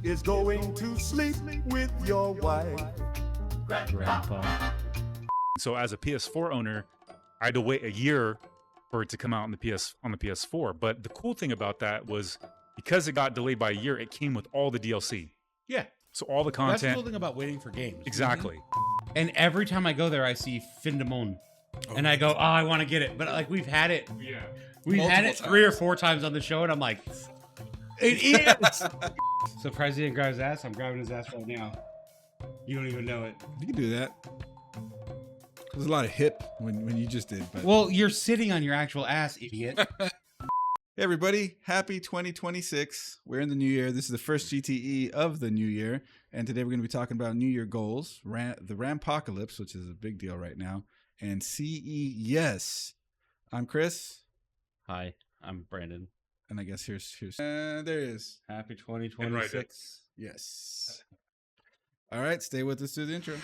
is going to sleep with your wife. Grandpa. So as a PS4 owner, I had to wait a year for it to come out on the PS4. But the cool thing about that was because it got delayed by a year, it came with all the DLC. Yeah. So all the content. That's the cool thing about waiting for games. Exactly. And every time I go there, I see Findamon. And I go, oh, I want to get it. But like we've had it. Yeah. We've had it 3 or 4 times on the show, and I'm like, it is. So President grabs his ass. I'm grabbing his ass right now. You don't even know it. You can do that. There's a lot of hip when you just did. But. Well, you're sitting on your actual ass, idiot. Hey everybody, happy 2026. We're in the new year. This is the first GTE of the new year. And today we're going to be talking about New Year goals, the RAMpocolypse, which is a big deal right now, and CES. I'm Chris. Hi, I'm Brandon. And I guess here's there it is. Happy 2026. Yes. All right, stay with us through the intro.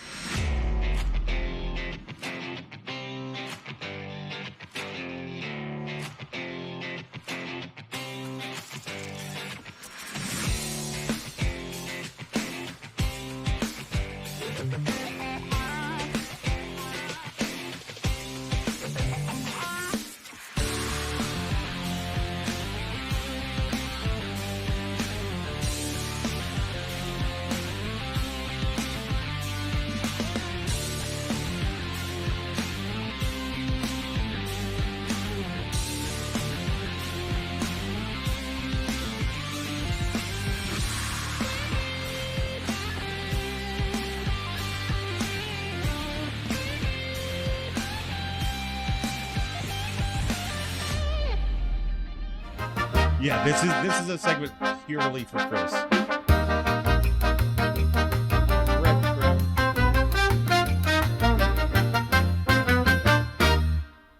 Yeah, this is a segment purely for Chris.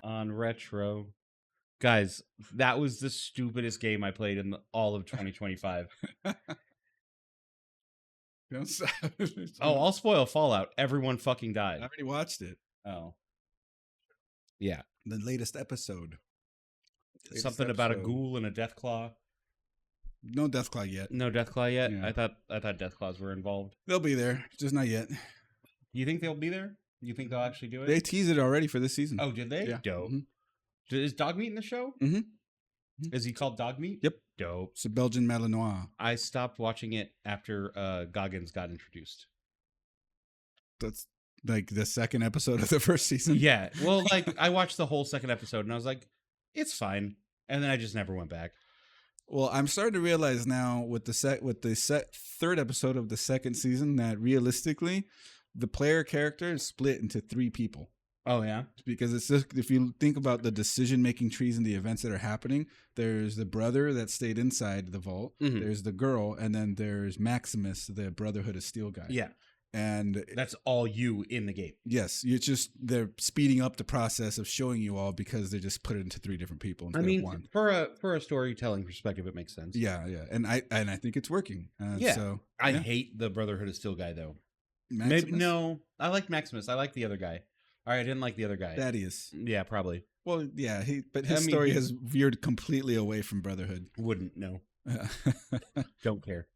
On retro. Guys, that was the stupidest game I played in all of 2025. Oh, I'll spoil Fallout. Everyone fucking I died. already watched it. Oh. Yeah. The latest episode. Something about a ghoul and a deathclaw. No Deathclaw yet. No deathclaw yet? Yeah. I thought deathclaws were involved. They'll be there, just not yet. You think they'll be there? You think they'll actually do it? They teased it already for this season. Oh, did they? Yeah. Dope. Mhm. Is Dogmeat in the show? Mm-hmm. Is he called Dogmeat? Yep. Dope. It's a Belgian Malinois. I stopped watching it after Goggins got introduced. That's like the second episode of the first season. Yeah. Well, like I watched the whole second episode and I was like, it's fine. And then I just never went back. Well, I'm starting to realize now with the third episode of the second season that realistically, the player character is split into 3 people. Oh yeah. Because it's just, if you think about the decision-making trees and the events that are happening, there's the brother that stayed inside the vault. Mhm. There's the girl, and then there's Maximus, the Brotherhood of Steel guy. Yeah. And That's all you in the game. yes, they're speeding up the process of showing you all because they just put it into 3 different people instead I mean, of 1. for a storytelling perspective, it makes sense. Yeah, and I think it's working. Yeah. So I yeah. hate the Brotherhood of Steel guy though. Maximus? Maybe no. I like Maximus. I like the other guy. All right, I didn't like the other guy. Thaddeus. Yeah, probably. Well, yeah, but his I mean, story has veered completely away from Brotherhood. Wouldn't no. Don't care.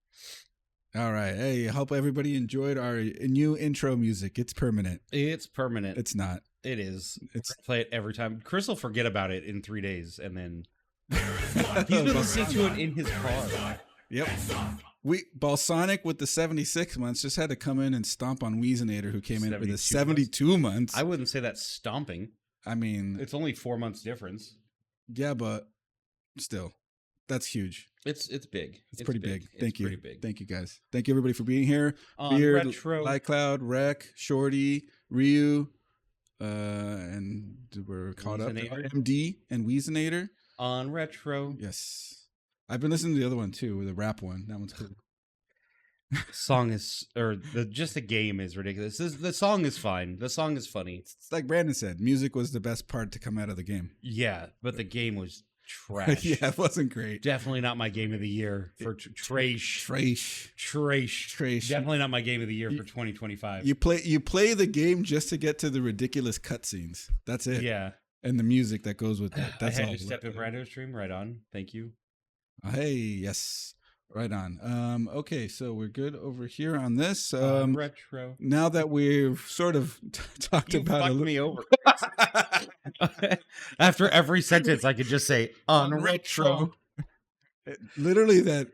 All right. Hey, I hope everybody enjoyed our new intro music. It's permanent. It's permanent. It's not. It is. It's Play it every time. Chris will forget about it in 3 days, and then he's been listening to it in his car. Yep. Balsonic with the 76 months just had to come in and stomp on Weezinator, who came in for the 72 months. I wouldn't say that's stomping. I mean, It's only 4 months difference. yeah, but still, that's huge. It's big. It's pretty big. It's Thank you. Pretty big. Thank you, guys. Thank you, everybody, for being here. On Beard, retro. Lightcloud, Rec, Shorty, Ryu, and we're caught up. Weezinator. MD and Weezinator. On retro. Yes. I've been listening to the other one, too, the rap one. That one's cool. Song is, or just the game is ridiculous. The song is fine. The song is funny. It's like Brandon said, music was the best part to come out of the game. Yeah, but the game was trash. Yeah, it wasn't great. Definitely not my game of the year for trash. Trash. Definitely not my game of the year for 2025. You play the game just to get to the ridiculous cutscenes. That's it. Yeah. And the music that goes with that. That's I all. had to step in Brando's stream. Right on. Thank you. Hey, yes. Right on. Okay, so we're good over here on this. Retro. Now that we've sort of talked You about a fucked little. me over. After every sentence, I could just say on retro. Literally that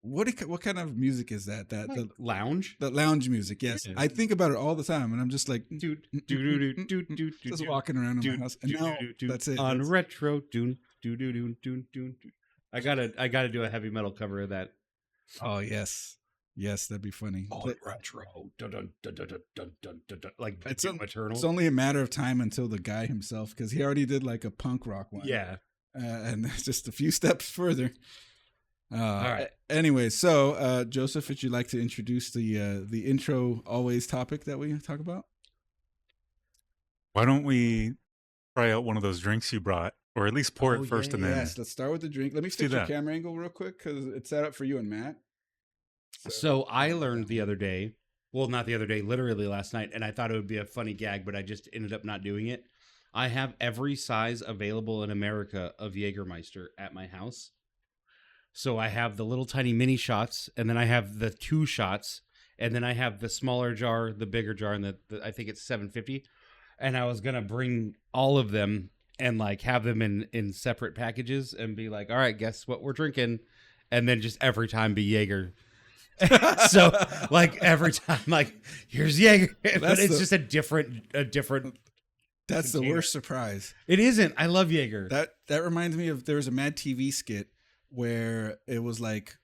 what kind of music is that? The Lounge. lounge music. Yes, Yeah. I think about it all the time, and I'm just like Just just walking around in my house, and now that's it. On That's- retro. Doon. I gotta do a heavy metal cover of that. Oh yes, that'd be funny. On retro. Dun, dun, dun, dun, dun, dun, dun, dun, dun. Like It's Doom Eternal. It's only a matter of time until the guy himself, because he already did like a punk rock one. Yeah. And it's just a few steps further. All right. Anyway, so Joseph, would you like to introduce the intro always topic that we talk about? Why don't we try out one of those drinks you brought, or at least pour it first, and then Yes, let's start with the drink. Let me do switch your that. camera angle real quick because it's set up for you and Matt. So I learned the other day, well, not the other day, literally last night, and I thought it would be a funny gag, but I just ended up not doing it. I have every size available in America of Jägermeister at my house. So I have the little tiny mini shots, and then I have the 2 shots, and then I have the smaller jar, the bigger jar, and the I think it's 750. And I was gonna bring all of them and like have them in separate packages and be like, all right, guess what we're drinking, and then just every time be Jaeger. So like every time, like here's Jaeger, but it's just a different. That's the container. worst surprise. It isn't. I love Jaeger. That reminds me of there was a Mad TV skit where it was like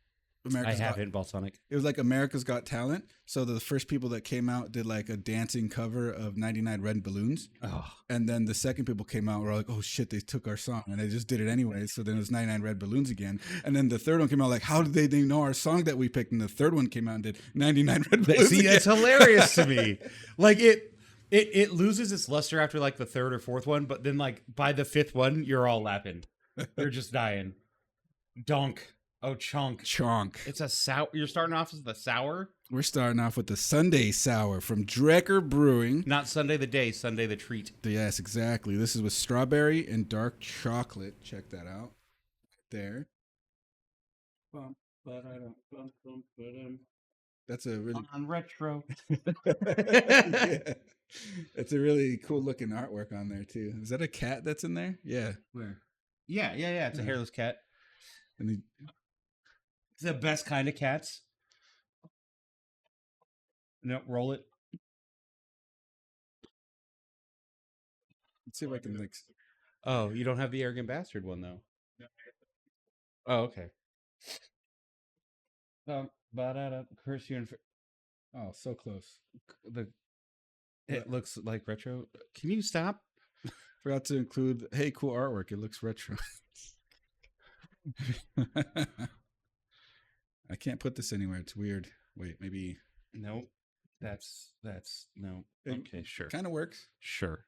I haven't Balsonic. It was like America's Got Talent. So the first people that came out did like a dancing cover of 99 Red Balloons. Oh, And then the second people came out were like, oh shit, they took our song. And they just did it anyway. So then it was 99 Red Balloons again. And then the third one came out like, how did they know our song that we picked? And the third one came out and did 99 Red Balloons see, again. that's hilarious to me. Like it loses its luster after like the third or fourth one, but then like by the fifth one, you're all laughing. You're just dying. Donk. Oh, chunk. Chonk. It's a sour. You're starting off with the sour. We're starting off with the Sunday Sour from Drecker Brewing. Not Sunday the day, Sunday the treat. Yes, exactly. This is with strawberry and dark chocolate. Check that out. There. That's a really On retro. yeah. It's a really cool looking artwork on there too. Is that a cat that's in there? Yeah. Where? Yeah. It's a Yeah. hairless cat. And he, It's the best kind of cats. No, roll it. let's see if I can like. Oh, you don't have the arrogant bastard one though. Oh, okay. Chris, you and Oh, so close. it looks like retro. Can you stop? Forgot to include. Hey, cool artwork. It looks retro. I can't put this anywhere. It's weird. Wait, maybe. Nope. That's no. Okay, sure. Kind of works. Sure.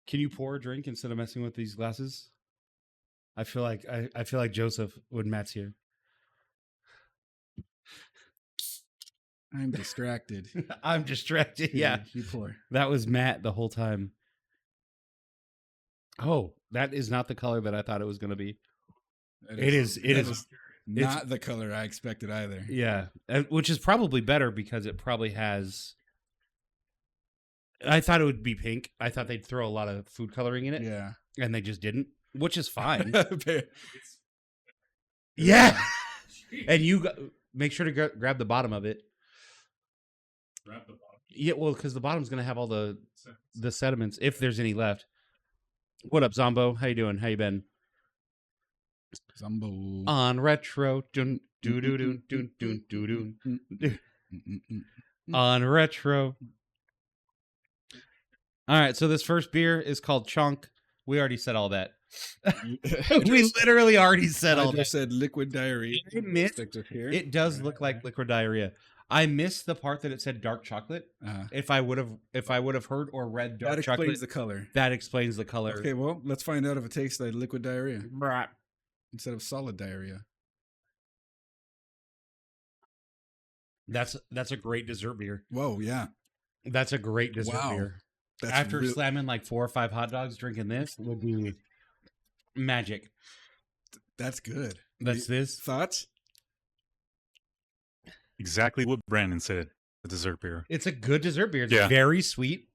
Can you pour a drink instead of messing with these glasses? I feel like I feel like Joseph when Matt's here. I'm distracted. I'm distracted. Yeah. You pour. That was Matt the whole time. Oh, that is not the color that I thought it was going to be. It is. Not the color I expected either. Yeah, which is probably better because it probably has. I thought it would be pink. I thought they'd throw a lot of food coloring in it. Yeah. And they just didn't, which is fine. Yeah. Yeah. And make sure to grab the bottom of it. grab the bottom. Yeah, well, because the bottom's going to have all the sediments, if there's any left. What up, Zombo? How you doing? How you been? Zombo. On retro. Dun, doo, doo, doo, doo, doo, doo, doo. On retro. All right, so this first beer is called Chunk. We already said all that. We literally already said all I that. just said liquid diarrhea. I missed- Stick to here. It does look like liquid diarrhea. I missed the part that it said dark chocolate. If I would have heard or read dark That explains chocolate, the color. that explains the color. Okay, well, let's find out if it tastes like liquid diarrhea Brah. instead of solid diarrhea. That's a great dessert beer. Whoa, yeah. That's a great dessert Wow. beer. That's After real- slamming like 4 or 5 hot dogs, drinking this would be magic. That's good. That's this. Thoughts? Exactly what Brandon said. The dessert beer. It's a good dessert beer. It's Yeah. very sweet.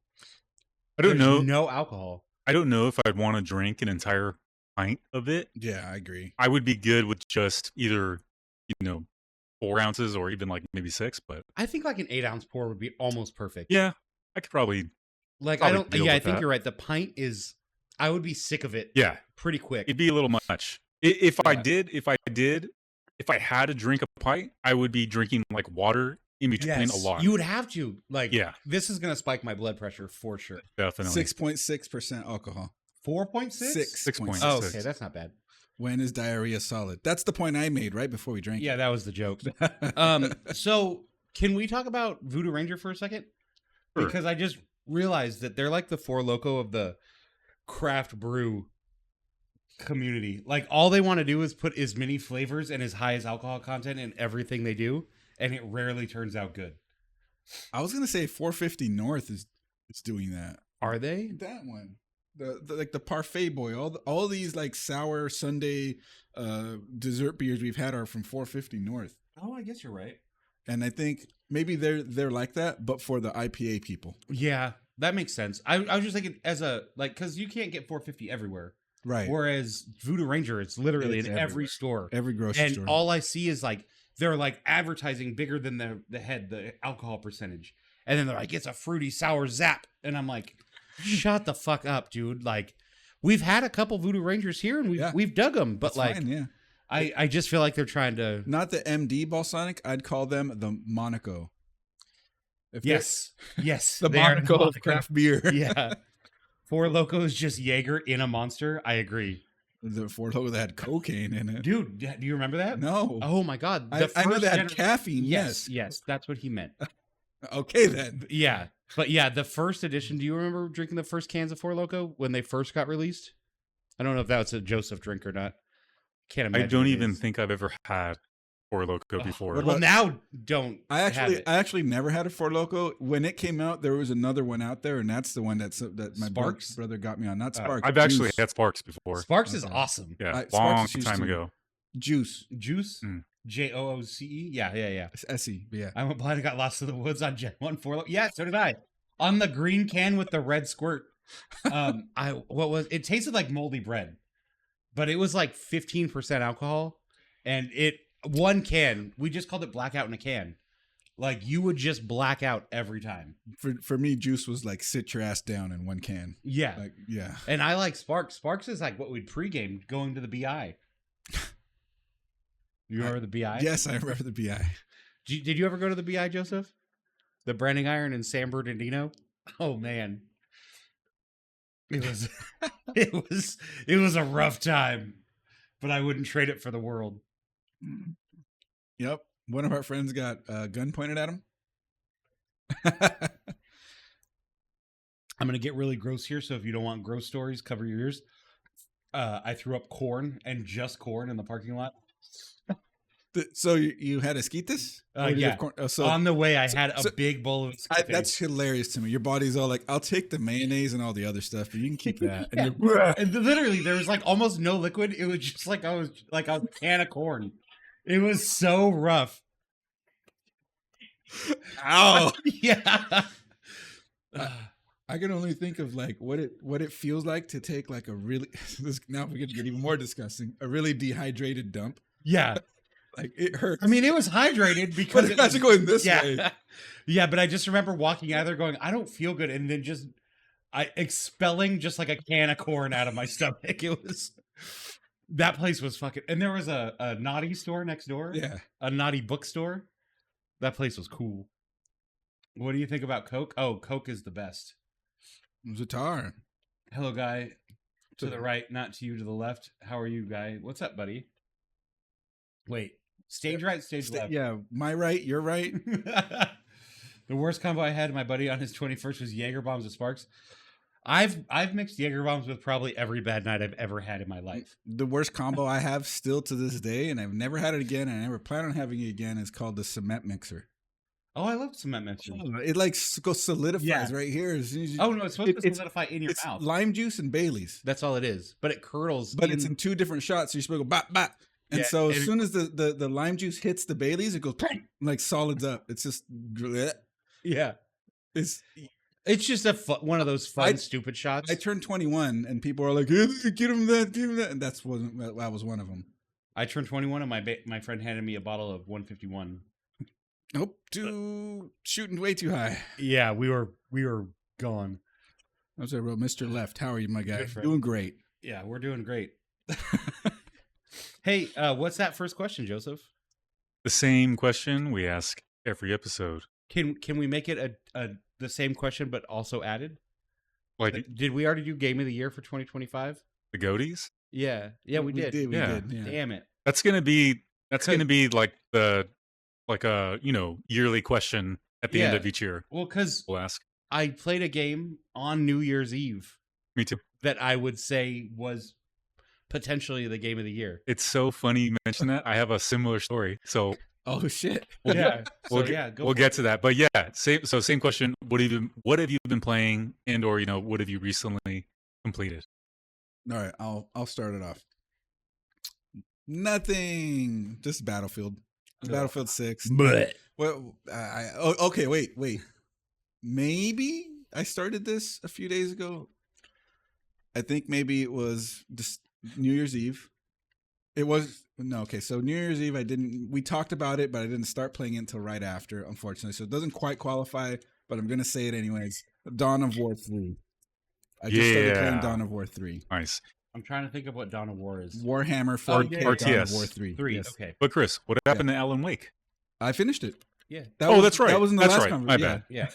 I don't There's know. no alcohol. I don't know if I'd want to drink an entire pint of it. Yeah, I agree. I would be good with just either, 4 ounces or even like maybe 6. But I think like an 8-ounce pour would be almost perfect. yeah, I could probably. Like probably I don't. deal Yeah, I with think that. you're right. The pint is. I would be sick of it. Yeah, Pretty quick. it'd be a little much. If I Yeah. had to drink a pint, I would be drinking like water in between a lot. You would have to. Like, Yeah. This is gonna spike my blood pressure for sure. Definitely. 6.6% alcohol. 4.6. 6.6. Oh, okay, that's not bad. When is diarrhea solid? That's the point I made right before we drank. Yeah, that was the joke. it. So can we talk about Voodoo Ranger for a second? Sure. Because I just realized that they're like the Four Loko of the craft brew community. Like all they want to do is put as many flavors and as high as alcohol content in everything they do, and it rarely turns out good. I was gonna say 450 North is doing that. Are they? That one, the like the Parfait Boy. All these like sour Sunday dessert beers we've had are from 450 North, Oh, I guess you're right. and I think maybe they're like that, but for the IPA people. Yeah, that makes sense. I was just thinking as a because you can't get 450 everywhere. Right. Whereas Voodoo Ranger, it's literally It's in every everywhere. store. Every grocery And store. all I see is like they're like advertising bigger than the alcohol percentage. And then they're like, it's a fruity sour zap. And I'm like, shut the fuck up, dude. Like, we've had a couple Voodoo Rangers here and we've dug them, but That's like fine, yeah. I just feel like they're trying to Not the MD Balsamic. I'd call them the Monaco. If Yes. the they are Monaco of craft beer. Yeah. Four Locos just Jaeger in a monster. I agree. The Four Loko that had cocaine in it. Dude, do you remember that? No. Oh my god. I know first they had gener- caffeine. Yes, Yes. yes, that's what he meant. Okay then. Yeah. But yeah, the first edition, do you remember drinking the first cans of Four Loko when they first got released? I don't know if that was a Joseph drink or not. Can't imagine. I don't it even is. think I've ever had Four Loko Oh, before. what Well, about- now don't. I have it. actually never had a Four Loko. When it came out, there was another one out there, and that's the one that my Sparks? brother got me on. Not Sparks. I've actually Juice. had Sparks before. Sparks is Okay. awesome. Yeah, Sparks long is used time to- ago. Juice. Juice, Mm. JOOCE. Yeah. It's Essie. But yeah. I went blind and got lost in the woods on Gen 1 Four Loko. Yeah, so did I. On the green can with the red squirt. It tasted like moldy bread, but it was like 15% alcohol, and one can. We just called it blackout in a can. Like you would just black out every time. For me, Juice was like sit your ass down in one can. Yeah. Like yeah. And I like Sparks. Sparks is like what we'd pregame going to the BI. You remember the BI? Yes, I remember the BI. Did you ever go to the BI, Joseph? The Branding Iron in San Bernardino? Oh man. It was it was a rough time, but I wouldn't trade it for the world. Yep. One of our friends got a gun pointed at him. I'm gonna get really gross here, so if you don't want gross stories, cover your ears. I threw up corn and just corn in the parking lot. So you had esquites? Or did you Yeah. have corn- so On the way, I had a so- big bowl of that's hilarious to me. Your body's all like, I'll take the mayonnaise and all the other stuff, but you can keep that. Yeah. And you're, And literally, there was like almost no liquid. It was just like I was a can of corn. It was so rough. ow! Yeah. I can only think of like what it feels like to take like a really now we're gonna get even more disgusting. A really dehydrated dump. Yeah. Like it hurts. I mean, it was hydrated because but imagine going this yeah. way. Yeah, but I just remember walking out of there going, I don't feel good, and then just expelling just like a can of corn out of my stomach. It was that place was fucking, and there was a naughty store next door. Yeah. A naughty bookstore. That place was cool. What do you think about Coke? Oh, Coke is the best. Zatar. Hello, guy. To the right, not to you, to the left. How are you, guy? What's up, buddy? Wait. Stage right, stage left. Yeah, my right, you're right. The worst combo I had, my buddy on his 21st was Jaeger bombs with Sparks. I've mixed Jaeger bombs with probably every bad night I've ever had in my life. The worst combo I have still to this day, and I've never had it again, and I never plan on having it again, is called the cement mixer. Oh, I love cement mixer. It like solidifies Yeah. right here. As soon as you, Oh no, it's supposed to it's- solidify in your it's mouth. lime juice and Bailey's, That's all it is. But it curdles. but it's in two different shots. So you're supposed to go bop bop, And Yeah, so as soon as the lime juice hits the Baileys, it goes like solids up. It's just yeah. it's. It's just one of those fun, I- stupid shots. I turned 21, and people are like, hey, "Get him that, give him that," and that was one of them. I turned 21, and my friend handed me a bottle of 151. Nope, shooting way too high. Yeah, we were gone. I was like, "Bro, Mr. Left, how are you, my guy? Good friend. Doing great." Yeah, we're doing great. Hey, what's that first question, Joseph? The same question we ask every episode. Can we make it the same question but also added? Like Did we already do Game of the Year for 2025? the goaties? Yeah, we did. We Yeah. did. Yeah. Damn it. That's gonna be like a yearly question at the end Yeah. of each year. Well, because We'll ask. I played a game on New Year's Eve Me too. that I would say was potentially the Game of the Year. It's so funny you mention that. I have a similar story. So Oh shit! Yeah. we'll Go get to that. But yeah, same question. What have you been playing, and or what have you recently completed? All right, I'll start it off. Nothing. Just Battlefield. Battlefield 6. But Well, okay. Wait. Maybe I started this a few days ago. I think maybe it was just New Year's Eve. It was no, okay. So New Year's Eve, we talked about it, but I didn't start playing it until right after, unfortunately. So it doesn't quite qualify, but I'm gonna say it anyways. Dawn of War 3. I just started playing Dawn of War 3. Nice. I'm trying to think of what Dawn of War is. Warhammer 40K Dawn of RTS. War 3. 3. Yes. Okay. But Chris, what happened to Alan Wake? I finished it. Yeah. That's right. That was in the That's last right. conversation. My bad. Yeah.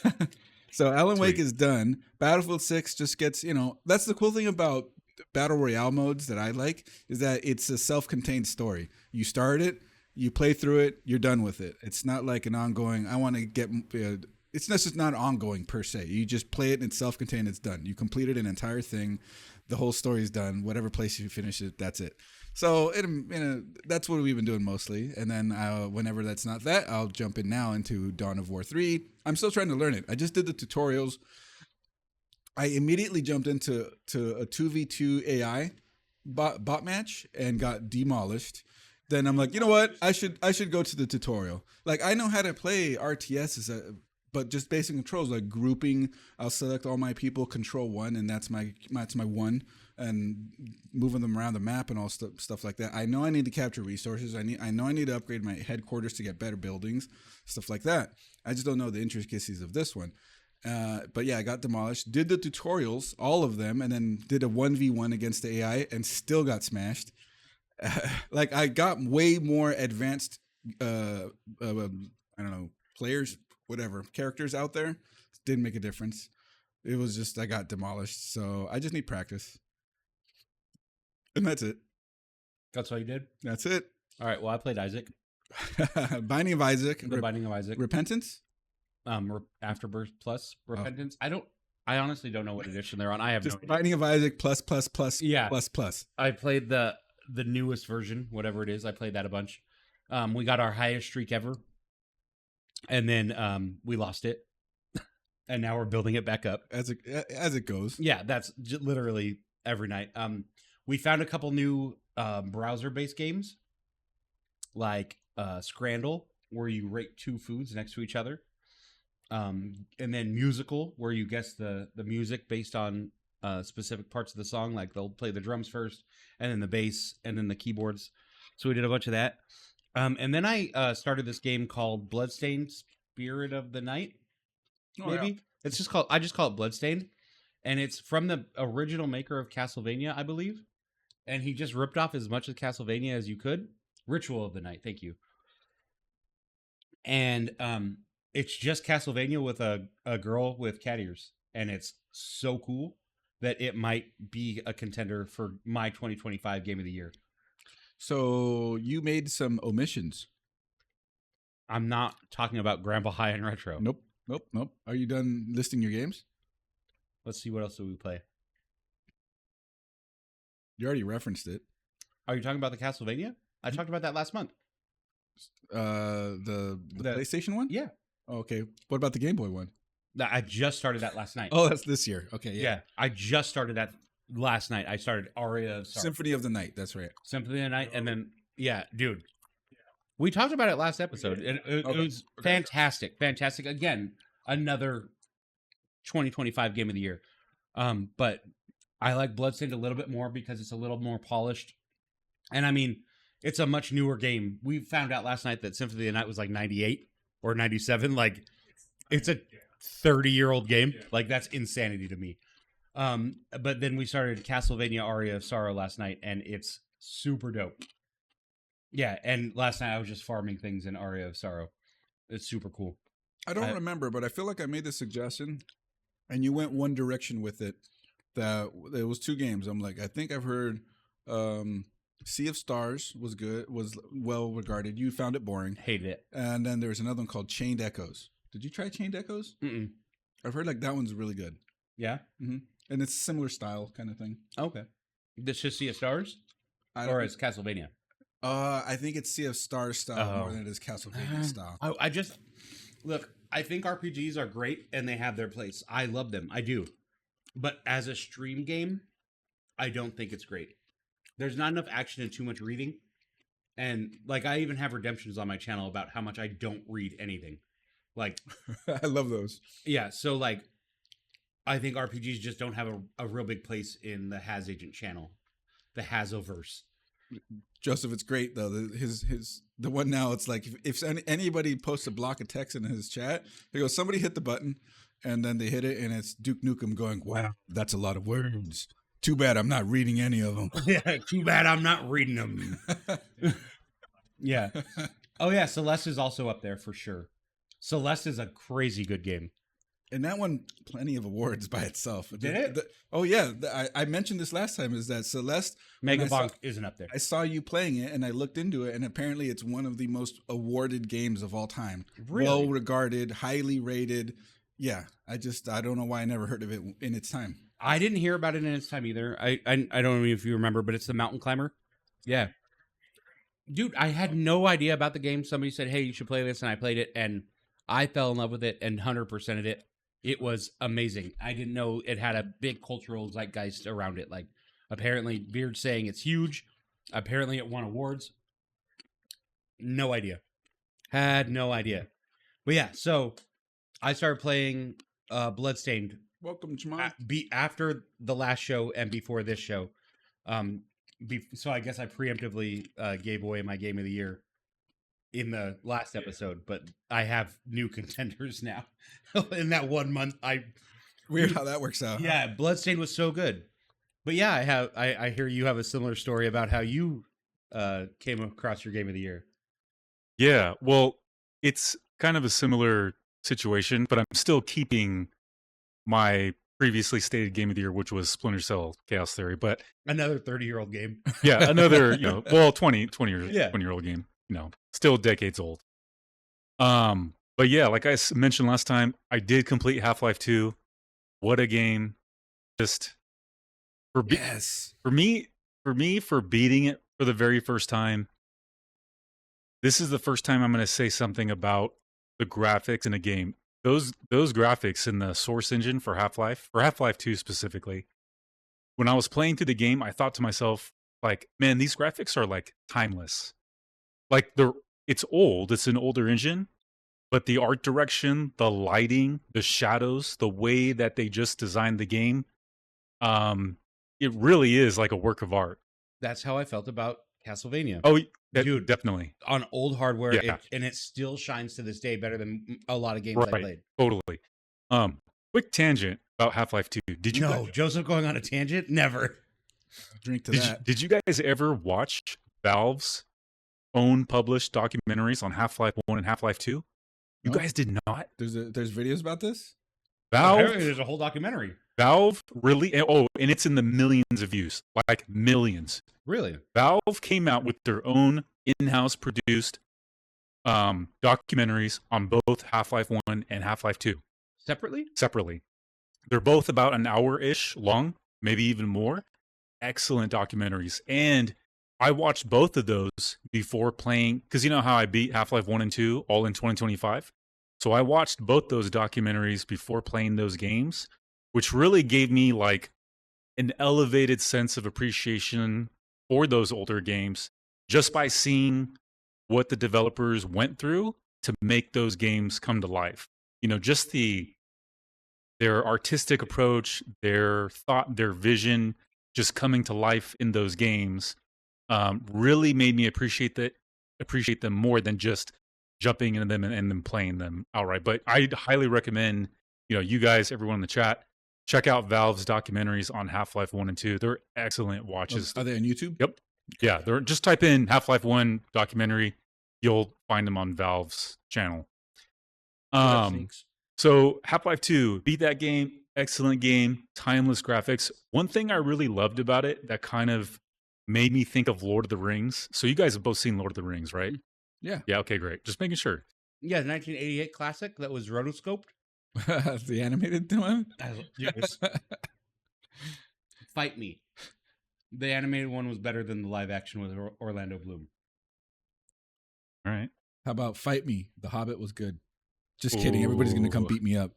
So Alan Wake Sweet. is done. Battlefield 6 just gets, that's the cool thing about Battle Royale modes that I like, is that it's a self-contained story. You start it, you play through it, you're done with it. It's not like an ongoing, it's just not ongoing per se. You just play it and it's self-contained, it's done. You completed an entire thing, the whole story's done. Whatever place you finish it, that's it. So that's what we've been doing mostly. And then whenever that's not that, I'll jump in now into Dawn of War 3. I'm still trying to learn it. I just did the tutorials. I immediately jumped into a 2v2 AI bot match and got demolished. Then I'm like, you know what? I should go to the tutorial. Like, I know how to play RTS but just basic controls like grouping. I'll select all my people, control 1, and that's my 1, and moving them around the map and all stuff like that. I know I need to capture resources. I know I need to upgrade my headquarters to get better buildings, stuff like that. I just don't know the intricacies of this one. But yeah, I got demolished. Did the tutorials, all of them, and then did a 1v1 against the AI and still got smashed. Like, I got way more advanced, I don't know, players, whatever, characters out there. Didn't make a difference. It was just, I got demolished. So I just need practice. And that's it. That's all you did? That's it. All right. Well, I played Isaac. Binding of Isaac. The Binding of Isaac. Repentance? Afterbirth Plus Repentance. I honestly don't know what edition they're on. I have Just no idea. Binding of Isaac plus. Yeah. Plus. I played the newest version, whatever it is. I played that a bunch. We got our highest streak ever. And then we lost it. And now we're building it back up. As it goes. Yeah, that's literally every night. We found a couple new browser-based games, like Scrandle, where you rate 2 foods next to each other, and then Musical, where you guess the music based on specific parts of the song. Like, they'll play the drums first, and then the bass, and then the keyboards. So we did a bunch of that. And then I started this game called Bloodstained Spirit of the Night. Maybe. Yeah. I just call it Bloodstained. And it's from the original maker of Castlevania, I believe. And he just ripped off as much of Castlevania as you could. Ritual of the Night, thank you. And it's just Castlevania with a girl with cat ears. And it's so cool that it might be a contender for my 2025 Game of the Year. So you made some omissions. I'm not talking about Grandpa High and Retro. Nope. Are you done listing your games? Let's see, what else do we play? You already referenced it. Are you talking about the Castlevania? I talked about that last month. The PlayStation one? Yeah. Oh, okay. What about the Game Boy one? I just started that last night. Oh, that's this year. Okay, Yeah, I just started that last night. I started Aria. Symphony of the Night. That's right. Symphony of the Night, and then Yeah, dude. We talked about it last episode, and it was fantastic. Fantastic. Again, another 2025 game of the year. But I like Bloodstained a little bit more because it's a little more polished. And I mean, it's a much newer game. We found out last night that Symphony of the Night was like 98 or 97. Like, it's a 30-year-old game. Like, that's insanity to me. But then we started Castlevania Aria of Sorrow last night, and it's super dope. Yeah, and last night I was just farming things in Aria of Sorrow. It's super cool. I don't remember, but I feel like I made this suggestion, and you went one direction with it. That it was 2 games. I'm like, I think I've heard Sea of Stars was good, was well regarded. You found it boring. Hated it. And then there's another one called Chained Echoes. Did you try Chained Echoes? Mm-mm. I've heard like that one's really good. Yeah? Mm-hmm. And it's similar style kind of thing. Okay. This is Sea of Stars? Or it's Castlevania? I think it's Sea of Stars style more than it is Castlevania style. I just... Look, I think RPGs are great, and they have their place. I love them. I do. But as a stream game, I don't think it's great. There's not enough action and too much reading. And, like, I even have redemptions on my channel about how much I don't read anything. Like... I love those. Yeah, so, like, I think RPGs just don't have a real big place in the Has Agent channel. The Hazoverse. Joseph, it's great though. The one now, it's like if anybody posts a block of text in his chat, he goes, somebody hit the button, and then they hit it, and it's Duke Nukem going, wow, that's a lot of words. Too bad I'm not reading any of them. Yeah, too bad I'm not reading them. Yeah. Oh yeah, Celeste is also up there for sure. Celeste is a crazy good game. And that one, plenty of awards by itself. Did it? I mentioned this last time, is that Celeste... Megabonk isn't up there. I saw you playing it, and I looked into it, and apparently it's one of the most awarded games of all time. Really? Well regarded, highly rated. Yeah, I don't know why I never heard of it in its time. I didn't hear about it in its time either. I don't know if you remember, but it's the Mountain Climber. Yeah. Dude, I had no idea about the game. Somebody said, hey, you should play this, and I played it, and I fell in love with it and 100%ed it. It was amazing. I didn't know it had a big cultural zeitgeist around it. Like, apparently, Beard's saying it's huge. Apparently, it won awards. No idea. Had no idea. But yeah, so I started playing Bloodstained. Welcome, Jamal. After the last show and before this show. So I guess I preemptively gave away my game of the year in the last episode, but I have new contenders now. In that 1 month, Weird how that works out. Yeah, Bloodstained was so good. But yeah, I hear you have a similar story about how you came across your game of the year. Yeah, well, it's kind of a similar situation, but I'm still keeping my previously stated game of the year, which was Splinter Cell Chaos Theory. But another 30-year-old game. Yeah, another 20-year-old game. Still decades old. But yeah, like I mentioned last time, I did complete Half-Life 2. What a game! Just for me, for beating it for the very first time. This is the first time I'm going to say something about the graphics in a game. Those graphics in the Source engine for Half-Life 2 specifically. When I was playing through the game, I thought to myself, like, man, these graphics are like timeless. Like it's old, it's an older engine, but the art direction, the lighting, the shadows, the way that they just designed the game, it really is like a work of art. That's how I felt about Castlevania. Oh, dude, definitely. On old hardware, yeah. And it still shines to this day better than a lot of games I played. Totally. Quick tangent about Half-Life 2. Did you No, Joseph going on a tangent? Never. Drink to that. Did you guys ever watch Valve's own published documentaries on Half-Life 1 and Half-Life 2? You guys did not? There's videos about this? Apparently there's a whole documentary. Valve really, and it's in the millions of views, like millions. Really? Valve came out with their own in-house produced documentaries on both Half-Life 1 and Half-Life 2. Separately. They're both about an hour-ish long, maybe even more. Excellent documentaries. And I watched both of those before playing, because you know how I beat Half-Life 1 and 2 all in 2025? So I watched both those documentaries before playing those games, which really gave me like an elevated sense of appreciation for those older games. just by seeing what the developers went through to make those games come to life. Just their artistic approach, their thought, their vision, just coming to life in those games, really made me appreciate them more than just jumping into them and then playing them outright. But I highly recommend, you guys, everyone in the chat, check out Valve's documentaries on Half-Life 1 and 2. They're excellent watches. Are they on YouTube? Yep. Yeah, just type in Half-Life 1 documentary. You'll find them on Valve's channel. So Half-Life 2, beat that game. Excellent game. Timeless graphics. One thing I really loved about it that kind of made me think of Lord of the Rings. So you guys have both seen Lord of the Rings, right? Yeah. Yeah, okay, great. Just making sure. Yeah, 1988 classic that was rotoscoped. The animated one? Yes. Fight me. The animated one was better than the live action with Orlando Bloom. All right. How about Fight Me? The Hobbit was good. Just kidding. Everybody's going to come beat me up.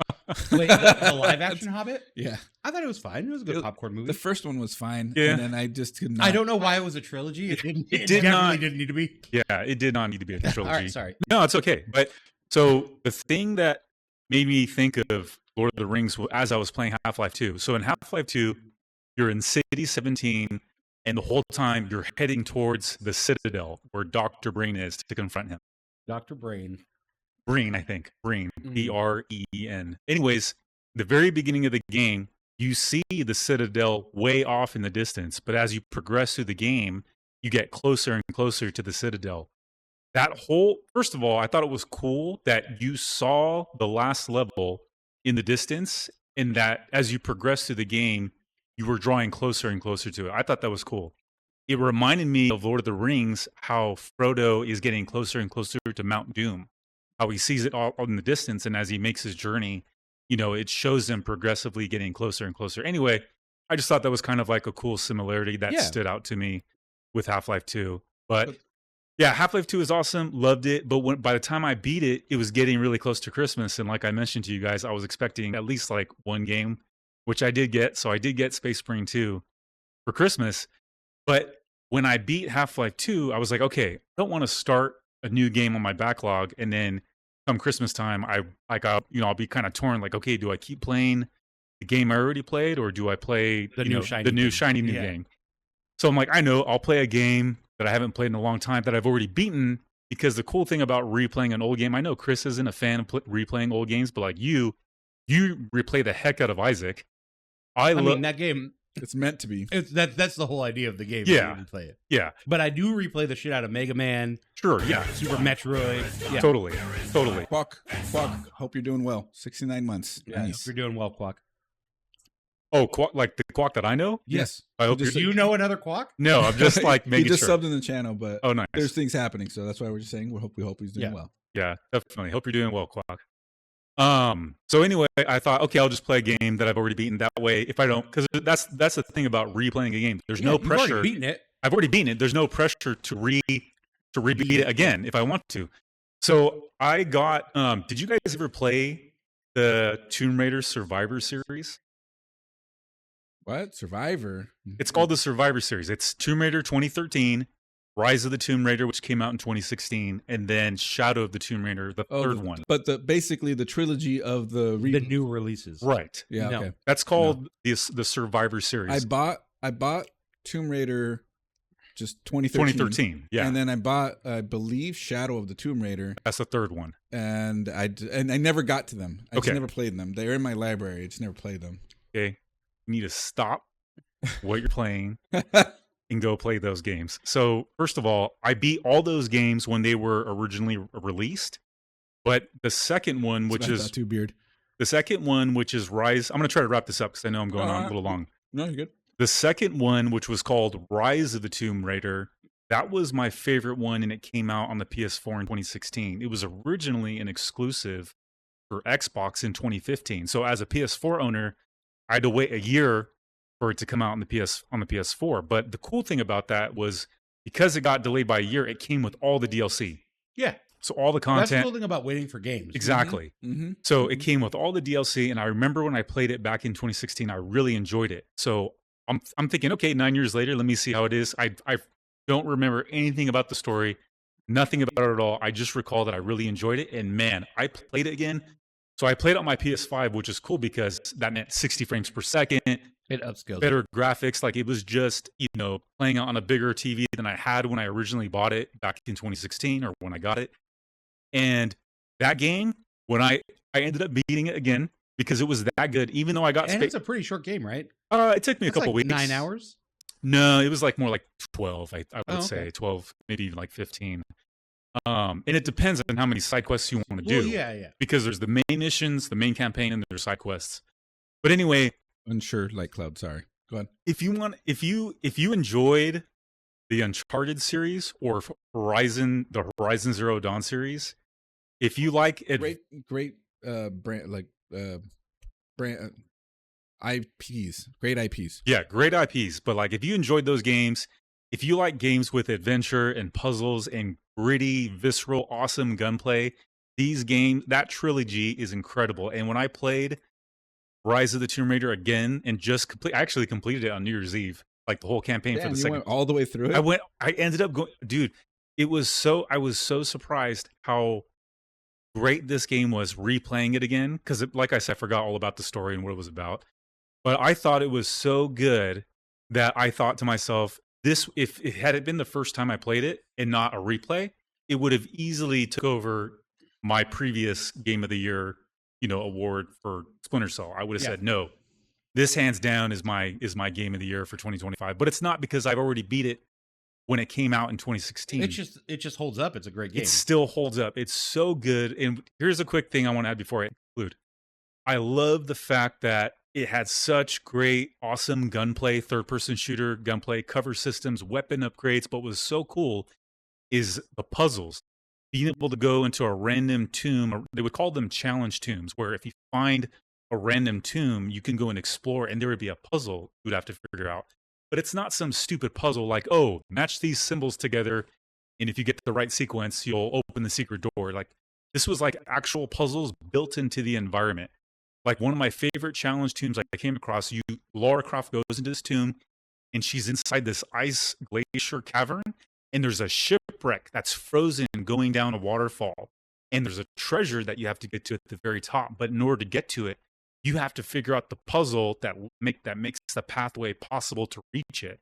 Wait, the live action Hobbit? Yeah. I thought it was fine. It was a good popcorn movie. The first one was fine. Yeah. And then I just could not. I don't know why it was a trilogy. It definitely didn't need to be. Yeah, it did not need to be a trilogy. All right, sorry. No, it's okay. But so the thing that made me think of Lord of the Rings as I was playing Half-Life 2. So in Half-Life 2, you're in City 17, and the whole time you're heading towards the Citadel where Dr. Brain is to confront him. Dr. Brain. Breen, I think. Breen. Breen. Anyways, the very beginning of the game, you see the Citadel way off in the distance, but as you progress through the game, you get closer and closer to the Citadel. First of all, I thought it was cool that you saw the last level in the distance, and that as you progress through the game, you were drawing closer and closer to it. I thought that was cool. It reminded me of Lord of the Rings, how Frodo is getting closer and closer to Mount Doom, how he sees it all in the distance, and as he makes his journey, it shows him progressively getting closer and closer. Anyway, I just thought that was kind of like a cool similarity that stood out to me with Half-Life 2. But yeah, Half-Life 2 is awesome. Loved it. But by the time I beat it, it was getting really close to Christmas. And like I mentioned to you guys, I was expecting at least like one game, which I did get. So I did get Space Marine 2 for Christmas. But when I beat Half-Life 2, I was like, okay, I don't want to start a new game on my backlog. And then come Christmas time, I'll be kind of torn. Like, okay, do I keep playing the game I already played, or do I play the new shiny new game? So I'm like, I know I'll play a game that I haven't played in a long time that I've already beaten, because the cool thing about replaying an old game, I know Chris isn't a fan of replaying old games, but like you replay the heck out of Isaac. I mean, that game, it's meant to be. That's the whole idea of the game. Yeah. You play it. Yeah. But I do replay the shit out of Mega Man. Sure. Yeah. Super Metroid. Yeah. Totally. Quack. Hope you're doing well. 69 months. Yeah. Nice. Hope you're doing well, Quack. Oh, like the Quack that I know? Yes. I hope do you know another Quack? No, I'm just like making sure. He just sure. subbed in the channel, but nice. There's things happening, so that's why we're just saying we hope he's doing well. Yeah, definitely. Hope you're doing well, Quack. So anyway, I thought, okay, I'll just play a game that I've already beaten. That way, if I don't, because that's the thing about replaying a game. There's no pressure. You've already beaten it. I've already beaten it. There's no pressure to rebeat it again if I want to. So I got. Did you guys ever play the Tomb Raider Survivor series? What? Survivor? It's called the Survivor series. It's Tomb Raider 2013, Rise of the Tomb Raider, which came out in 2016, and then Shadow of the Tomb Raider, the third one. But basically the trilogy of the new releases. Right. Yeah. No. Okay. That's called the Survivor series. I bought Tomb Raider just 2013. Yeah. And then I bought, I believe, Shadow of the Tomb Raider. That's the third one. And I never got to them. I just never played them. They're in my library. I just never played them. Okay. You need to stop what you're playing and go play those games. So first of all, I beat all those games when they were originally released. But the second one, which is the second one, which is Rise. I'm going to try to wrap this up because I know I'm going on a little long. No, you're good. The second one, which was called Rise of the Tomb Raider, that was my favorite one, and it came out on the PS4 in 2016. It was originally an exclusive for Xbox in 2015. So as a PS4 owner, I had to wait a year for it to come out on the PS4. But the cool thing about that was because it got delayed by a year, it came with all the DLC. Yeah. So all the content. That's the cool thing about waiting for games. Exactly. Mm-hmm. So it came with all the DLC, and I remember when I played it back in 2016, I really enjoyed it. So I'm thinking, okay, 9 years later, let me see how it is. I Don't remember anything about the story. Nothing about it at all. I just recall that I really enjoyed it. And man, I played it again. So I played it on my PS5, which is cool because that meant 60 frames per second. It upscales. Better graphics. Like it was just, playing on a bigger TV than I had when I originally bought it back in 2016 or when I got it. And that game, when I ended up beating it again because it was that good, even though I got... And it's a pretty short game, right? It took me a couple like weeks. 9 hours? No, it was like more like 12, I would say. Okay. 12, maybe even like 15. And it depends on how many side quests you want to do. Yeah. Because there's the main missions, the main campaign, and there's side quests. But anyway, Unsure Light Cloud. Sorry, go ahead. if you enjoyed the Uncharted series or the Horizon Zero Dawn series, if you like it, Great brand IPs, great IPs. yeah, great IPs. But like, if you enjoyed those games, if you like games with adventure and puzzles and gritty, visceral, awesome gunplay, that trilogy is incredible. And when I played Rise of the Tomb Raider again and I actually completed it on New Year's Eve, like the whole campaign for the second. Went all the way through it. I ended up going, dude. I was so surprised how great this game was replaying it again because, like I said, I forgot all about the story and what it was about. But I thought it was so good that I thought to myself, if it had been the first time I played it and not a replay, it would have easily took over my previous Game of the Year, award for Splinter Cell. I would have said, no, this hands down is my Game of the Year for 2025. But it's not because I've already beat it when it came out in 2016. It just holds up. It's a great game. It still holds up. It's so good. And here's a quick thing I want to add before I conclude. I love the fact that it had such great, awesome gunplay, third-person shooter gunplay, cover systems, weapon upgrades. But what was so cool is the puzzles. Being able to go into a random tomb, or they would call them challenge tombs, where if you find a random tomb, you can go and explore, and there would be a puzzle you would have to figure out. But it's not some stupid puzzle like, oh, match these symbols together, and if you get the right sequence, you'll open the secret door. Like, this was like actual puzzles built into the environment. Like, one of my favorite challenge tombs I came across, Lara Croft goes into this tomb, and she's inside this ice glacier cavern, and there's a shipwreck that's frozen going down a waterfall, and there's a treasure that you have to get to at the very top. But in order to get to it, you have to figure out the puzzle that makes the pathway possible to reach it.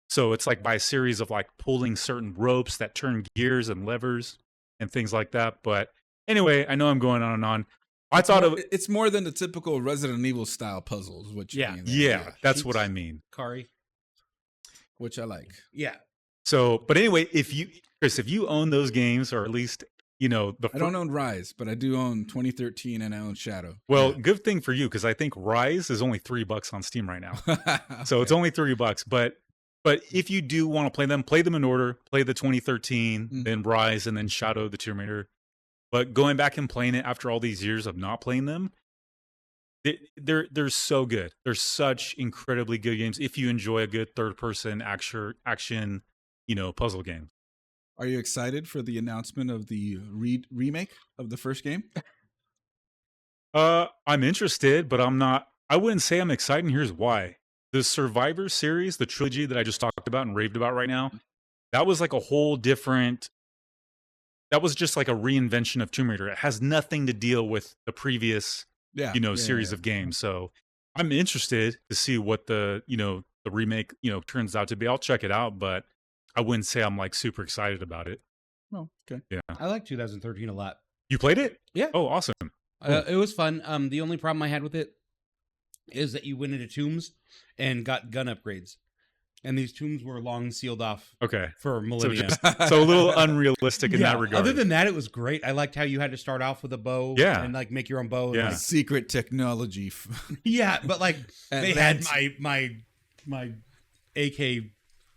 So it's like by a series of like pulling certain ropes that turn gears and levers and things like that. But anyway, I know I'm going on and on. It's more than the typical Resident Evil style puzzles, which mean, that's what I mean. Kari, which I like. Yeah. So, but anyway, Chris, if you own those games, or at least I don't own Rise, but I do own 2013 and I own Shadow. Well, good thing for you, because I think Rise is only $3 on Steam right now. Okay. So it's only $3. But if you do want to play them in order. Play the 2013, then Rise, and then Shadow the Tomb Raider. But going back and playing it after all these years of not playing them, they're so good. They're such incredibly good games if you enjoy a good third-person action, puzzle game. Are you excited for the announcement of the remake of the first game? I'm interested, but I'm not. I wouldn't say I'm excited, and here's why. The Survivor series, the trilogy that I just talked about and raved about right now, that was like a whole different... That was just like a reinvention of Tomb Raider. It has nothing to deal with the previous, series of games. So I'm interested to see what the remake, turns out to be. I'll check it out, but I wouldn't say I'm like super excited about it. Oh, okay. Yeah. I like 2013 a lot. You played it? Yeah. Oh, awesome. It was fun. The only problem I had with it is that you went into tombs and got gun upgrades. And these tombs were long sealed off for millennia. So a little unrealistic in that regard. Other than that, it was great. I liked how you had to start off with a bow and like make your own bow. Yeah. And, like, secret technology. Yeah, but like they had my AK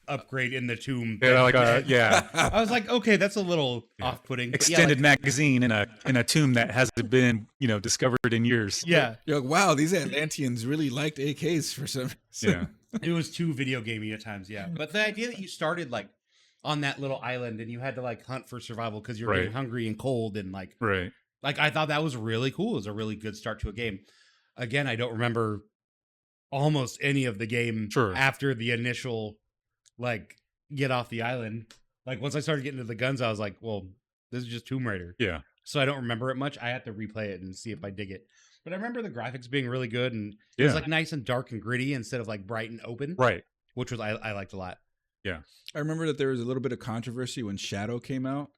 upgrade in the tomb. Yeah, like I was like, okay, that's a little off-putting. Extended magazine in a tomb that hasn't been discovered in years. Yeah, you're like, wow, these Atlanteans really liked AKs for some reason. Yeah. It was too video gamey at times, But the idea that you started like on that little island and you had to like hunt for survival because you're getting hungry and cold and like I thought that was really cool. It was a really good start to a game. Again, I don't remember almost any of the game after the initial like get off the island. Like once I started getting into the guns, I was like, well, this is just Tomb Raider. Yeah. So I don't remember it much. I have to replay it and see if I dig it. But I remember the graphics being really good, and it was like nice and dark and gritty instead of like bright and open. Right. Which was I liked a lot. Yeah. I remember that there was a little bit of controversy when Shadow came out,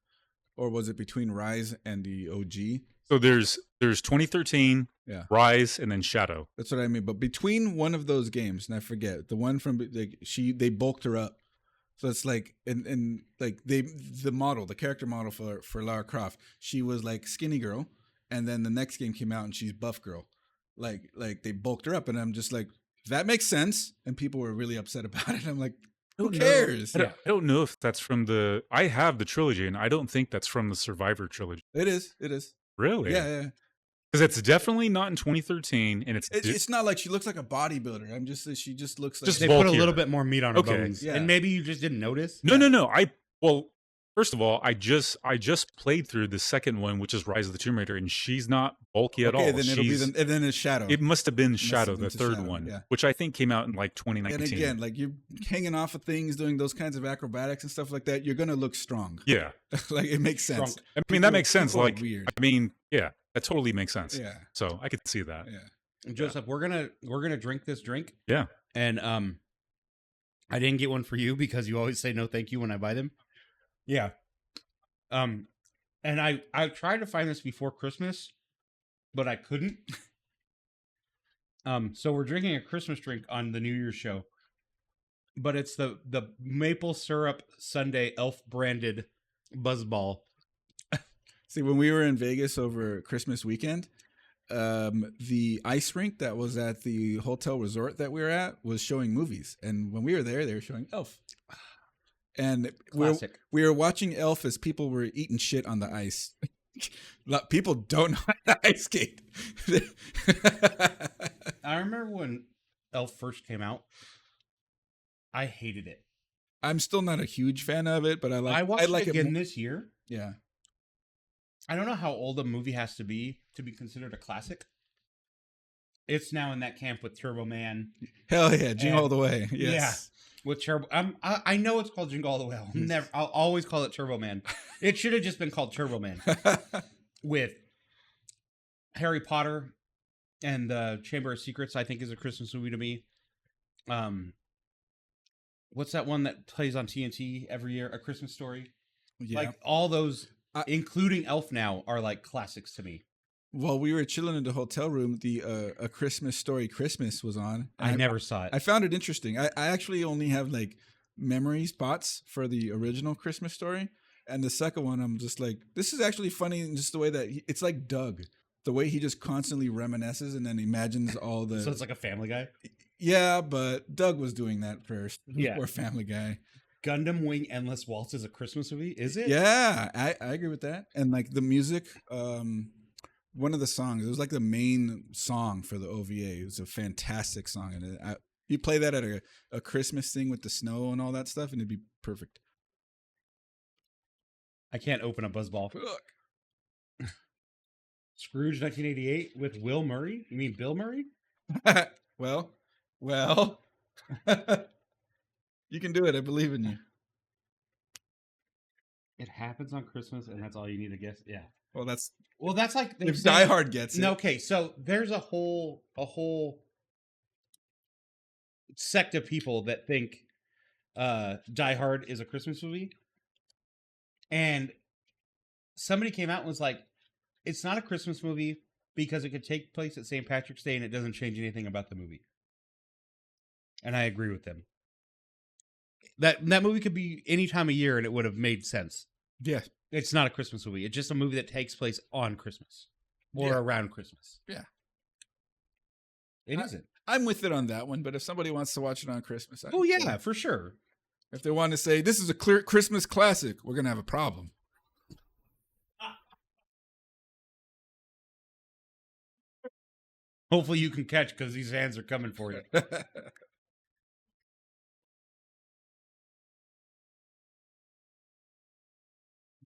or was it between Rise and the OG? So there's 2013, Rise, and then Shadow. That's what I mean. But between one of those games, and I forget the one from like they bulked her up. So it's like and like the character model for Lara Croft, she was like skinny girl, and then the next game came out and she's buff girl. Like they bulked her up, and I'm just like, that makes sense. And people were really upset about it. I'm like, who cares? I don't know if that's from the. I have the trilogy, and I don't think that's from the Survivor trilogy. It is. Really? Yeah. Because it's definitely not in 2013, and it's not like she looks like a bodybuilder. She just looks like they put a little bit more meat on her bones, yeah. And maybe you just didn't notice. No. First of all, I just played through the second one, which is Rise of the Tomb Raider, and she's not bulky at all. Then it'll be and then it's Shadow. It must have been Shadow, the third one, which I think came out in like 2019. And again, like you're hanging off of things, doing those kinds of acrobatics and stuff like that, you're gonna look strong. Yeah, like it makes sense. I mean, that makes sense. Like, weird. I mean, yeah, that totally makes sense. Yeah. So I could see that. Yeah. Joseph, we're gonna drink this drink. Yeah. And I didn't get one for you because you always say no thank you when I buy them. Yeah. And I tried to find this before Christmas, but I couldn't. So we're drinking a Christmas drink on the New Year's show, but it's the maple syrup sundae elf branded Buzzball. See, when we were in Vegas over Christmas weekend, the ice rink that was at the hotel resort that we were at was showing movies, and when we were there, they were showing Elf. And we were watching Elf as people were eating shit on the ice. People don't know how to ice skate. I remember when Elf first came out. I hated it. I'm still not a huge fan of it, but I watched like it again this year. Yeah. I don't know how old a movie has to be considered a classic. It's now in that camp with Turbo Man. Hell yeah, Jingle All the Way. Yes. Yeah. With Turbo, I know it's called Jingle All the Way. I'll always call it Turbo Man. It should have just been called Turbo Man. With Harry Potter and the Chamber of Secrets, I think is a Christmas movie to me. What's that one that plays on TNT every year? A Christmas Story. Yeah. Like all those, including Elf now, are like classics to me. While we were chilling in the hotel room, the A Christmas Story Christmas was on. I never saw it. I found it interesting. I actually only have like memory spots for the original Christmas Story. And the second one, I'm just like, this is actually funny in just the way that it's like Doug. The way he just constantly reminisces and then imagines all the... So it's like a Family Guy? Yeah, but Doug was doing that first. Yeah. Poor Family Guy. Gundam Wing Endless Waltz is a Christmas movie? Is it? Yeah, I agree with that. And like the music... one of the songs, it was like the main song for the OVA. It was a fantastic song. And you play that at a Christmas thing with the snow and all that stuff, and it'd be perfect. I can't open a Buzzball. Scrooge 1988 with Will Murray? You mean Bill Murray? Well. You can do it. I believe in you. It happens on Christmas, and that's all you need to guess. Yeah. Well, that's like if Die Hard gets it. No, okay, so there's a whole sect of people that think Die Hard is a Christmas movie, and somebody came out and was like, "It's not a Christmas movie because it could take place at St. Patrick's Day and it doesn't change anything about the movie." And I agree with them. That movie could be any time of year and it would have made sense. Yeah. It's not a Christmas movie. It's just a movie that takes place on Christmas or around Christmas. Yeah. It isn't. I'm with it on that one, but if somebody wants to watch it on Christmas, For sure. If they want to say, this is a clear Christmas classic, we're going to have a problem. Hopefully you can catch because these hands are coming for you.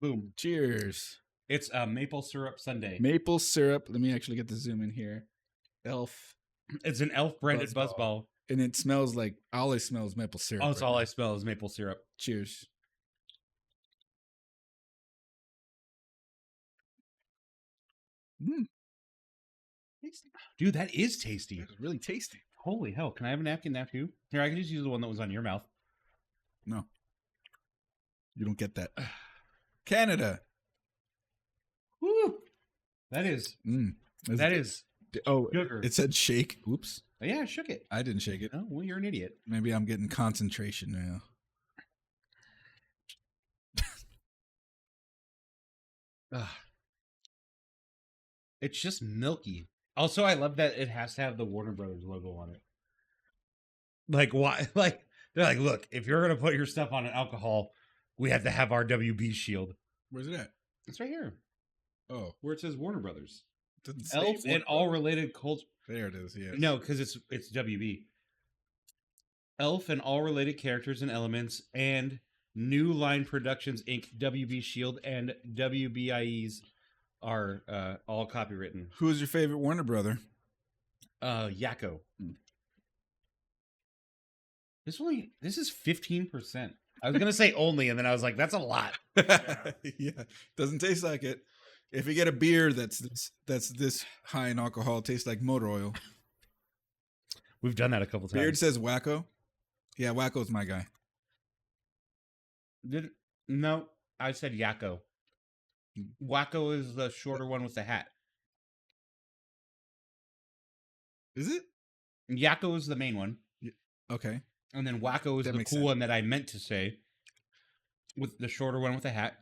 Boom. Cheers. It's a maple syrup sundae. Maple syrup. Let me actually get the zoom in here. Elf. It's an Elf branded Buzzball. and it smells like all I smell is maple syrup. Oh, it's all I smell is maple syrup. Cheers. Dude, that is tasty. It's really tasty. Holy hell. Can I have a napkin now too? Here, I can just use the one that was on your mouth. No. You don't get that. Canada. Woo! That is. That is. Oh, sugar. it said shake. Oops. Oh, yeah, I shook it. I didn't shake it. Oh, well, you're an idiot. Maybe I'm getting concentration now. It's just milky. Also, I love that it has to have the Warner Brothers logo on it. Like, why? Like, they're like, look, if you're going to put your stuff on an alcohol, we have to have our WB shield. Where's it at? It's right here. Oh. Where it says Warner Brothers. Doesn't say Elf and all related culture. There it is, yes. No, because it's WB. Elf and all related characters and elements, and New Line Productions Inc., WB Shield, and WBIEs are all copywritten. Who is your favorite Warner brother? Yakko. This is 15%. I was gonna say only, and then I was like, that's a lot. Yeah, doesn't taste like it. If you get a beer that's this high in alcohol, it tastes like motor oil. We've done that a couple times. Beard says Wacko. Yeah, Wacko's my guy. No, I said Yakko. Wacko is the shorter one with the hat. Is it? Yakko is the main one. Okay. And then Wacko is That the makes cool sense. one that I meant to say. With the shorter one with the hat.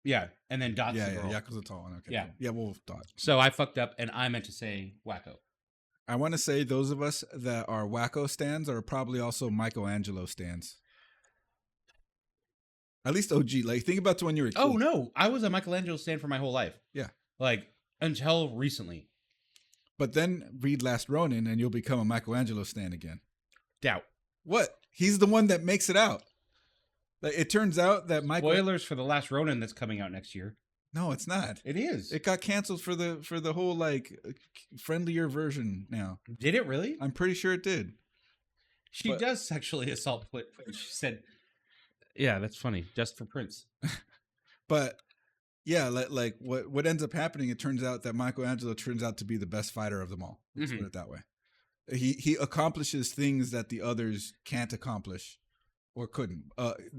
Yeah. And then Dot's Yeah, the girl. Yakko's a tall one. Okay. Yeah. Cool. Yeah, we'll Dot. So I fucked up and I meant to say Wacko. I want to say those of us that are Wacko stands are probably also Michelangelo stands. At least OG. Like, think about when you were a kid. Oh, no. I was a Michelangelo stan for my whole life. Yeah. Like, until recently. But then read Last Ronin and you'll become a Michelangelo stan again. Doubt. What? He's the one that makes it out. Like, it turns out that Spoilers for The Last Ronin that's coming out next year. No, it's not. It is. It got canceled for the whole like friendlier version now. Did it really? I'm pretty sure it did. She But- does sexually assault Flint. She said, yeah, that's funny. Just for Prince. But yeah, like what ends up happening, it turns out that Michelangelo turns out to be the best fighter of them all. Let's put it that way. He accomplishes things that the others can't accomplish or couldn't.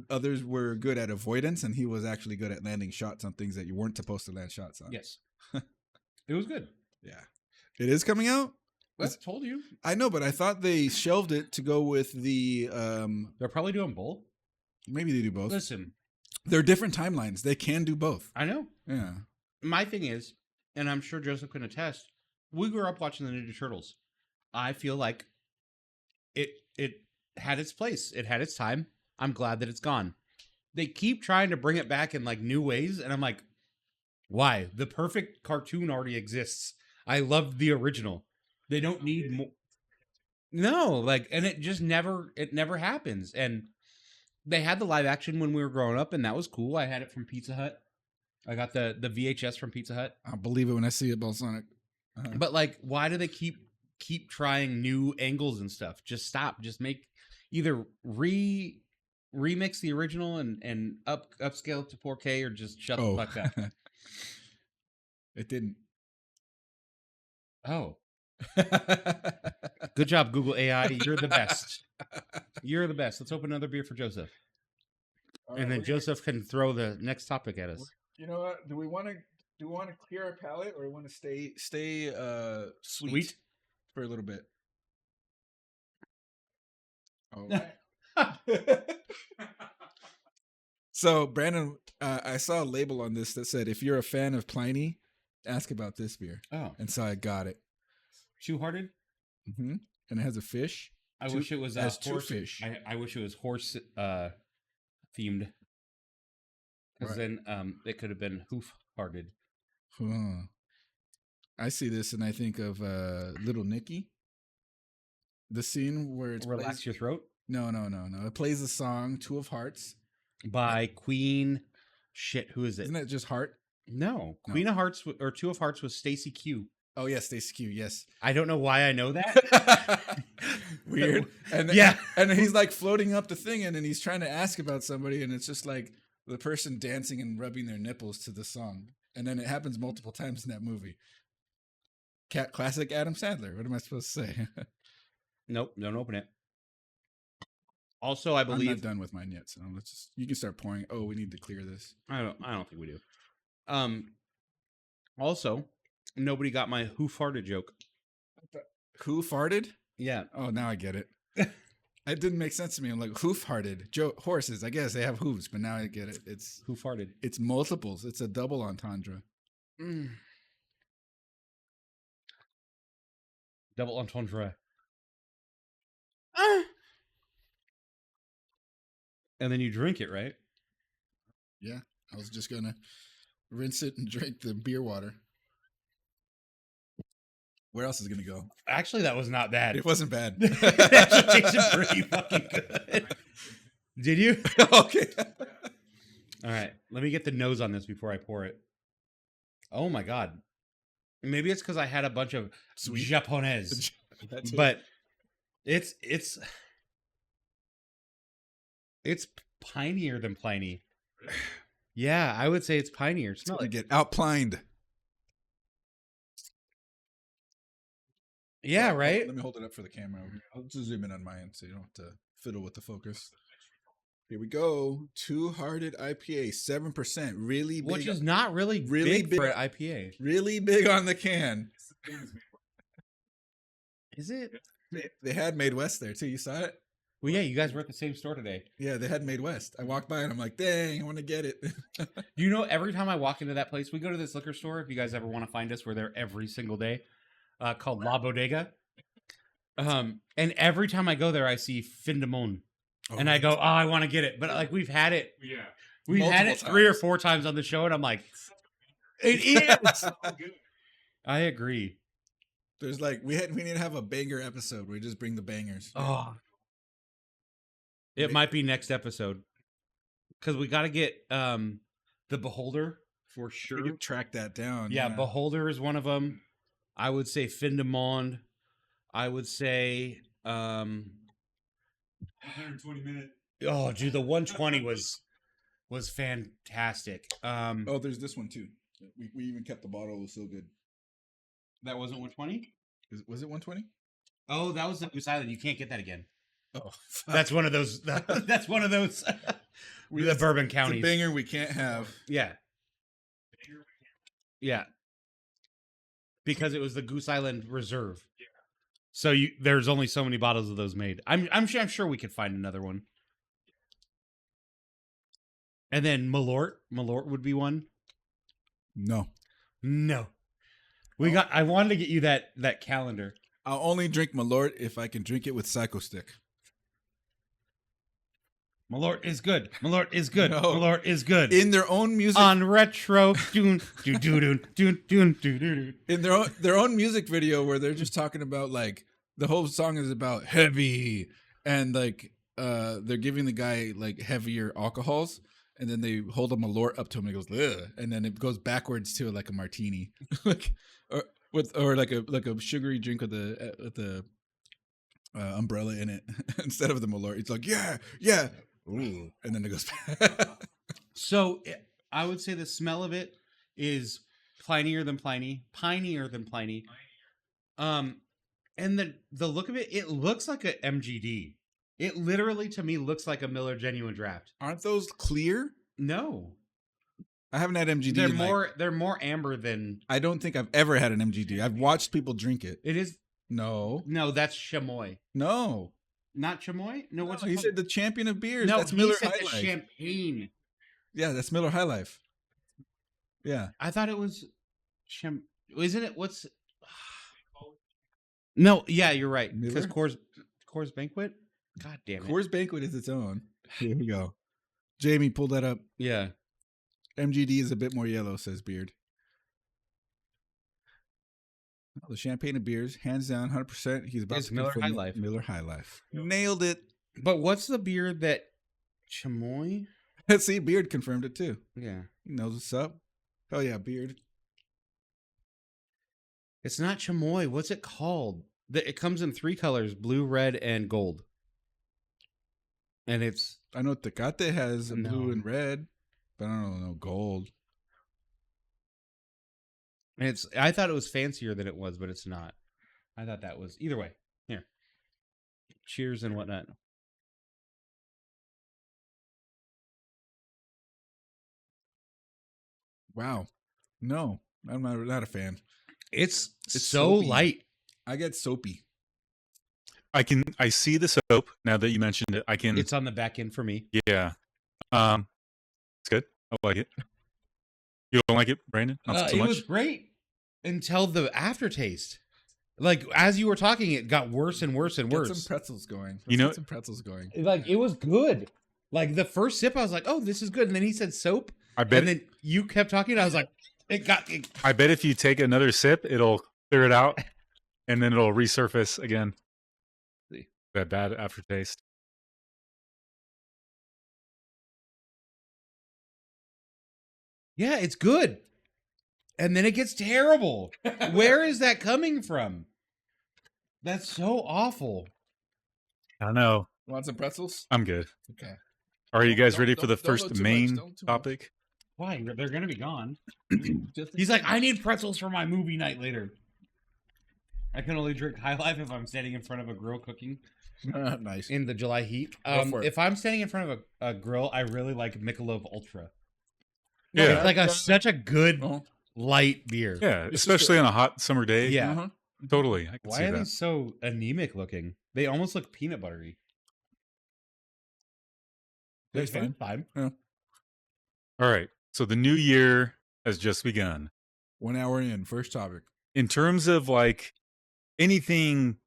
Others were good at avoidance, and he was actually good at landing shots on things that you weren't supposed to land shots on. Yes. It was good. Yeah. It is coming out? I told you. I know, but I thought they shelved it to go with the They're probably doing both. maybe they do both. Listen, They're different timelines. They can do both. I know. Yeah. My thing is, and I'm sure Joseph can attest, we grew up watching the Ninja Turtles. I feel like it had its place. It had its time. I'm glad that it's gone. They keep trying to bring it back in like new ways, and I'm like, why? The perfect cartoon already exists. I love the original. They don't need more. No, like, and it just never happens. And they had the live action when we were growing up, and that was cool. I had it from Pizza Hut. I got the VHS from Pizza Hut. I'll believe it when I see it, Balsonic. But like, why do they keep trying new angles and stuff? Just stop. Just make either remix the original and upscale it to 4K, or just shut the fuck up. It didn't. Oh. Good job, Google AI. You're the best. You're the best. Let's open another beer for Joseph. And then Joseph can throw the next topic at us. You know what? Do we want to clear our palate, or want to stay sweet for a little bit? All right. So, Brandon, I saw a label on this that said, if you're a fan of Pliny, ask about this beer. Oh. And so I got it. Two-hearted? Mm-hmm. And it has a fish. I wish it was has horse. two fish. I wish it was horse themed. Because then it could have been hoof-hearted. Huh. I see this and I think of Little Nicky. The scene where it's Relax Your Throat? No. It plays the song Two of Hearts. By Queen. Shit, who is it? Isn't it just Heart? No. Queen of Hearts or Two of Hearts was Stacey Q. Oh yeah, Stacy Q. Yes. I don't know why I know that. Weird. And Yeah. and he's like floating up the thing, and then he's trying to ask about somebody, and it's just like the person dancing and rubbing their nipples to the song, and then it happens multiple times in that movie. Classic Adam Sandler. What am I supposed to say? Nope, don't open it. Also, I I'm believe not done with mine yet, so let's just. You can start pouring. Oh, we need to clear this. I don't think we do. Also, nobody got my who farted joke. Who farted? Yeah. Oh, now I get it. It didn't make sense to me. I'm like, hoof-hearted. Horses, I guess they have hooves, but now I get it. It's Who farted? It's multiples. It's a double entendre. Double entendre. And then you drink it, right? Yeah, I was just gonna rinse it and drink the beer water. Where else is it gonna go? Actually, that was not bad. It wasn't bad. It actually tasted pretty fucking good. Did you? Okay. All right. Let me get the nose on this before I pour it. Oh my god. Maybe it's because I had a bunch of Japonese, but it's pinier than Pliny. Yeah, I would say it's pinier. Smell it. Get outplined. Yeah, right. Let me hold it up for the camera. I'll just zoom in on my end so you don't have to fiddle with the focus. Here we go. Two-Hearted IPA, 7%. Really big. Which is not really big for an IPA. Really big on the can. Is it? They had Made West there too. You saw it? Well, yeah, you guys were at the same store today. Yeah, they had Made West. I walked by and I'm like, dang, I want to get it. You know, every time I walk into that place, we go to this liquor store. If you guys ever want to find us, we're there every single day. Called La Bodega. And every time I go there, I see Fin de Mon. And I go, oh, I want to get it. But like we've had it. Yeah. We've had it 3 or 4 times on the show, and I'm like, it is. I agree. There's like we need to have a banger episode where we just bring the bangers. Oh. It might be next episode. Because we gotta get the Beholder for sure. We can track that down. Yeah, Beholder is one of them. I would say Fin de Monde. I would say 120 minutes. Oh, dude, the 120 was fantastic. Oh, there's this one too. We even kept the bottle. It was so good. That wasn't 120? Was it 120? Oh, that was the Goose Island. You can't get that again. Oh, that's one of those. That's one of those. The bourbon counties. It's a banger we can't have. Yeah. Yeah. Because it was the Goose Island Reserve. Yeah. So there's only so many bottles of those made. I'm sure we could find another one. And then Malort would be one. No. I wanted to get you that calendar. I'll only drink Malort if I can drink it with Psycho Stick. Malort is good. Malort is good. No. Malort is good. In their own music on retro. In their own music video where they're just talking about like the whole song is about heavy and like they're giving the guy like heavier alcohols and then they hold a Malort up to him and he goes ugh, and then it goes backwards to like a martini like or like a sugary drink with the umbrella in it instead of the Malort. It's like yeah. Ooh, and then it goes back. So I would say the smell of it is pinier than Pliny. And the look of it, it looks like a MGD. It literally to me looks like a Miller Genuine Draft. Aren't those clear? No. I haven't had MGD. They're more amber than. I don't think I've ever had an MGD. I've watched people drink it. It is. No, that's Chamois. No. Not Chamois? No, what's he said the champion of beers. No, that's Miller High Life. Champagne. Yeah, that's Miller High Life. Yeah. I thought it was isn't it what's No, yeah, you're right. Because Coors Banquet? God damn it. Coors Banquet is its own. Here we go. Jamie, pull that up. Yeah. MGD is a bit more yellow, says Beard. The champagne of beers, hands down, 100%. He's about it's to Miller High Life. Miller High Life. Yep. Nailed it. But what's the beer that Chamois? See, Beard confirmed it too. Yeah. He knows what's up. Oh yeah, Beard. It's not chamoy. What's it called? It comes in 3 colors: blue, red, and gold. And it's I know Tecate has No. blue and red, but I don't know gold. I thought it was fancier than it was, but it's not. I thought that was either way. Here, cheers and whatnot. Wow. No, I'm not a fan. It's so soapy. light. I get soapy. I see the soap now that you mentioned it. It's on the back end for me. Yeah. It's good. I like it. You don't like it, Brandon? Not so It much? was great until the aftertaste. Like as you were talking, it got worse and worse and Get worse. some pretzels going. You know- get some pretzels going. Like it was good. Like the first sip, I was like, "Oh, this is good." And then he said soap, I bet. and then you kept talking. And I was like, I bet if you take another sip, it'll clear it out, and then it'll resurface again. See. That bad aftertaste. Yeah, it's good. And then it gets terrible. Where is that coming from? That's so awful. I don't know. Want some pretzels? I'm good. Okay. Are you guys Don't- ready for the don't go first too much, main don't too much. topic? Why? They're going to be gone. Just He's like, I need pretzels for my movie night later. I can only drink High Life if I'm standing in front of a grill cooking nice. in the July heat. Go for it. If I'm standing in front of a grill, I really like Michelob Ultra. Yeah. It's like such a good Uh-huh. light beer. Yeah, It's just especially on a hot summer day. Yeah. Uh-huh. Totally. I can Why see are they that. so anemic looking? They almost look peanut buttery. Tastes fine. Fine. All right. So the new year has just begun. 1 hour in, first topic. In terms of like anything,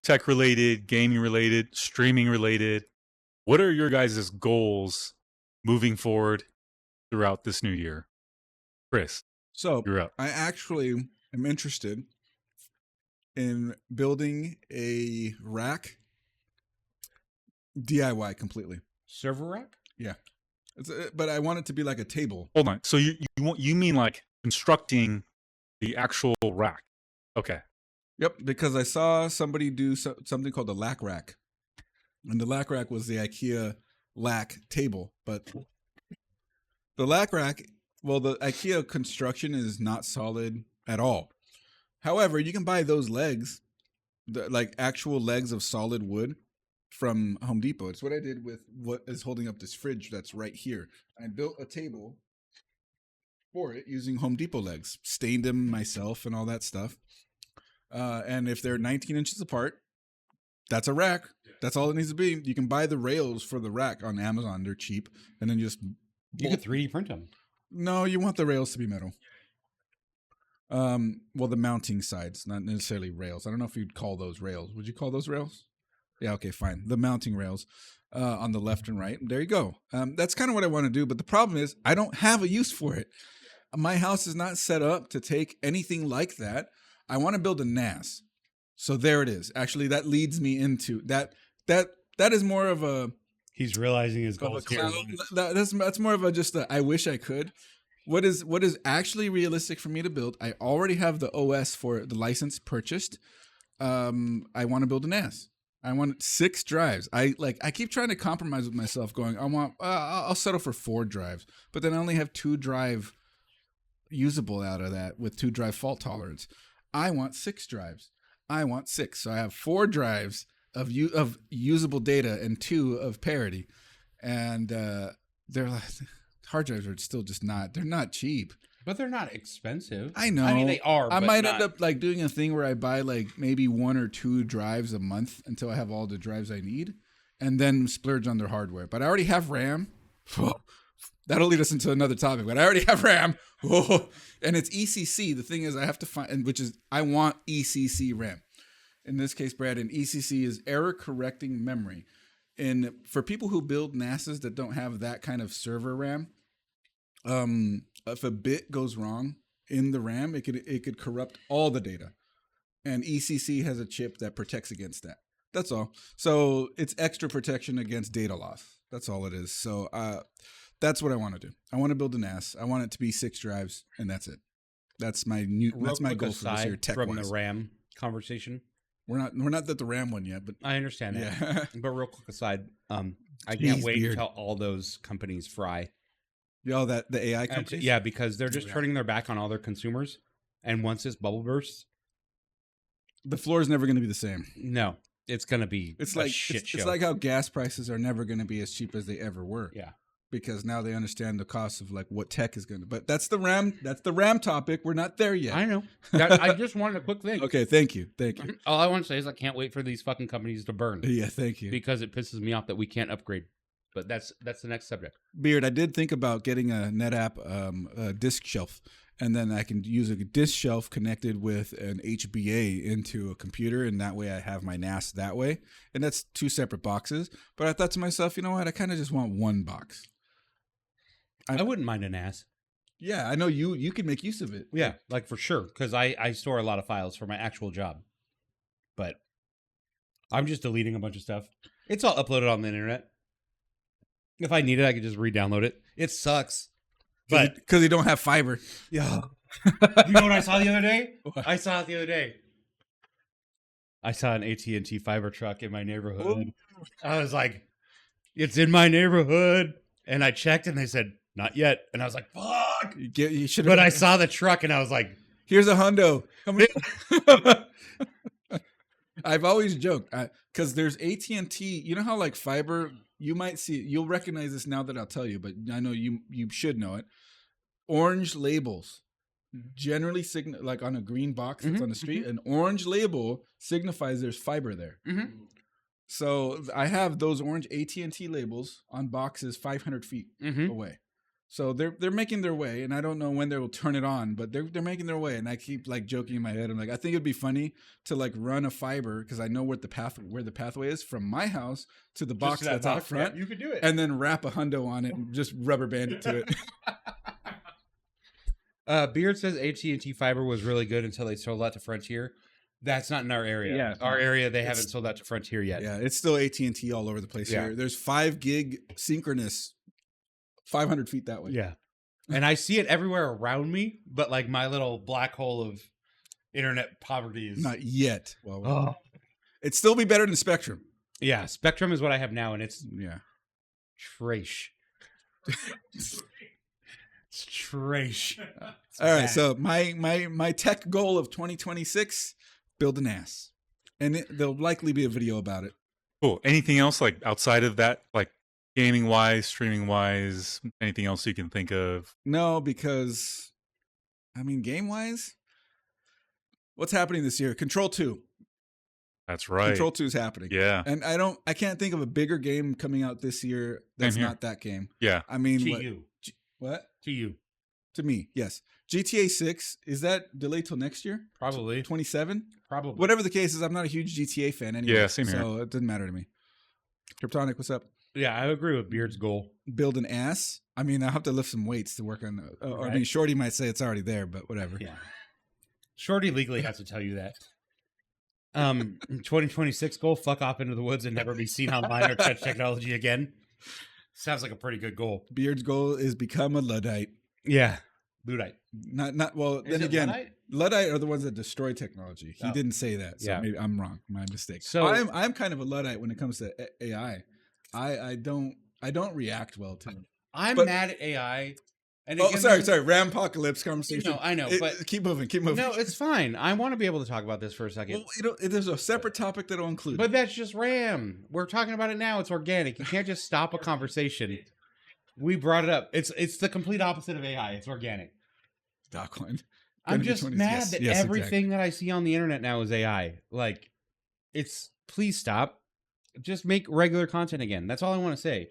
tech related, gaming related, streaming related, what are your guys' goals moving forward throughout this new year? Chris, So you're up. I actually am interested in building a rack DIY completely. Server rack? But I want it to be like a table. Hold on. So you mean like constructing the actual rack? Okay. Yep, because I saw somebody do something called the lack rack. And the lack rack was the IKEA lack table. But the lack rack, well, the IKEA construction is not solid at all. However, you can buy those legs, like actual legs of solid wood from Home Depot. It's what I did with what is holding up this fridge that's right here. I built a table for it using Home Depot legs, stained them myself and all that stuff. And if they're 19 inches apart, that's a rack. That's all it needs to be. You can buy the rails for the rack on Amazon. They're cheap. And then just... You could 3D print them. No, you want the rails to be metal. Well, the mounting sides, not necessarily rails. I don't know if you'd call those rails. Would you call those rails? Yeah, okay, fine. The mounting rails on the left and right. There you go. That's kind of what I want to do. But the problem is I don't have a use for it. My house is not set up to take anything like that. I want to build a NAS. So there it is. Actually, that leads me into that. That is more of a... He's realizing his of a goals here. cloud. That's more of a just a I wish I could. What is actually realistic for me to build? I already have the OS for the license purchased. I want to build a NAS. I want 6 drives. I keep trying to compromise with myself, going, I'll settle for 4 drives, but then I only have 2 drive usable out of that with 2 drive fault tolerance. I want 6 drives. I want 6, so I have 4 drives of usable data and 2 of parity, and they're like, hard drives are still just not. They're not cheap. But they're not expensive. I know. I mean, they are. I but might not... end up like doing a thing where I buy like maybe 1 or 2 drives a month until I have all the drives I need, and then splurge on their hardware. But I already have RAM. That'll lead us into another topic. But I already have RAM, and it's ECC. The thing is, I have to find, I want ECC RAM. In this case, Brad, an ECC is error correcting memory. And for people who build NASs that don't have that kind of server RAM, if a bit goes wrong in the RAM, it could corrupt all the data. And ECC has a chip that protects against that. That's all. So it's extra protection against data loss. That's all it is. So that's what I want to do. I want to build a NAS. I want it to be 6 drives, and that's it. That's my goal for this year. Tech from the RAM conversation. We're not at the RAM one yet, but I understand that. yeah. But real quick aside, I Jeez, can't wait Beard. until all those companies fry. The AI companies. Yeah, because they're just turning their back on all their consumers. And once this bubble bursts, the floor is never going to be the same. no, it's going to be a shit show. It's like how gas prices are never going to be as cheap as they ever were. Yeah. Because now they understand the cost of like what tech is going to. But that's the RAM topic. We're not there yet. I know. I just wanted a quick thing. Okay, thank you. All I want to say is I can't wait for these fucking companies to burn. Yeah, thank you. Because it pisses me off that we can't upgrade. But that's the next subject. Beard, I did think about getting a NetApp disk shelf, and then I can use a disk shelf connected with an HBA into a computer, and that way I have my NAS that way. And that's 2 separate boxes. But I thought to myself, you know what? I kind of just want one box. I wouldn't mind a NAS. Yeah, I know you can make use of it. Yeah, like for sure, because I store a lot of files for my actual job. But I'm just deleting a bunch of stuff. It's all uploaded on the internet. If I need it, I could just re-download it. It sucks. But because you don't have fiber. Yeah. You know what I saw the other day? What? I saw it the other day. I saw an AT&T fiber truck in my neighborhood. I was like, it's in my neighborhood. And I checked and they said, not yet. And I was like, fuck. You should. But I saw the truck and I was like, here's a hundo. I've always joked because there's AT&T. You know how like fiber, you might see, you'll recognize this now that I'll tell you, but I know you should know it. Orange labels generally like on a green box that's on the street, an orange label signifies there's fiber there. Mm-hmm. So I have those orange AT&T labels on boxes 500 feet away. So they're making their way, and I don't know when they will turn it on, but they're making their way. And I keep like joking in my head. I'm like, I think it'd be funny to like run a fiber because I know where the pathway is from my house to the box that's out front. Yeah, you could do it, and then wrap a hundo on it and just rubber band it to it. Beard says AT&T fiber was really good until they sold out to Frontier. That's not in our area. Yeah, our area they haven't sold out to Frontier yet. Yeah, it's still AT&T all over the place here. There's 5 gig synchronous 500 feet that way. Yeah. And I see it everywhere around me, but like my little black hole of internet poverty is not yet. Well, it'd still be better than Spectrum. Yeah, Spectrum is what I have now, and it's trash. It's trash. All right, so my tech goal of 2026, build an NAS. And there'll likely be a video about it. Cool. Anything else like outside of that, like gaming wise, streaming wise, anything else you can think of? No, because I mean, game wise, what's happening this year? Control 2. That's right. Control 2 is happening. Yeah. And I can't think of a bigger game coming out this year that's not that game. Yeah. I mean, to you. What? To you. To me, yes. GTA 6, is that delayed till next year? Probably. 27? Probably. Whatever the case is, I'm not a huge GTA fan anyway. Yeah, same here. So it doesn't matter to me. Kryptonic, what's up? Yeah, I agree with Beard's goal. Build an ass. I mean, I'll have to lift some weights to work on. I mean, Shorty might say it's already there, but whatever. Yeah. Shorty legally has to tell you that. 2026 goal, fuck off into the woods and never be seen online or touch technology again. Sounds like a pretty good goal. Beard's goal is become a Luddite. Yeah. Luddite. Not well, Is then it again, Luddite are the ones that destroy technology. He didn't say that. So maybe I'm wrong. My mistake. So I'm kind of a Luddite when it comes to AI. I don't react well to it. I'm mad at AI. And sorry. RAMpocolypse conversation. No, I know, but keep moving. No, it's fine. I want to be able to talk about this for a second. Well, there's a separate topic that I'll include. But that's just RAM. We're talking about it now. It's organic. You can't just stop a conversation. We brought it up. It's the complete opposite of AI. It's organic. Stockline. I'm just mad that everything that I see on the internet now is AI. Like, please stop. Just make regular content again. That's all I want to say.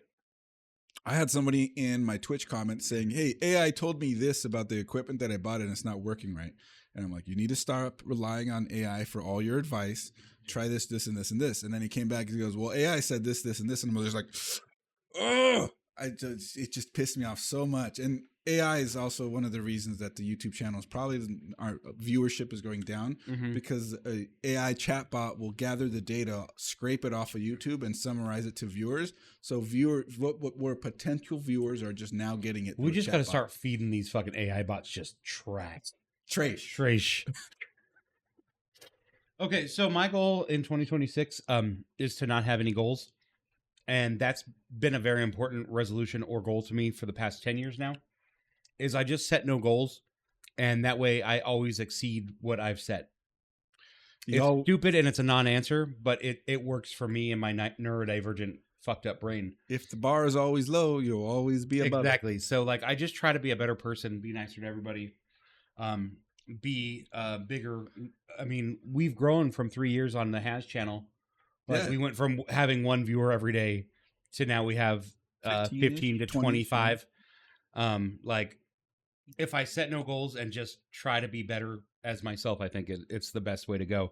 I had somebody in my Twitch comment saying, hey, AI told me this about the equipment that I bought and it's not working right. And I'm like, you need to stop relying on AI for all your advice. Try this, this, and this, and this. And then he came back and he goes, well, AI said this, this, and this. And I'm just like, oh, it just pissed me off so much. And AI is also one of the reasons that the YouTube channel is probably our viewership is going down because a AI chatbot will gather the data, scrape it off of YouTube, and summarize it to viewers. So viewers, what were potential viewers are just now getting it. We just got to start feeding these fucking AI bots just trash. Trash. Okay, so my goal in 2026 is to not have any goals. And that's been a very important resolution or goal to me for the past 10 years now. Is I just set no goals, and that way I always exceed what I've set. It's stupid and it's a non-answer, but it works for me and my neurodivergent fucked up brain. If the bar is always low, you'll always be above. Exactly. So like I just try to be a better person, be nicer to everybody, be bigger. I mean, we've grown from 3 years on the Has channel. Like we went from having one viewer every day to now we have 15 to 25. Like if I set no goals and just try to be better as myself, I think it's the best way to go.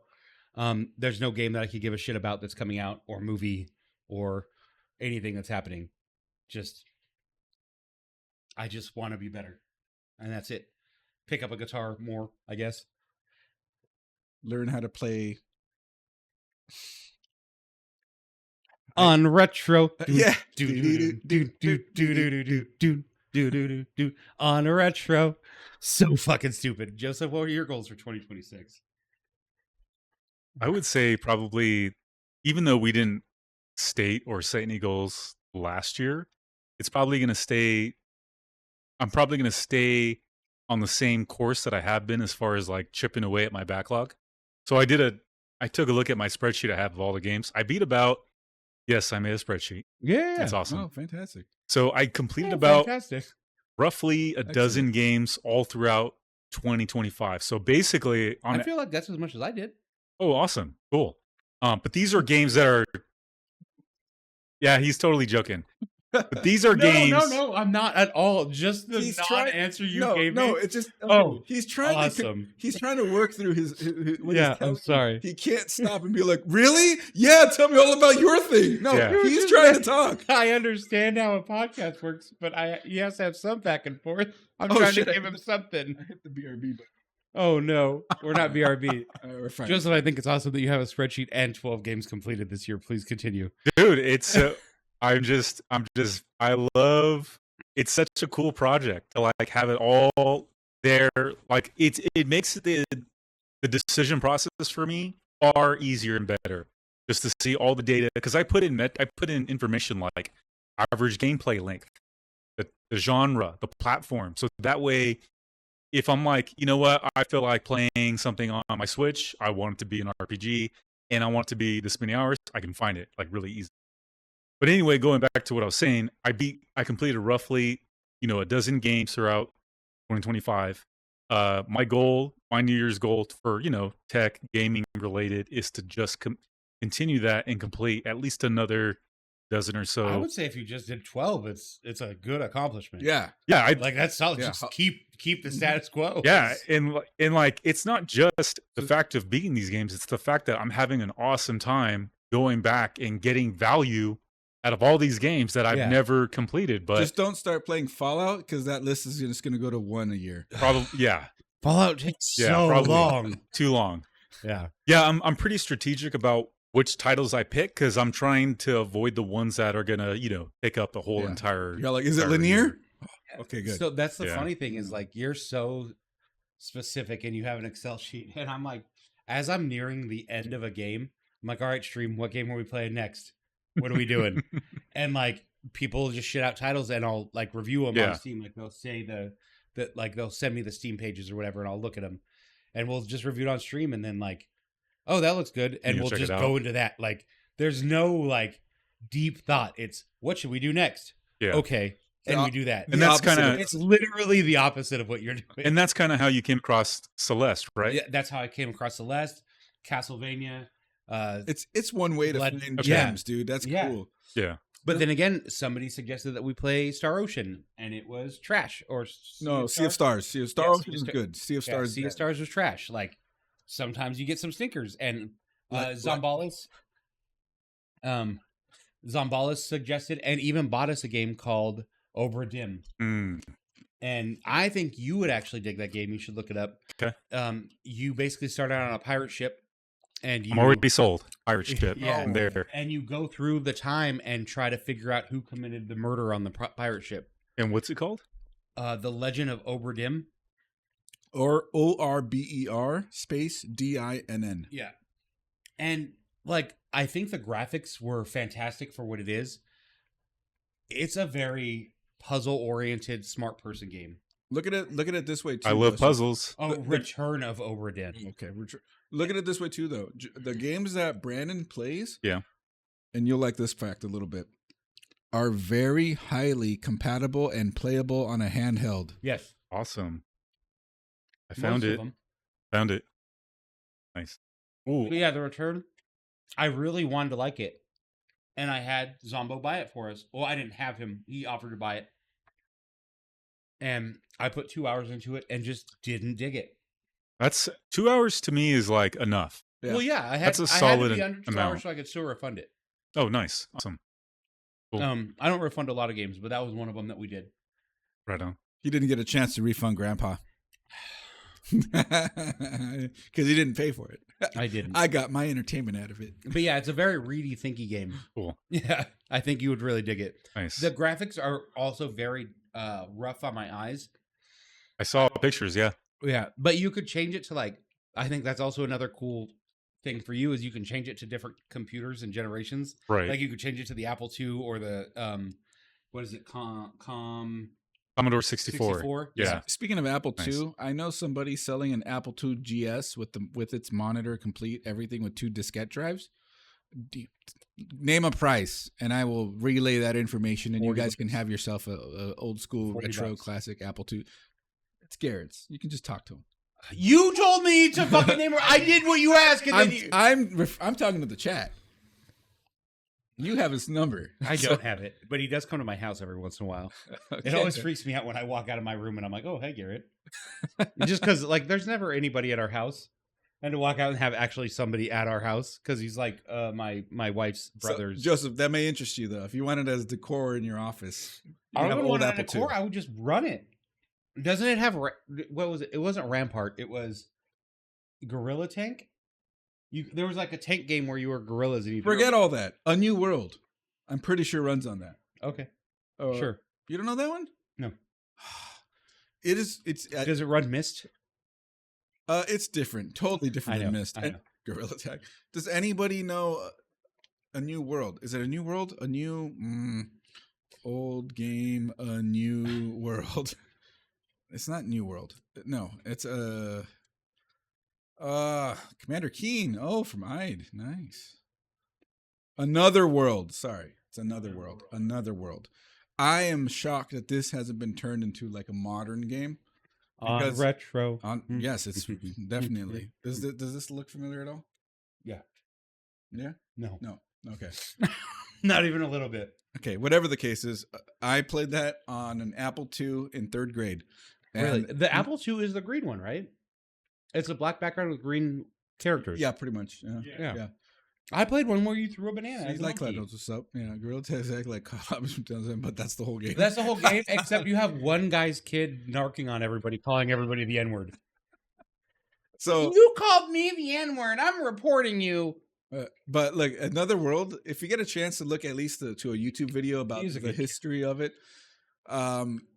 There's no game that I could give a shit about that's coming out or movie or anything that's happening. I just want to be better. And that's it. Pick up a guitar more, I guess. Learn how to play on retro. Yeah. On a retro. So fucking stupid. Joseph, what are your goals for 2026? I would say probably, even though we didn't state or set any goals last year, it's probably going to stay. I'm probably going to stay on the same course that I have been as far as like chipping away at my backlog. So I took a look at my spreadsheet I have of all the games. I beat about, yes, I made a spreadsheet. Yeah. That's awesome. Oh, fantastic. So I completed about roughly a dozen games all throughout 2025. So basically, I feel like that's as much as I did. Oh, awesome. Cool. But these are games that are, yeah, he's totally joking. But these are games. No, I'm not at all. Just the non-answer you gave me. No, it's just. He's trying awesome. He's trying to work through his yeah, I'm sorry. He can't stop and be like, really? Yeah, tell me all about your thing. No, he's trying to talk. I understand how a podcast works, but he has to have some back and forth. I'm trying to give him something. I hit the BRB button. Oh no, we're not BRB. We're fine. Joseph, I think it's awesome that you have a spreadsheet and 12 games completed this year. Please continue. Dude, it's I love, it's such a cool project to like have it all there. Like it makes the decision process for me far easier and better just to see all the data. Cause I put in information like average gameplay length, the genre, the platform. So that way, if I'm like, you know what, I feel like playing something on my Switch, I want it to be an RPG and I want it to be this many hours, I can find it like really easy. But anyway, going back to what I was saying, I completed roughly, a dozen games throughout 2025. My New Year's goal for, tech gaming related is to just continue that and complete at least another dozen or so. I would say if you just did 12, it's a good accomplishment. Yeah. Yeah. Like that's solid. Yeah. Just keep the status quo. Yeah. And like, it's not just the fact of beating these games. It's the fact that I'm having an awesome time going back and getting value out of all these games that I've never completed. But just don't start playing Fallout because that list is just going to go to 1 a year. Probably. Yeah. Fallout takes so long. Too long. Yeah. Yeah. I'm pretty strategic about which titles I pick because I'm trying to avoid the ones that are gonna, take up the whole entire. You're like, is it linear? Oh, okay, good. So that's the funny thing is like you're so specific and you have an Excel sheet, and I'm like, as I'm nearing the end of a game, I'm like, all right, stream, what game are we playing next? What are we doing? And like people just shit out titles, and I'll like review them on Steam. Like they'll say they'll send me the Steam pages or whatever, and I'll look at them, and we'll just review it on stream, and then like, oh, that looks good. And we'll just go into that. Like, there's no like deep thought. It's what should we do next? Yeah. Okay. And we do that. And that's kind of, it's literally the opposite of what you're doing. And that's kind of how you came across Celeste, right? Yeah. That's how I came across Celeste, Castlevania. It's one way to find gems, dude. That's cool. Yeah. But then again, somebody suggested that we play Star Ocean, and it was trash. Or Sea of Stars. Sea of Stars is good. Sea of Stars. Sea of Stars was trash. Like, sometimes you get some stinkers, and Zombalis suggested and even bought us a game called Obra Dinn. And I think you would actually dig that game. You should look it up. Okay. You basically start out on a pirate ship, and I'm already sold. Pirate ship. Yeah. There. And you go through the time and try to figure out who committed the murder on the pirate ship. And what's it called? The Legend of Obra Dinn. Or ORBER space DINN. Yeah. And like, I think the graphics were fantastic for what it is. It's a very puzzle-oriented, smart person game. Look at it this way too. I love though. puzzles. Oh, Return of Obra Dinn. Okay, look at it this way too, though. The games that Brandon plays, Yeah. and you'll like this fact a little bit, are very highly compatible and playable on a handheld. Yes. Awesome. I Most found of it. them. Found it. Nice. Ooh. But yeah, The Return. I really wanted to like it. And I had Zombo buy it for us. Well, I didn't have him. He offered to buy it. And I put 2 hours into it and just didn't dig it. That's 2 hours to me is like enough. Yeah. Well, yeah, I had, That's a I had solid to be under 2 amount. hours so I could still refund it. Oh, nice. Awesome. Cool. I don't refund a lot of games, but that was one of them that we did. Right on. He didn't get a chance to refund Grandpa because he didn't pay for it. I didn't. I got my entertainment out of it. But yeah, it's a very ready, thinky game. Cool. Yeah, I think you would really dig it. Nice. The graphics are also very rough on my eyes. I saw pictures. Yeah. Yeah, but you could change it to like, I think that's also another cool thing for you is you can change it to different computers and generations. Right. Like you could change it to the Apple II or the what is it? Commodore 64. Yeah. Speaking of Apple Nice. II, I know somebody selling an Apple II GS with its monitor complete, everything with 2 diskette drives. Name a price, and I will relay that information, and you guys can have yourself a old school retro $40. classic Apple II. It's Garrett's. You can just talk to him. You told me to fucking name her. I did what you asked, and then you... I'm talking to the chat. You have his number. I don't have it, but he does come to my house every once in a while. It always freaks me out when I walk out of my room and I'm like, "Oh, hey, Garrett." Just because, like, there's never anybody at our house, and to walk out and have actually somebody at our house because he's like my wife's brother's. So, Joseph, that may interest you though. If you want it as decor in your office, you I can have don't old want Apple a decor. I would just run it. Doesn't it have what was it? It wasn't Rampart. It was Gorilla Tank. There was like a tank game where you were gorillas and you Forget all that. A New World. I'm pretty sure runs on that. Okay, Uh, sure. You don't know that one? No. It is. Does it run Myst? It's different. Totally different than Myst. I know. Gorilla Tag. Does anybody know A New World? Is it A New World? A new old game. A New World. It's not New World. No, it's Commander Keen. Oh, from Ide. Nice. Another World. Sorry. It's Another World. Another World. I am shocked that this hasn't been turned into like a modern game. On retro. Yes, it's definitely. Does this look familiar at all? Yeah. Yeah? No. Okay. Not even a little bit. Okay, whatever the case is, I played that on an Apple II in 3rd grade. Really? The Apple II is the green one, right? It's a black background with green characters. Yeah, pretty much. Yeah. I played one where you threw a banana. So as you a like monkey. Cloud, what's up? Yeah, Gorilla Tag's act like CoalitionChris, but that's the whole game. That's the whole game, except you have one guy's kid narking on everybody, calling everybody the N-word. So You called me the N-word. I'm reporting you. but like Another World, if you get a chance to look at least to a YouTube video about He's a the good history of it,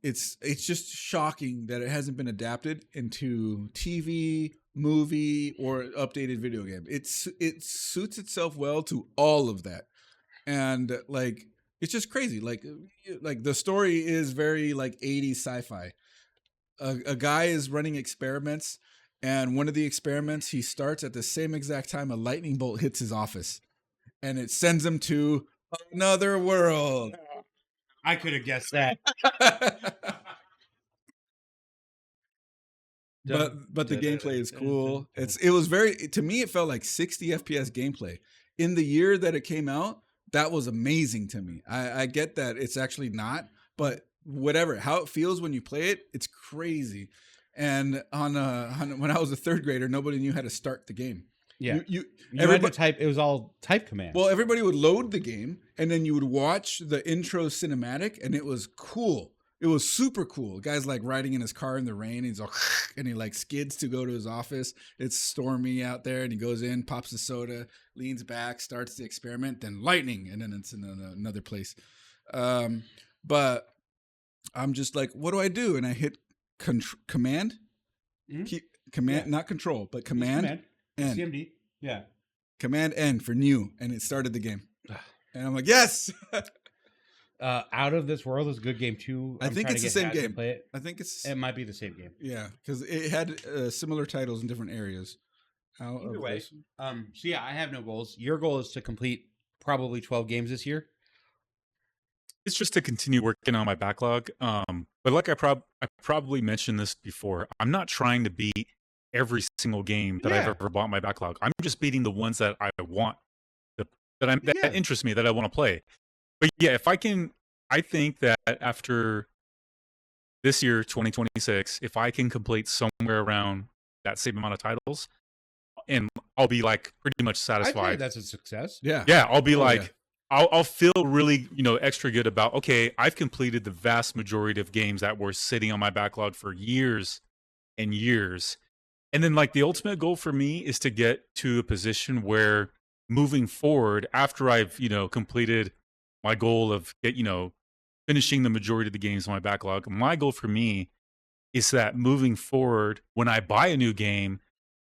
it's just shocking that it hasn't been adapted into TV, movie, or updated video game. It suits itself well to all of that, and like it's just crazy. Like the story is very like 80s sci-fi. A guy is running experiments, and one of the experiments he starts at the same exact time a lightning bolt hits his office, and it sends him to another world. I could have guessed that. But the gameplay is cool. It was very, to me it felt like 60 FPS gameplay. In the year that it came out, that was amazing to me. I get that it's actually not, but whatever, how it feels when you play it, it's crazy. And when I was a 3rd grader, nobody knew how to start the game. Yeah. You had to type, it was all type commands. Well, everybody would load the game, and then you would watch the intro cinematic, and it was cool. It was super cool. The guy's like riding in his car in the rain. He's all, and he like skids to go to his office. It's stormy out there, and he goes in, pops the soda, leans back, starts the experiment, then lightning, and then it's in another place. But I'm just like, what do I do? And I hit command, Command, not control, but command N. CMD. Yeah. Command N for new, and it started the game. And I'm like, yes. Out of This World is a good game too. I think it's the same game. Play it. I think it might be the same game. Yeah, because it had similar titles in different areas. Either way, so yeah, I have no goals. Your goal is to complete probably 12 games this year. It's just to continue working on my backlog. But like I probably mentioned this before, I'm not trying to beat every single game that I've ever bought in my backlog. I'm just beating the ones that I want, that interest me, that I want to play. But yeah, if I can, I think that after this year, 2026, if I can complete somewhere around that same amount of titles, and I'll be like pretty much satisfied. That's a success. Yeah. Yeah, I'll be I'll feel really, extra good about, okay, I've completed the vast majority of games that were sitting on my backlog for years and years. And then like the ultimate goal for me is to get to a position where moving forward, after I've, completed my goal of finishing the majority of the games on my backlog, my goal for me is that moving forward, when I buy a new game,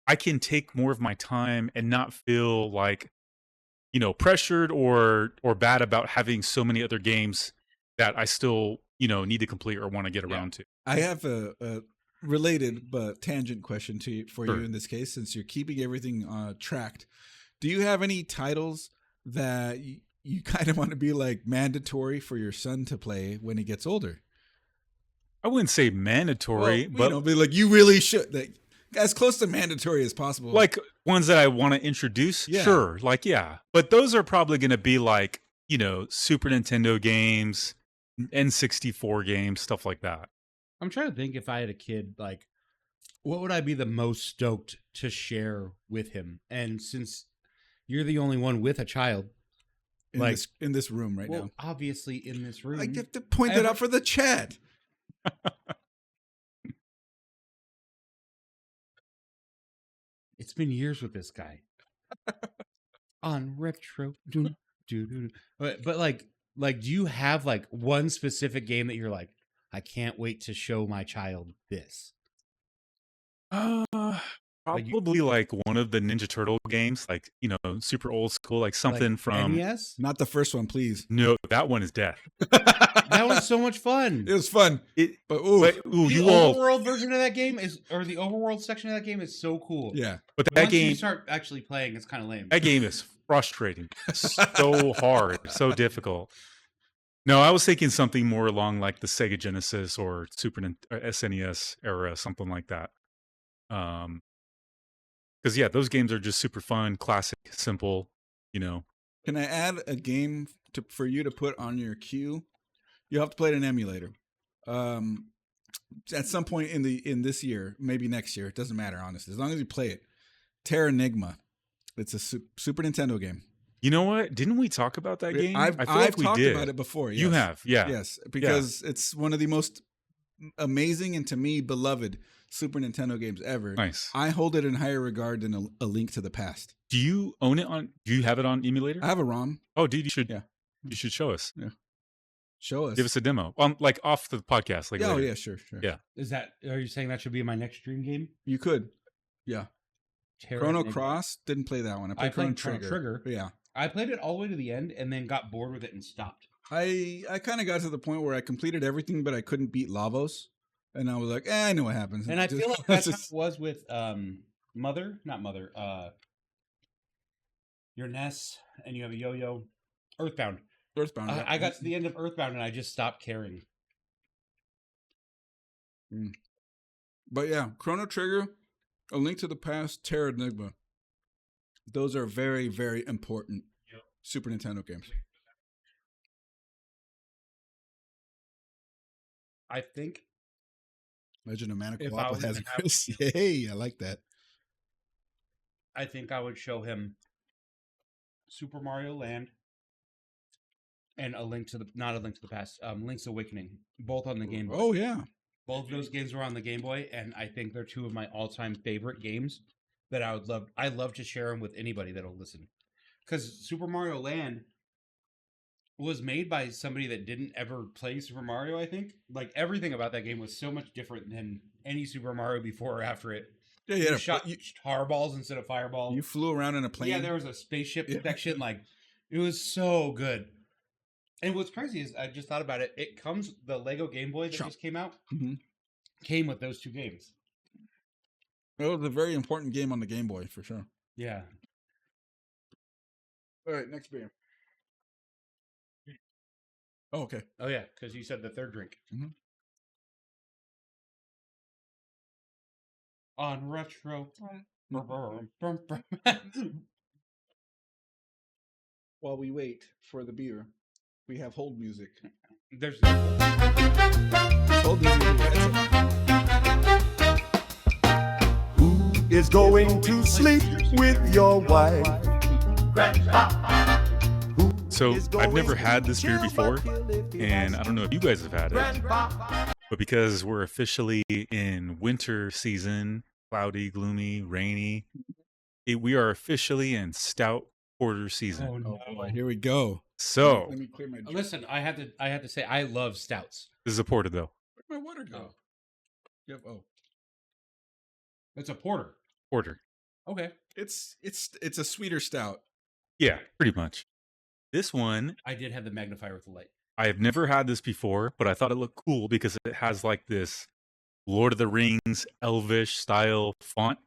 I can take more of my time and not feel like, pressured or bad about having so many other games that I still, need to complete or want to get around to. I have a related but tangent question for you in this case, since you're keeping everything tracked. Do you have any titles that you kind of want to be like mandatory for your son to play when he gets older? I wouldn't say mandatory, but be like, you really should. Like, as close to mandatory as possible. Like ones that I want to introduce, sure. Like, yeah. But those are probably going to be like, Super Nintendo games, N64 games, stuff like that. I'm trying to think if I had a kid, like, what would I be the most stoked to share with him? And since you're the only one with a child, in this room right now. Obviously in this room. I get to point that out for the chat. It's been years with this guy on retro. But like, do you have like one specific game that you're like, I can't wait to show my child this? Probably like one of the Ninja Turtle games, like, super old school, like something from NES? Not the first one, please. No, that one is death. That was so much fun. It was fun. The overworld version of that game or the overworld section of that game is so cool. Yeah. But that Once game, you start actually playing, it's kind of lame. That game is frustrating. So hard, so difficult. No, I was thinking something more along like the Sega Genesis or Super SNES era, something like that. Because those games are just super fun, classic, simple. Can I add a game for you to put on your queue? You have to play it in emulator. At some point in this year, maybe next year, it doesn't matter, honestly. As long as you play it. Terranigma. It's a Super Nintendo game. You know what? Didn't we talk about that game? I've talked about it before. Yes. You have, yeah. Yes, because it's one of the most amazing and to me beloved Super Nintendo games ever. Nice. I hold it in higher regard than a Link to the Past. Do you own it do you have it on emulator? I have a ROM. Oh, dude, you should show us. Yeah. Show us. Give us a demo. Like off the podcast. Like, oh, yeah, sure. Yeah. Are you saying that should be my next stream game? You could. Yeah. Chrono Cross, didn't play that one. I played Chrono Trigger. Yeah. I played it all the way to the end and then got bored with it and stopped. I kind of got to the point where I completed everything, but I couldn't beat Lavos. And I was like, I know what happens. And I feel like that's how it was with your NES, and you have a yo-yo. Earthbound. Yeah. I got to the end of Earthbound and I just stopped caring. But yeah, Chrono Trigger, A Link to the Past, Terranigma. Those are very, very important Super Nintendo games. I think Legend of Mana Co-op has Chris. Hey, I like that. I think I would show him Super Mario Land and not A Link to the Past, Link's Awakening, both on the Game Boy. Oh yeah. Both of those games were on the Game Boy, and I think they're two of my all-time favorite games that I would love. I love to share them with anybody that'll listen. Because Super Mario Land, was made by somebody that didn't ever play Super Mario, I think. Like, everything about that game was so much different than any Super Mario before or after it. Yeah, You shot tar balls instead of fireballs. You flew around in a plane. Yeah, there was a spaceship section. Like, it was so good. And what's crazy is, I just thought about it. It comes, the Lego Game Boy that just came out, came with those 2 games. It was a very important game on the Game Boy, for sure. Yeah. All right, next beer. Oh, okay. Oh, yeah, because you said the third drink. On retro. While we wait for the beer, we have hold music. There's Hold music. Who is going to sleep with your wife? So I've never had this beer before, and I don't know if you guys have had it, but because we're officially in winter season, cloudy, gloomy, rainy, we are officially in stout porter season. Oh, no. Here we go. So Let me clear my drink. Listen, I had to say I love stouts. this is a porter, though. Where'd my water go? Yep. Oh, It's a porter. Porter. Okay. it's a sweeter stout. Yeah, pretty much. This one, I did have the magnifier with the light. I have never had this before, but I thought it looked cool because it has like this Lord of the Rings elvish style font,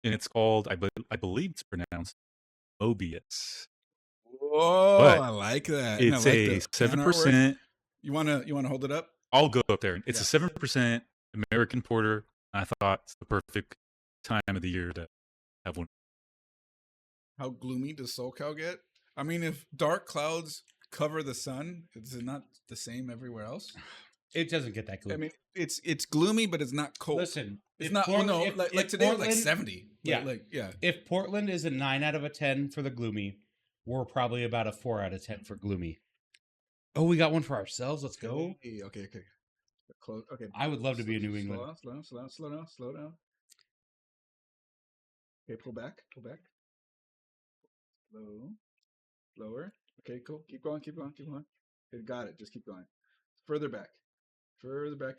and it's called, I believe it's pronounced Mobius. Whoa, But I like that. It's And I a like the fan artwork. 7%. You wanna hold it up? I'll go up there. It's Yeah. a 7% American porter. I thought it's the perfect time of the year to have one. How gloomy does SoCal get? I mean, if dark clouds cover the sun, is it not the same everywhere else? It doesn't get that gloomy. I mean, it's gloomy, but it's not cold. Listen, it's if not. Portland- no, if- like if today, was like Portland- 70. Yeah. Yeah. if Portland is a 9 out of a 10 for the gloomy, we're probably about a 4 out of 10 for gloomy. Oh, we got one for ourselves. Let's go. Okay. Close. Okay. I would love to be in New England. Slow down. Okay, pull back. Lower. Okay, cool. Keep going. Okay, got it. Just keep going. Further back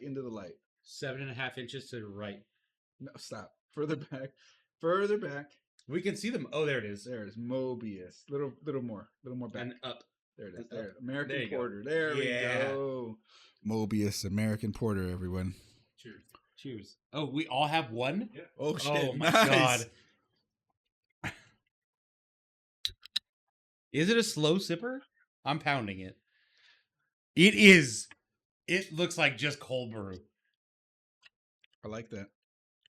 into the light. 7.5 inches to the right. No, stop. Further back. We can see them. Oh, there it is. There it is. Mobius. Little more back. And up. There it is. and There. up. American There you go. Porter. There we Yeah. go. Mobius, American Porter, everyone. Cheers. Oh, we all have one? Oh shit! Oh my nice. god. Is it a slow sipper? I'm pounding it. It is. It looks like just cold brew. I like that.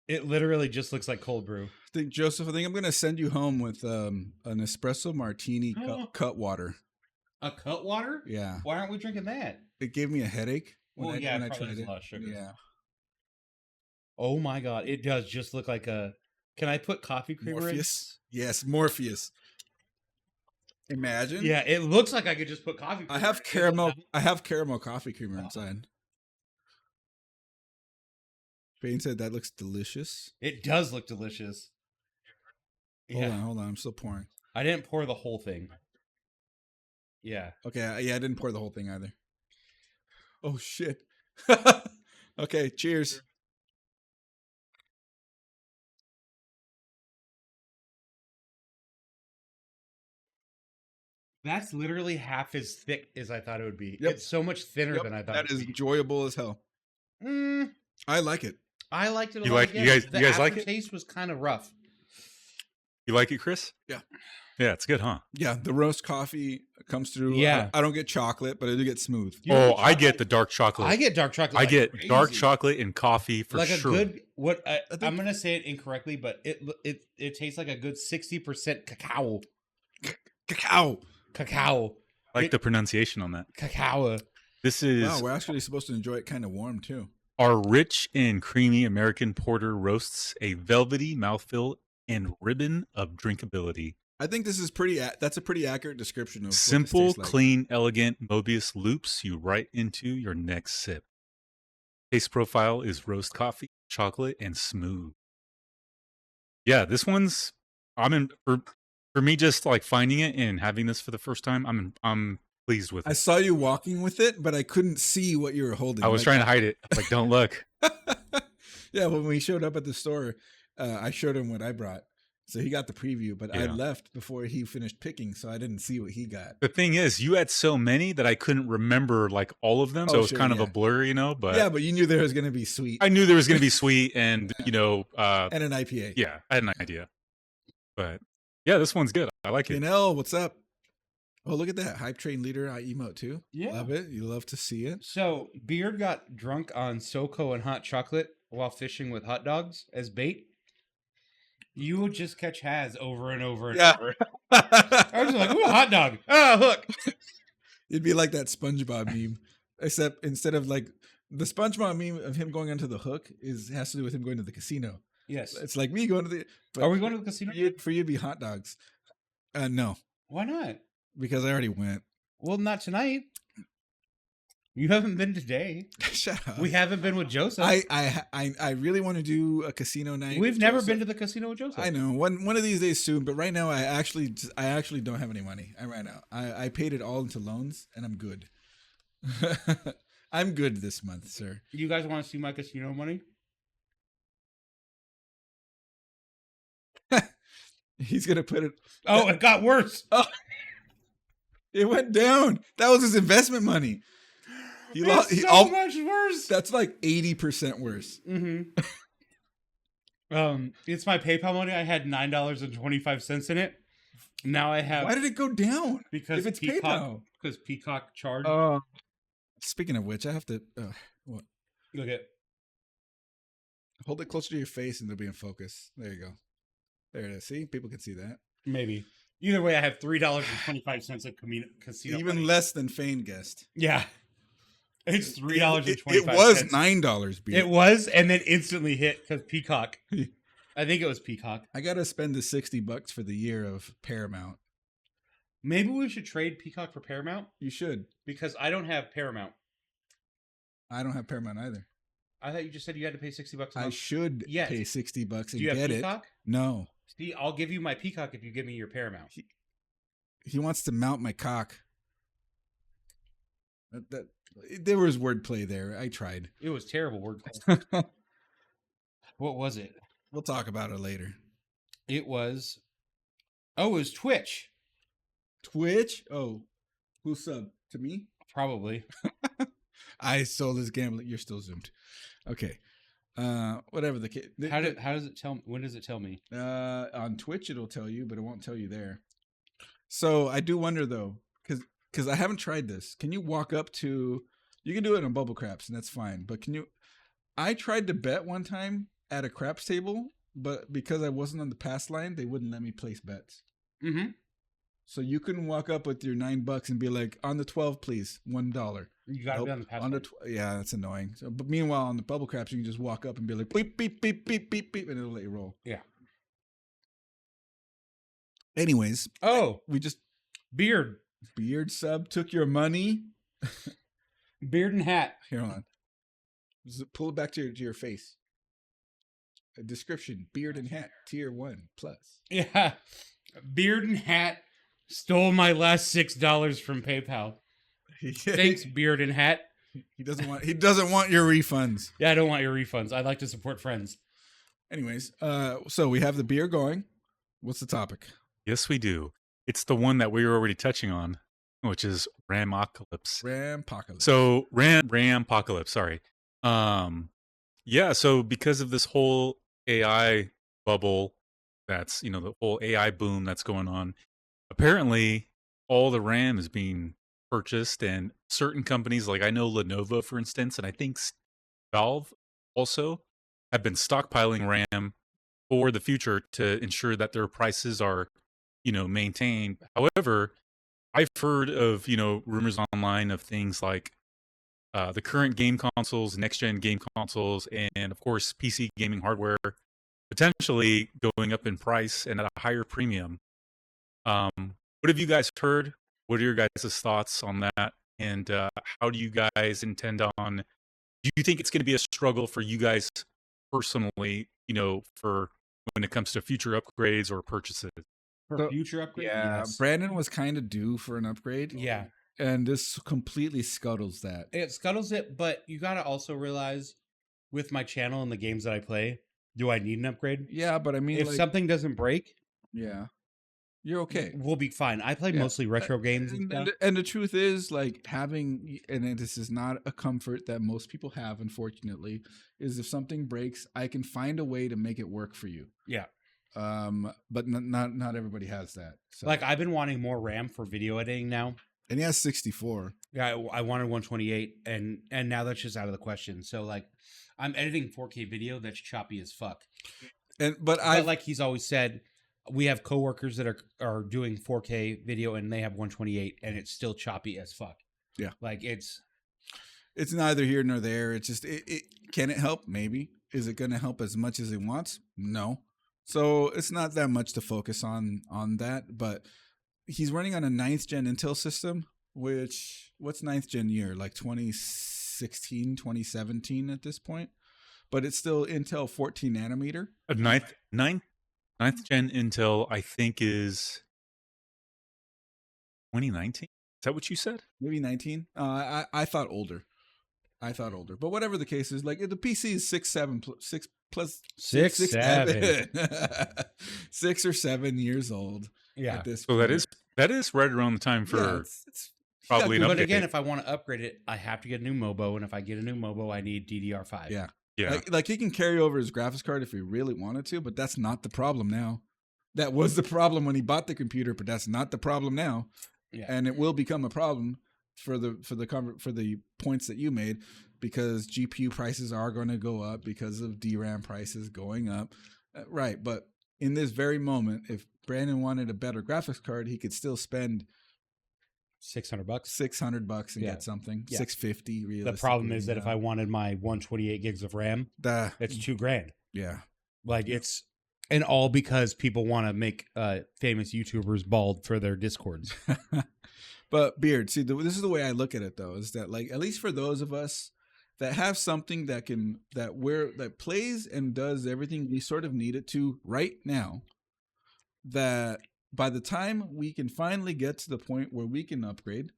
It literally just looks like cold brew. Joseph, I think I'm gonna send you home with an espresso martini cut water. A cut water? Yeah. Why aren't we drinking that? It gave me a headache Well, when yeah, I probably tried has it. a lot of sugar. Yeah. Oh my god, it does just look like a. Can I put coffee creamer Morpheus. Yes, Morpheus. Imagine. in? Yeah, it looks like I could just put coffee. I have caramel. I have caramel coffee creamer inside. Payne said that looks delicious. It does look delicious. Yeah, Hold on. I'm still pouring. I didn't pour the whole thing. Yeah. Okay. Yeah, I didn't pour the whole thing either. Oh shit. Okay. Cheers. That's literally half as thick as I thought it would be. Yep. It's so much thinner Yep, than I thought. that it would is be. enjoyable as hell. I like it. I liked it a You lot. like- again. you guys- the you guys like it? aftertaste was kind of rough. You like it, Chris? Yeah. Yeah, it's good, huh? Yeah, the roast coffee comes through. Yeah. I don't get chocolate, but I do get smooth. You know I get the dark chocolate. I get dark chocolate. I like get crazy. dark chocolate and coffee for like sure. a good what think- I'm gonna say it incorrectly, but it tastes like a good 60% cacao. Cacao. Like the pronunciation on that. Cacao. This is Wow, we're actually supposed to enjoy it kind of warm too. our rich and creamy American porter roasts a velvety mouthfeel and ribbon of drinkability. I think this is that's a pretty accurate description of what this Simple, tastes like. clean, elegant Mobius loops you right into your next sip. Taste profile is roast coffee, chocolate, and smooth. Yeah, this one's for me just like finding it and having this for the first time. I'm pleased with it. I saw you walking with it, but I couldn't see what you were holding. I was trying to hide it. Like, don't look. Yeah, when we showed up at the store, I showed him what I brought. So he got the preview, but I Yeah. left before he finished picking, so I didn't see what he got. The thing is, you had so many that I couldn't remember like all of them. So Oh, it was sure, kind of yeah. a blur, you know, but Yeah, but you knew there was going to be sweet I knew there was going to be sweet and, you know, and an IPA. yeah, I had an idea. But yeah, this one's good. I like it. Janelle, what's up? Oh, look at that. Hype train leader emote too. Yeah. Love it. You love to see it. So Beard got drunk on SoCo and hot chocolate while fishing with hot dogs as bait. You would just catch Haz over and over and over. I was like, ooh, hot dog. Ah, hook. It'd be like that SpongeBob meme, except instead of like the SpongeBob meme of him going onto the hook has to do with him going to the casino. Yes. It's like me going to the. but Are we going to the casino? For you to be hot dogs? No, Why not? because I already went. Well, not tonight. You haven't been today. Shut up. We haven't been with Joseph. I really want to do a casino night. We've with never Joseph. been to the casino with Joseph. I know one of these days soon, but right now I actually don't have any money. I ran out. I paid it all into loans, and I'm good. I'm good this month, sir. You guys want to see my casino money? He's gonna put it. Oh, it got worse. It went down. That was his investment money. It's so much worse. That's like 80% worse. Mm-hmm. It's my PayPal money. I had $9.25 in it. Now I have. Why did it go down? Because if it's Peacock, PayPal. because Peacock charged. Speaking of which, I have to what? Look at. Hold it closer to your face, and they'll be in focus. There you go. There it is. See, people can see that. Maybe. Either way, I have $3.25 of casino. Even money. less than Fane guessed. Yeah. It's $3.25. It was $9. It was, and then instantly hit because Peacock. I think it was Peacock. I gotta spend the $60 for the year of Paramount. Maybe we should trade Peacock for Paramount You should. because I don't have Paramount. I don't have Paramount either. I thought you just said you had to pay $60 a month. I should Yes. pay $60 and Do you have get Peacock? it. No, See, I'll give you my Peacock if you give me your Paramount. he wants to mount my cock. There was wordplay there. I tried. It was terrible word. What was it? We'll talk about it later. It was. Oh, it was Twitch. Twitch? Oh, who subbed? To me? Probably. I sold his gambling. You're still zoomed. Okay. Whatever the case. How does it tell? When does it tell me? On Twitch it'll tell you, but it won't tell you there. So I do wonder though, because I haven't tried this. Can you walk up to? You can do it on Bubble Craps, and that's fine. But can you? I tried to bet one time at a craps table, but because I wasn't on the pass line, they wouldn't let me place bets. Mm-hmm. So you can walk up with your $9 and be like, on the 12, please, $1. You gotta be on the pass. Yeah, that's annoying. So, but meanwhile, on the Bubble Craps, you can just walk up and be like, beep, beep, beep, beep, beep, beep, and it'll let you roll. Yeah. Anyways, Oh, we just beard sub took your money. beard and hat. Here, hold on. Just pull it back to your face. A description: beard and hat, tier 1 plus. Yeah, beard and hat stole my last $6 from PayPal. Thanks, beard and hat. He doesn't want your refunds. Yeah, I don't want your refunds. I like to support friends. Anyways, so we have the beer going. What's the topic? Yes, we do. It's the one that we were already touching on, which is RAMpocolypse. RAMpocolypse. So RAMpocolypse, sorry. Yeah, so because of this whole AI bubble, that's, the whole AI boom that's going on, apparently all the RAM is being purchased, and certain companies, like I know Lenovo, for instance, and I think Valve also have been stockpiling RAM for the future to ensure that their prices are, maintained. However, I've heard of, rumors online of things like the current game consoles, next-gen game consoles, and of course, PC gaming hardware potentially going up in price and at a higher premium. What have you guys heard? What are your guys' thoughts on that? And how do you guys intend on? Do you think it's going to be a struggle for you guys personally? For when it comes to future upgrades or purchases. For future upgrade? Yeah, Yes. Brandon was kind of due for an upgrade. Yeah. And this completely scuttles that. It scuttles it, but you got to also realize with my channel and the games that I play, do I need an upgrade? Yeah, but I mean, if something doesn't break, yeah, you're okay. We'll be fine. I play mostly retro games and stuff. And the truth is, like, having, and this is not a comfort that most people have, unfortunately, is if something breaks, I can find a way to make it work for you. Yeah. But not everybody has that. So. Like, I've been wanting more RAM for video editing now. And he has 64. Yeah, I wanted 128, and now that's just out of the question. So, like, I'm editing 4K video that's choppy as fuck. But like he's always said, we have coworkers that are doing 4K video and they have 128, and it's still choppy as fuck. Yeah, like it's neither here nor there. It's just can it help? Maybe. Is it going to help as much as it wants? No. So it's not that much to focus on that, but. He's running on a 9th gen Intel system, what's 9th gen year? Like 2016, 2017 at this point. But it's still Intel 14 nanometer. A 9th gen Intel, I think, is 2019. Is that what you said? Maybe 19. I thought older. But whatever the case is, like the PC is 6 or 7 years old. Yeah. So that is right around the time for it's probably an upgrade. But again, if I want to upgrade it, I have to get a new MOBO, and if I get a new MOBO, I need DDR5. Yeah. Yeah. Like he can carry over his graphics card if he really wanted to, but that's not the problem now. That was the problem when he bought the computer, but that's not the problem now. Yeah. And it will become a problem for the points that you made, because GPU prices are going to go up because of DRAM prices going up. Right. But in this very moment, if Brandon wanted a better graphics card, he could still spend $600 and get something. Yeah. $650 realistically. The problem is that if I wanted my 128 gigs of RAM, it's $2,000. Yeah. Like it's, and all because people want to make famous YouTubers bald for their Discords. But Beard, see, this is the way I look at it though, is that, like, at least for those of us that have something that plays and does everything we sort of need it to right now, that by the time we can finally get to the point where we can upgrade,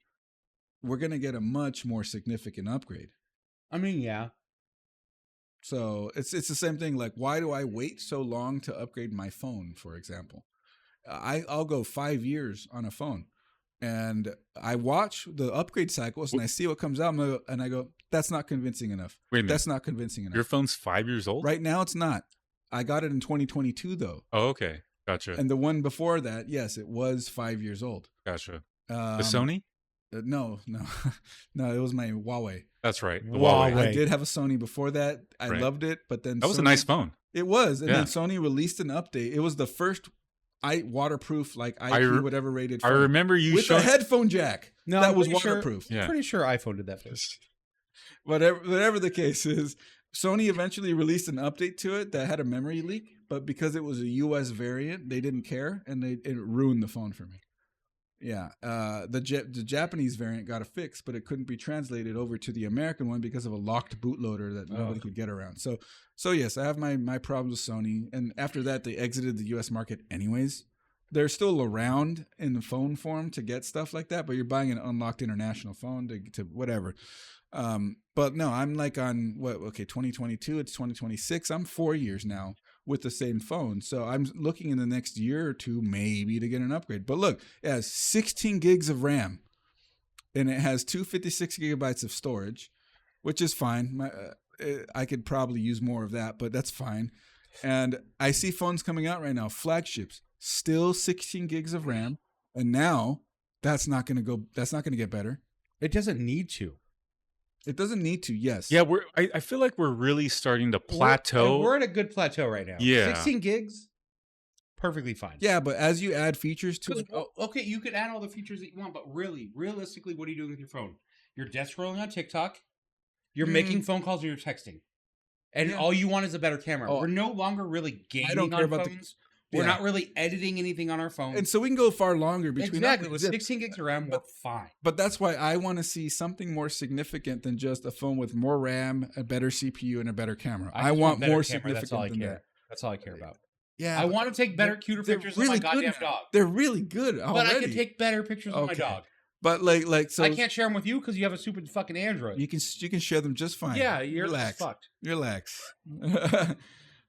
we're going to get a much more significant upgrade. I mean, yeah. So it's the same thing. Like, why do I wait so long to upgrade my phone, for example? I'll go 5 years on a phone, and I watch the upgrade cycles and I see what comes out, and I go, that's not convincing enough. Wait a minute. That's not convincing enough. Your phone's 5 years old? Right now it's not. I got it in 2022 though. Oh, okay. Gotcha. And the one before that, yes, it was 5 years old. Gotcha. The Sony? No, it was my Huawei. That's right. The Huawei. Huawei. I did have a Sony before that. I loved it, but then that was a nice phone. It was, and then Sony released an update. It was the first waterproof, like IP, whatever rated phone. I remember you with a headphone jack. No, that was waterproof. I'm pretty sure iPhone did that first. Whatever the case is, Sony eventually released an update to it that had a memory leak, but because it was a US variant, they didn't care, and it ruined the phone for me. Yeah, the Japanese variant got a fix, but it couldn't be translated over to the American one because of a locked bootloader that nobody could get around. So yes, I have my problems with Sony, and after that, they exited the US market anyways. They're still around in the phone form to get stuff like that, but you're buying an unlocked international phone to whatever. But no, I'm like on 2022, it's 2026. I'm 4 years now with the same phone. So I'm looking in the next year or two, maybe, to get an upgrade. But look, it has 16 gigs of RAM and it has 256 gigabytes of storage, which is fine. I could probably use more of that, but that's fine. And I see phones coming out right now, flagships, still 16 gigs of RAM. And now that's not going to get better. It doesn't need to. It doesn't need to, yes. Yeah, I feel like we're really starting to plateau. We're at a good plateau right now. Yeah. 16 gigs, perfectly fine. Yeah, but as you add features to it. Okay, you could add all the features that you want, but realistically, what are you doing with your phone? You're desk scrolling on TikTok. You're making phone calls or you're texting. And all you want is a better camera. We're no longer really gaming on phones. We're not really editing anything on our phone. And so we can go far longer between Exactly. With 16 gigs of RAM, we're fine. But that's why I want to see something more significant than just a phone with more RAM, a better CPU, and a better camera. I want more significant than that. That's all I care about. Yeah. I want to take better, cuter pictures of my goddamn dog. They're really good already. But I can take better pictures of my dog. But so I can't share them with you because you have a stupid fucking Android. you can share them just fine. Yeah, you're relax. fucked. Relax.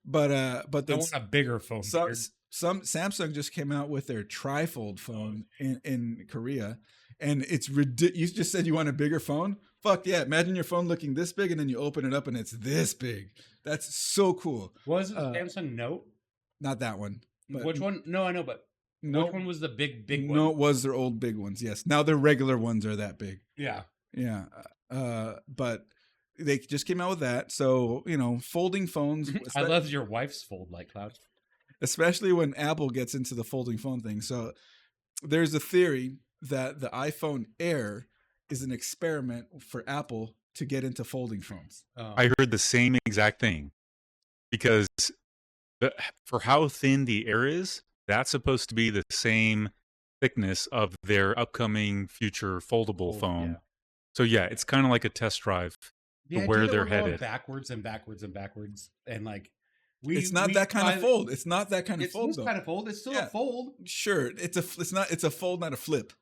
but I want a bigger phone. some Samsung just came out with their trifold phone in Korea, and it's ridiculous. You just said you want a bigger phone. Fuck yeah! Imagine your phone looking this big, and then you open it up, and it's this big. That's so cool. Was it Samsung Note? Not that one. But Which one? No, I know, but no, which one was the big one? No, it was their old big ones. Yes. Now their regular ones are that big. Yeah. Yeah. But they just came out with that. So, folding phones. I love your wife's fold like cloud. Especially when Apple gets into the folding phone thing. So there's a theory that the iPhone Air is an experiment for Apple to get into folding phones. I heard the same exact thing because for how thin the Air is, that's supposed to be the same thickness of their upcoming future foldable phone. Yeah. So yeah, it's kind of like a test drive to where they're headed. Backwards and backwards and backwards, and like it's not that kind of fold. It's not that kind of fold. It's this kind of fold. It's still a fold. Sure, it's a fold, not a flip.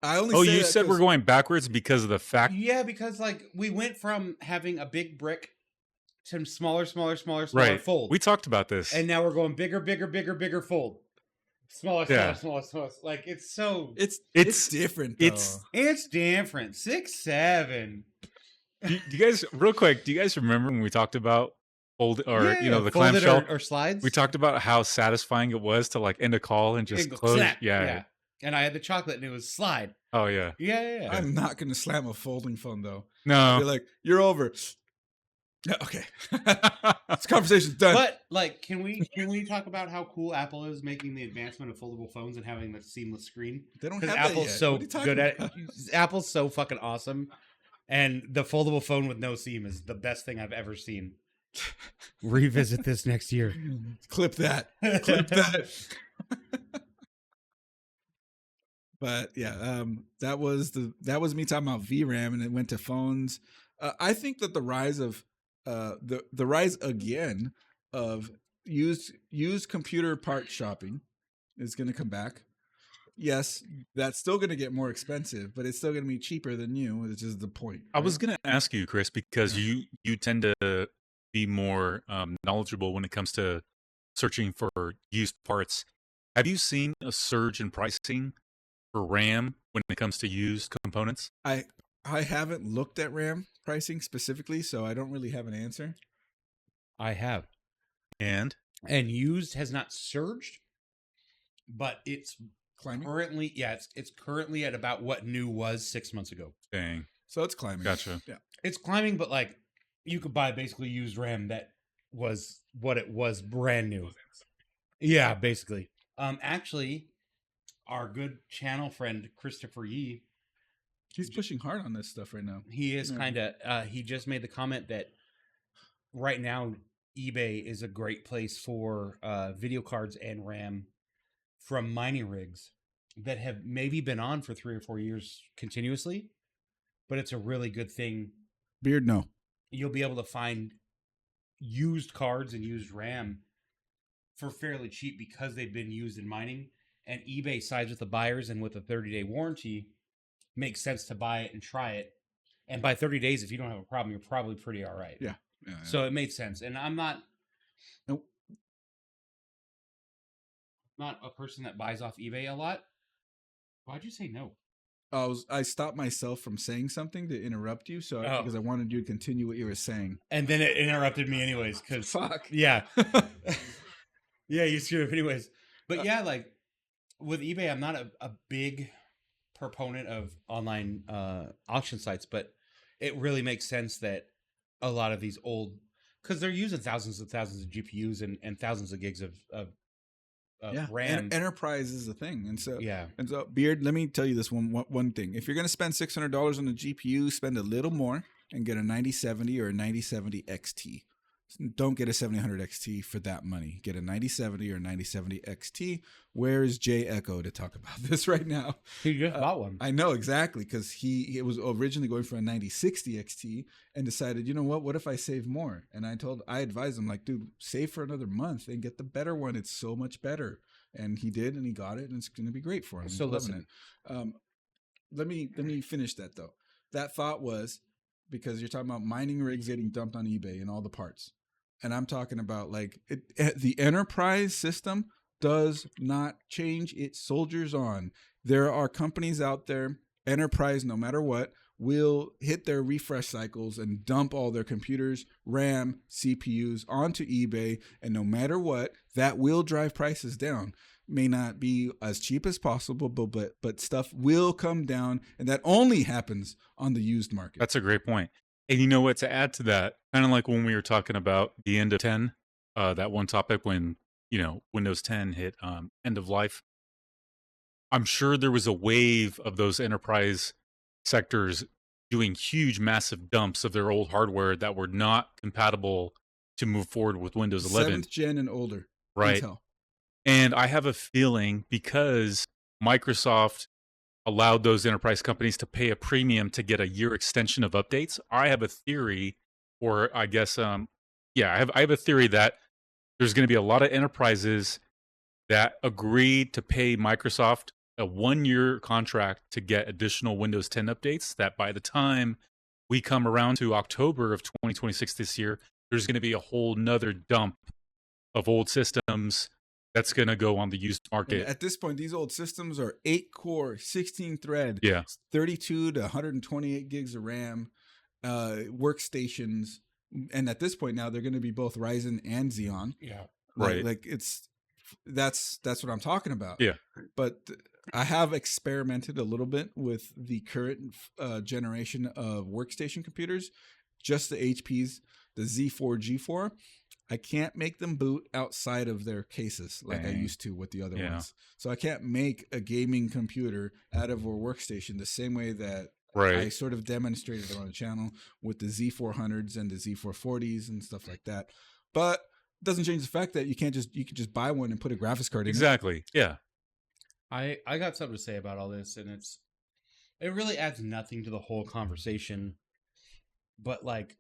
I only. Oh, you said we're going backwards because of the fact. Yeah, because like we went from having a big brick to smaller right. fold. We talked about this, and now we're going bigger fold. Smaller. Like it's different. Though. It's different. 6, 7. Do you guys, real quick? Do you guys remember when we talked about the clamshell or slides? We talked about how satisfying it was to like end a call and just close. Snap. Yeah. And I had the chocolate and it was slide. Oh yeah. Yeah. I'm not going to slam a folding phone though. No. You're like, you're over. Yeah, okay. This conversation's done. But like, can we talk about how cool Apple is making the advancement of foldable phones and having the seamless screen? They don't have Apple's that yet. So good at it. Apple's so fucking awesome, and the foldable phone with no seam is the best thing I've ever seen. Revisit this next year. Clip that. Clip that. But yeah, that was me talking about VRAM, and it went to phones. I think that the rise of the rise again of used computer part shopping is going to come back. Yes, that's still going to get more expensive, but it's still going to be cheaper than new, which is the point. Right? I was going to ask you, Chris, because you tend to be more knowledgeable when it comes to searching for used parts. Have you seen a surge in pricing for RAM when it comes to used components? I haven't looked at RAM pricing specifically, so I don't really have an answer. I have. And used has not surged, but it's climbing. Currently, it's currently at about what new was 6 months ago. Dang. So it's climbing. Gotcha. Yeah. It's climbing, but like you could buy basically used RAM that was what it was brand new. Yeah, basically. Actually, our good channel friend Christopher Yee, he's pushing hard on this stuff right now. He is kind of. He just made the comment that right now eBay is a great place for video cards and RAM from mining rigs that have maybe been on for 3 or 4 years continuously, but it's a really good thing. Beard, no. You'll be able to find used cards and used RAM for fairly cheap because they've been used in mining, and eBay sides with the buyers, and with a 30-day warranty, makes sense to buy it and try it. And by 30 days, if you don't have a problem, you're probably pretty all right. Yeah. So it made sense. And I'm not a person that buys off eBay a lot. Why'd you say no? I stopped myself from saying something to interrupt you, because I wanted you to continue what you were saying. And then it interrupted me anyways. Fuck. Yeah. Yeah, you screwed up anyways. But yeah, like with eBay, I'm not a big proponent of online auction sites, but it really makes sense that a lot of these old, because they're using thousands and thousands of GPUs and thousands of gigs of RAM. Enterprise is a thing, and so yeah. And so, Beard, let me tell you this one thing: if you're going to spend $600 on a GPU, spend a little more and get a 9070 or a 9070 XT. don't get a 7000 XT for that money. Get a 9070 or 9070 XT. Where is Jay Echo to talk about this right now? He just bought one. I know exactly, because he was originally going for a 9060 XT and decided, you know what if I save more? And I advised him, like, dude, save for another month and get the better one. It's so much better. And he did, and he got it, and it's going to be great for him. So listen, let me finish that though. That thought was because you're talking about mining rigs getting dumped on eBay and all the parts. And I'm talking about like the enterprise system does not change. It soldiers on. There are companies out there, enterprise, no matter what, will hit their refresh cycles and dump all their computers, RAM, CPUs onto eBay. And no matter what, that will drive prices down. May not be as cheap as possible, but stuff will come down. And that only happens on the used market. That's a great point. And you know what, to add to that, kind of like when we were talking about the end of 10, that one topic when, Windows 10 hit end of life, I'm sure there was a wave of those enterprise sectors doing huge, massive dumps of their old hardware that were not compatible to move forward with Windows 11. 7th gen and older. Right. Intel. And I have a feeling because Microsoft allowed those enterprise companies to pay a premium to get a year extension of updates. I have a theory, or I guess, I have a theory that there's going to be a lot of enterprises that agreed to pay Microsoft a 1-year contract to get additional Windows 10 updates, that by the time we come around to October of 2026 this year, there's going to be a whole nother dump of old systems that's going to go on the used market. And at this point, these old systems are 8-core, 16-thread, 32 to 128 gigs of RAM, workstations. And at this point now, they're going to be both Ryzen and Xeon. Yeah. Right. That's what I'm talking about. Yeah. But I have experimented a little bit with the current generation of workstation computers, just the HPs, the Z4, G4. I can't make them boot outside of their cases like I used to with the other ones. So I can't make a gaming computer out of a workstation the same way that I sort of demonstrated on the channel with the Z400s and the Z440s and stuff like that. But it doesn't change the fact that you can just buy one and put a graphics card in. Exactly. Yeah. I got something to say about all this, and it really adds nothing to the whole conversation. But like,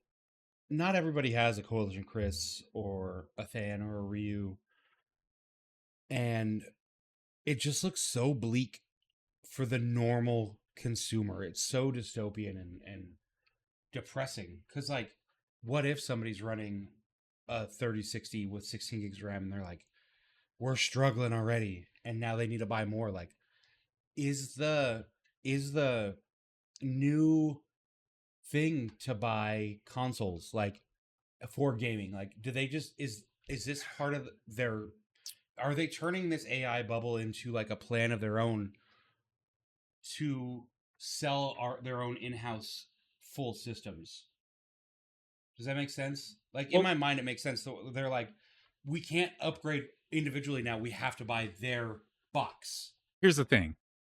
not everybody has a CoalitionChris or a Than or a Ryu. And it just looks so bleak for the normal consumer. It's so dystopian and depressing. Because, like, what if somebody's running a 3060 with 16 gigs of RAM and they're like, we're struggling already, and now they need to buy more? Like, is the new thing to buy consoles like for gaming? Like, do they just is this part of their, are they turning this AI bubble into like a plan of their own to sell their own in-house full systems? Does that make sense? Like, in my mind it makes sense. So they're like, we can't upgrade individually now, we have to buy their box. Here's the thing.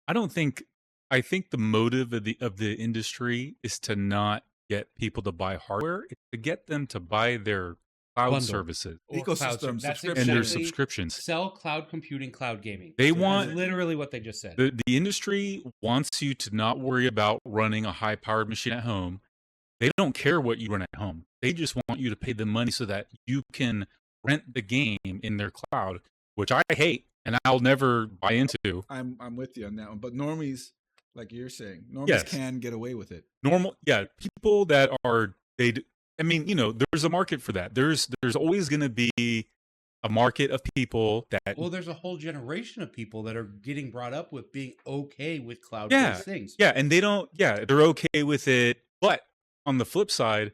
I think the motive of the industry is to not get people to buy hardware. It's to get them to buy their cloud services, ecosystem, and their subscriptions. Sell cloud computing, cloud gaming. They want, want that's literally what they just said. The industry wants you to not worry about running a high-powered machine at home. They don't care what you run at home. They just want you to pay them money so that you can rent the game in their cloud, which I hate and I'll never buy into. I'm with you on that one. But normies, like you're saying, normies can get away with it. People that are there's a market for that. There's always going to be a market of people that. Well, there's a whole generation of people that are getting brought up with being okay with cloud-based things. Yeah, and they're okay with it. But on the flip side,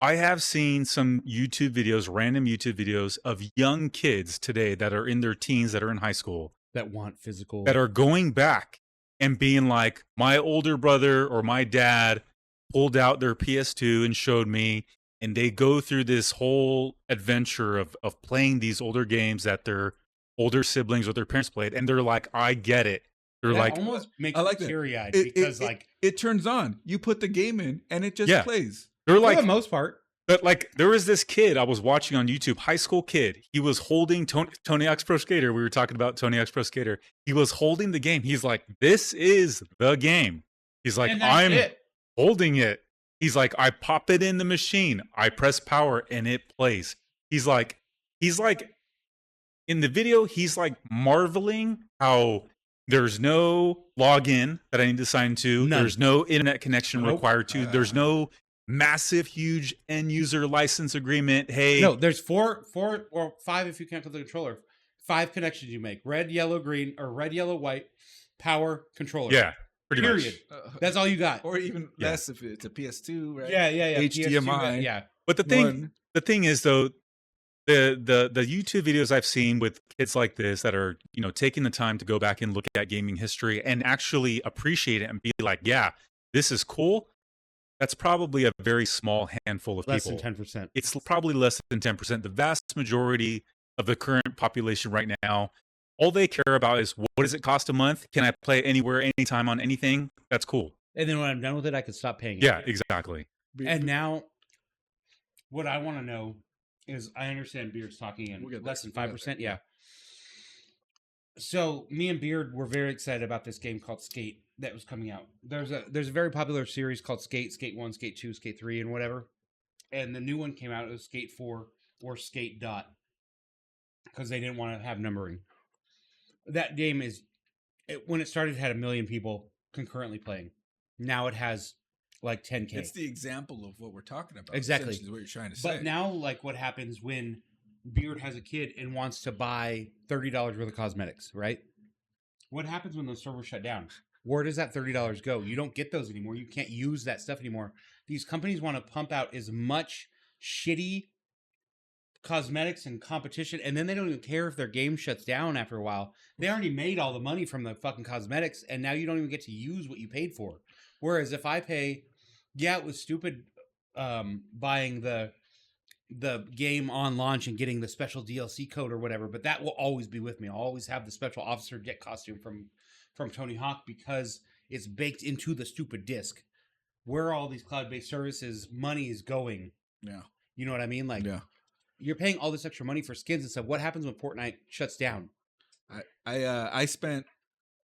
I have seen some random YouTube videos of young kids today that are in their teens, that are in high school, that want physical, that are going back and being like, my older brother or my dad pulled out their PS2 and showed me, and they go through this whole adventure of playing these older games that their older siblings or their parents played, and they're like, I get it. They're like, almost makes I like me teary-eyed because it turns on. You put the game in and it just plays. They're like, for the most part. But like, there was this kid I was watching on YouTube, high school kid. He was holding Tony Hawk's Pro Skater. We were talking about Tony Hawk's Pro Skater. He was holding the game. He's like, "This is the game." He's like, "I'm holding it." He's like, "I pop it in the machine. I press power, and it plays." He's like, in the video, he's like marveling how there's no login that I need to sign to. None. There's no internet connection required to. There's no massive, huge end user license agreement. Hey, no, there's four or five if you count the controller. 5 connections you make: red, yellow, green, or red, yellow, white. Power controller. Yeah, pretty Period. much. That's all you got. Or even less if it's a PS2, right? Yeah. HDMI. PS2, yeah. But the thing is though, the YouTube videos I've seen with kids like this that are, you know, taking the time to go back and look at gaming history and actually appreciate it and be like, yeah, this is cool. That's probably a very small handful of Less people. than 10%. It's probably less than 10%. The vast majority of the current population right now, all they care about is, what does it cost a month? Can I play anywhere, anytime on anything? That's cool. And then when I'm done with it, I can stop paying it. Yeah, exactly. And now, what I want to know is, I understand Beard's talking in less than 5%. Yeah. So me and Beard were very excited about this game called Skate that was coming out. There's a very popular series called Skate 1, Skate 2, Skate 3, and whatever. And the new one came out. It was Skate 4 or Skate Dot, because they didn't want to have numbering. That game when it started, it had 1 million people concurrently playing. Now it has like 10K. It's the example of what we're talking about. Exactly. Is what you're trying to say. But now, like, what happens when Beard has a kid and wants to buy $30 worth of cosmetics, right? What happens when those servers shut down? Where does that $30 go? You don't get those anymore. You can't use that stuff anymore. These companies want to pump out as much shitty cosmetics and competition, and then they don't even care if their game shuts down after a while. They already made all the money from the fucking cosmetics, and now you don't even get to use what you paid for. Whereas if I pay, it was stupid buying the game on launch and getting the special DLC code or whatever, but that will always be with me. I'll always have the special officer jet costume from Tony Hawk, because it's baked into the stupid disc. Where all these cloud-based services money is going. Yeah. You know what I mean? Like, yeah. You're paying all this extra money for skins and stuff. What happens when Fortnite shuts down? I spent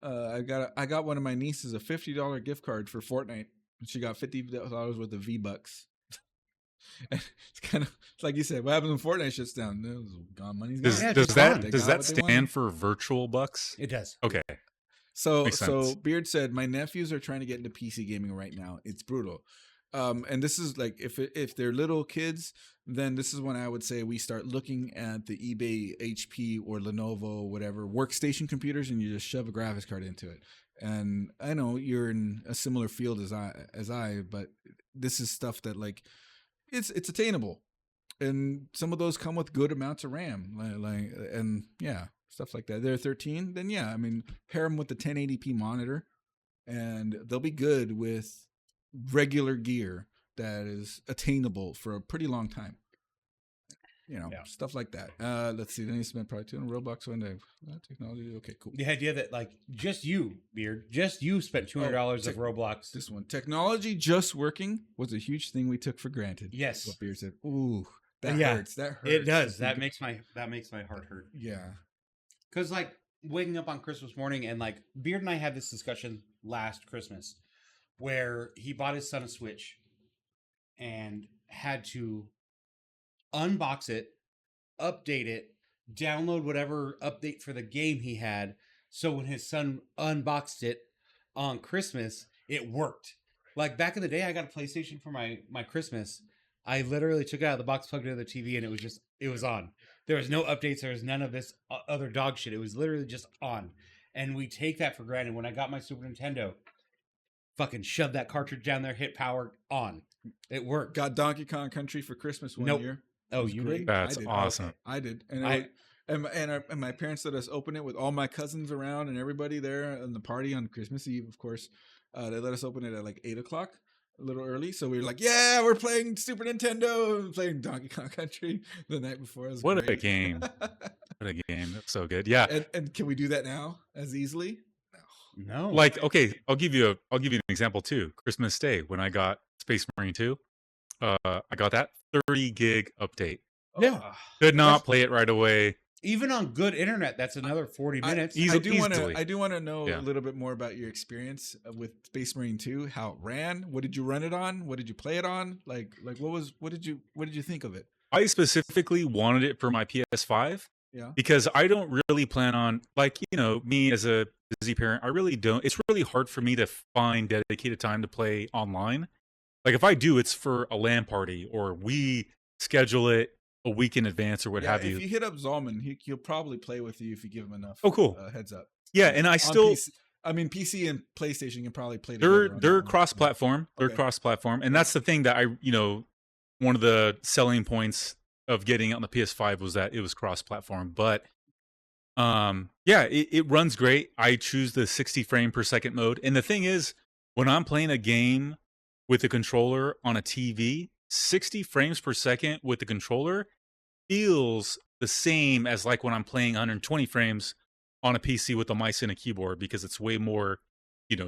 I got one of my nieces a $50 gift card for Fortnite. She got $50 worth of V-Bucks. It's kind of like you said. What happens when Fortnite shuts down? Gone. Money's gone. Does that stand for virtual bucks? It does. Okay. So Beard said, my nephews are trying to get into PC gaming right now. It's brutal. And this is like, if they're little kids, then this is when I would say we start looking at the eBay, HP, or Lenovo, whatever workstation computers, and you just shove a graphics card into it. And I know you're in a similar field as I, but this is stuff that, like, it's attainable, and some of those come with good amounts of RAM, and yeah, stuff like that. They're 13, then yeah, I mean, pair them with the 1080p monitor, and they'll be good with regular gear that is attainable for a pretty long time. You know, stuff like that. Let's see. Then he spent probably $200 Robux one day. Technology. Okay, cool. The idea that, like, just you, Beard, spent $200 of Roblox. This one, technology just working was a huge thing we took for granted. Yes. What Beard said. Ooh, that hurts. That hurts. It does. That makes my heart hurt. Yeah. Because, like, waking up on Christmas morning, and, like, Beard and I had this discussion last Christmas where he bought his son a Switch and had to unbox it, update it, download whatever update for the game he had, so when his son unboxed it on Christmas, it worked. Like, back in the day, I got a PlayStation for my Christmas. I literally took it out of the box, plugged it into the TV, and it was on. There was no updates. There was none of this other dog shit. It was literally just on. And we take that for granted. When I got my Super Nintendo, fucking shoved that cartridge down there, hit power, on. It worked. Got Donkey Kong Country for Christmas one year. Oh, you did? That's awesome. I did. And my parents let us open it with all my cousins around and everybody there in the party on Christmas Eve, of course. They let us open it at like 8 o'clock, a little early. So we were like, yeah, we're playing Super Nintendo and playing Donkey Kong Country the night before. What a game. What a game. That's so good. Yeah. And can we do that now as easily? No. Like, okay, I'll give you an example too. Christmas Day, when I got Space Marine 2, I got that 30 gig update. Yeah. Could not play it right away. Even on good internet, that's another 40 minutes. I do want easily. to know a little bit more about your experience with Space Marine 2. How it ran? What did you run it on? What did you play it on? Like what did you think of it? I specifically wanted it for my PS5. Yeah. Because I don't really plan on, like, me as a busy parent, I really don't. It's really hard for me to find dedicated time to play online. Like, if I do, it's for a LAN party, or we schedule it a week in advance, or what have you. If you hit up Zalman, he'll probably play with you if you give him enough. Oh, cool. Heads up. Yeah, and I still. PC and PlayStation can probably play together. They're cross-platform. Okay. They're cross-platform, and that's the thing that one of the selling points of getting it on the PS5 was that it was cross-platform. But it runs great. I choose the 60 frame per second mode, and the thing is, when I'm playing a game with a controller on a TV, 60 frames per second with the controller feels the same as like when I'm playing 120 frames on a PC with a mice and a keyboard, because it's way more,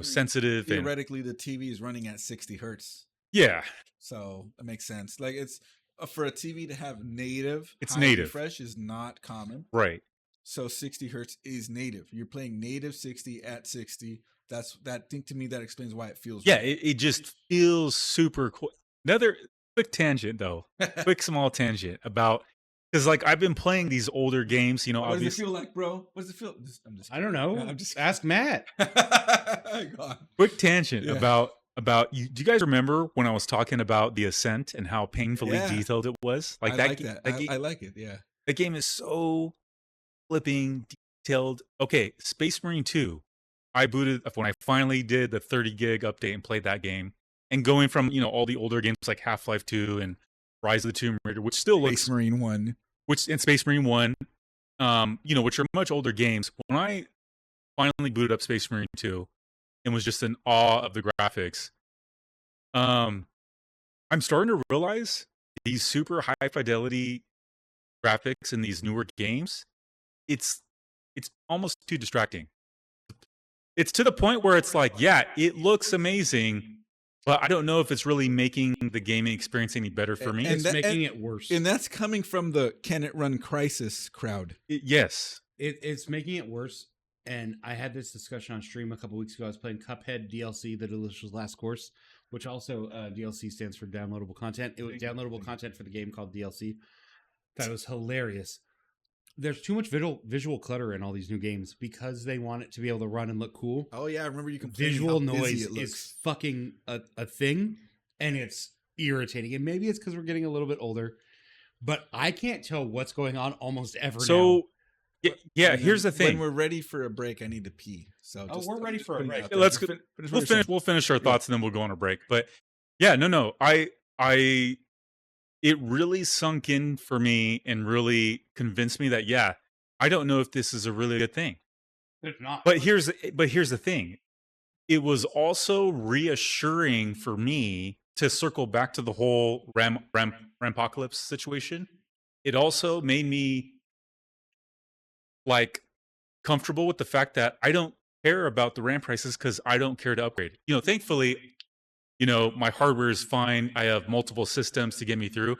sensitive. Theoretically, the TV is running at 60 hertz. Yeah. So that makes sense. Like, it's for a TV to have native, refresh is not common. Right. So 60 hertz is native. You're playing native 60 at 60. To me, that explains why it feels. Yeah, right. It just feels super cool. Another quick tangent, though. Quick small tangent about, because like I've been playing these older games. What does it feel like, bro? What does it feel? I don't know. Ask Matt. Quick tangent about you. Do you guys remember when I was talking about the Ascent and how painfully detailed it was? Like I like that. I like it. Yeah, the game is so flipping detailed. Okay, Space Marine 2. I booted when I finally did the 30 gig update and played that game, and going from all the older games like Half-Life 2 and Rise of the Tomb Raider, which still looks Space Marine 1, Space Marine 1, which are much older games. When I finally booted up Space Marine 2 and was just in awe of the graphics, I'm starting to realize these super high fidelity graphics in these newer games, it's almost too distracting. It's to the point where it's like, yeah, it looks amazing, but I don't know if it's really making the gaming experience any better for me. It's making it worse. And that's coming from the Can It Run Crisis crowd. Yes. It's making it worse. And I had this discussion on stream a couple weeks ago. I was playing Cuphead DLC, The Delicious Last Course, which also DLC stands for downloadable content. It was downloadable content for the game called DLC. That was hilarious. There's too much visual clutter in all these new games because they want it to be able to run and look cool. Oh yeah, I remember you complaining visual noise is fucking a thing, and it's irritating. And maybe it's because we're getting a little bit older, but I can't tell what's going on almost ever now. Yeah, here's the thing. When we're ready for a break, I need to pee. So we're ready for a break. We'll finish our thoughts and then we'll go on a break. But yeah, no, it really sunk in for me and really convinced me that, yeah, I don't know if this is a really good thing. It's not. But here's the thing. It was also reassuring for me to circle back to the whole RAMpocolypse situation. It also made me like comfortable with the fact that I don't care about the RAM prices because I don't care to upgrade. Thankfully, my hardware is fine. I have multiple systems to get me through.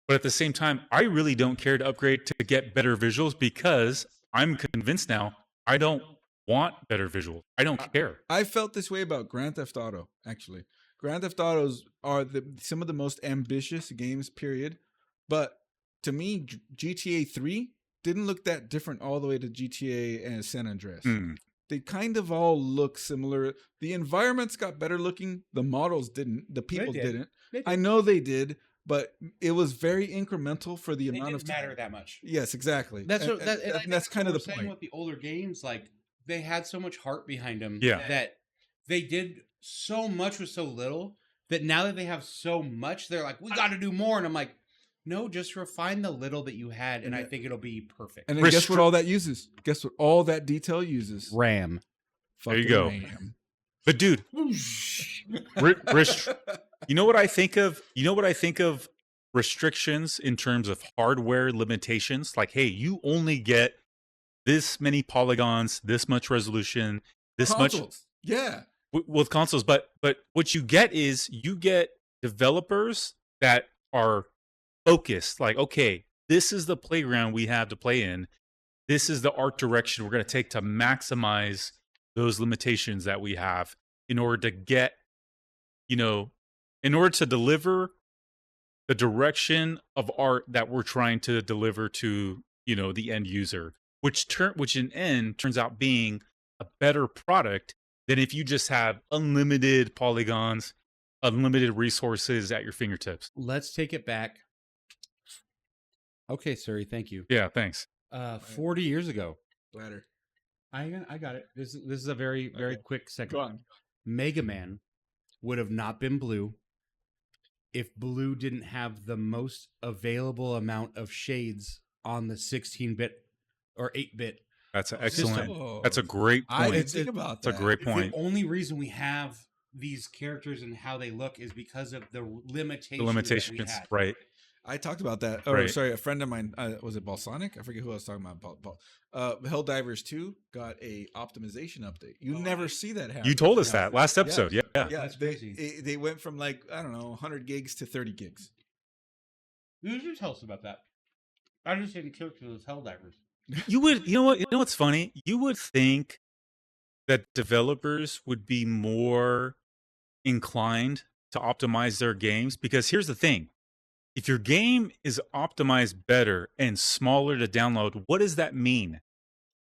But at the same time, I really don't care to upgrade to get better visuals because I'm convinced now I don't want better visuals. I don't care. I felt this way about Grand Theft Auto, actually. Grand Theft Autos are some of the most ambitious games, period. But to me, GTA 3 didn't look that different all the way to GTA and San Andreas. They kind of all look similar. The environments got better looking. The models didn't. The people didn't. I know they did, but it was very incremental for the amount of time. It didn't matter that much. Yes, exactly. That's kind of the point. With the older games, like they had so much heart behind them that they did so much with so little that now that they have so much, they're like, we got to do more. And I'm like, no, just refine the little that you had, and I think it'll be perfect. And then guess what all that uses? Guess what all that detail uses? RAM. There you go. RAM. But dude, you know what I think of? Restrictions in terms of hardware limitations. Like, hey, you only get this many polygons, this much resolution, this much. Yeah. With consoles, but what you get is you get developers that are focused. Like, okay, this is the playground we have to play in. This is the art direction we're going to take to maximize those limitations that we have in order to get, in order to deliver the direction of art that we're trying to deliver to, the end user, which in end turns out being a better product than if you just have unlimited polygons, unlimited resources at your fingertips. Let's take it back. Okay, Suri, thank you. Yeah, thanks. 40 years ago. Ladder. I got it. This is a very, very quick second. Go on. Mega Man would have not been blue if blue didn't have the most available amount of shades on the 16-bit or 8-bit. That's an excellent. Oh. That's a great point. I didn't think about that. That's a great point. The only reason we have these characters and how they look is because of the limitations. The limitations, that we had. right? I talked about that. Oh, Right. sorry. A friend of mine, was it Balsonic? I forget who I was talking about. Helldivers 2 got a optimization update. You never see that happen. You told us that last episode. Yeah. Yeah, That's crazy. they went from like, I don't know, 100 gigs to 30 gigs. You should tell us about that. I just didn't kill those Helldivers. You would, you know what's funny? You would think that developers would be more inclined to optimize their games, because here's the thing. If your game is optimized better and smaller to download, what does that mean?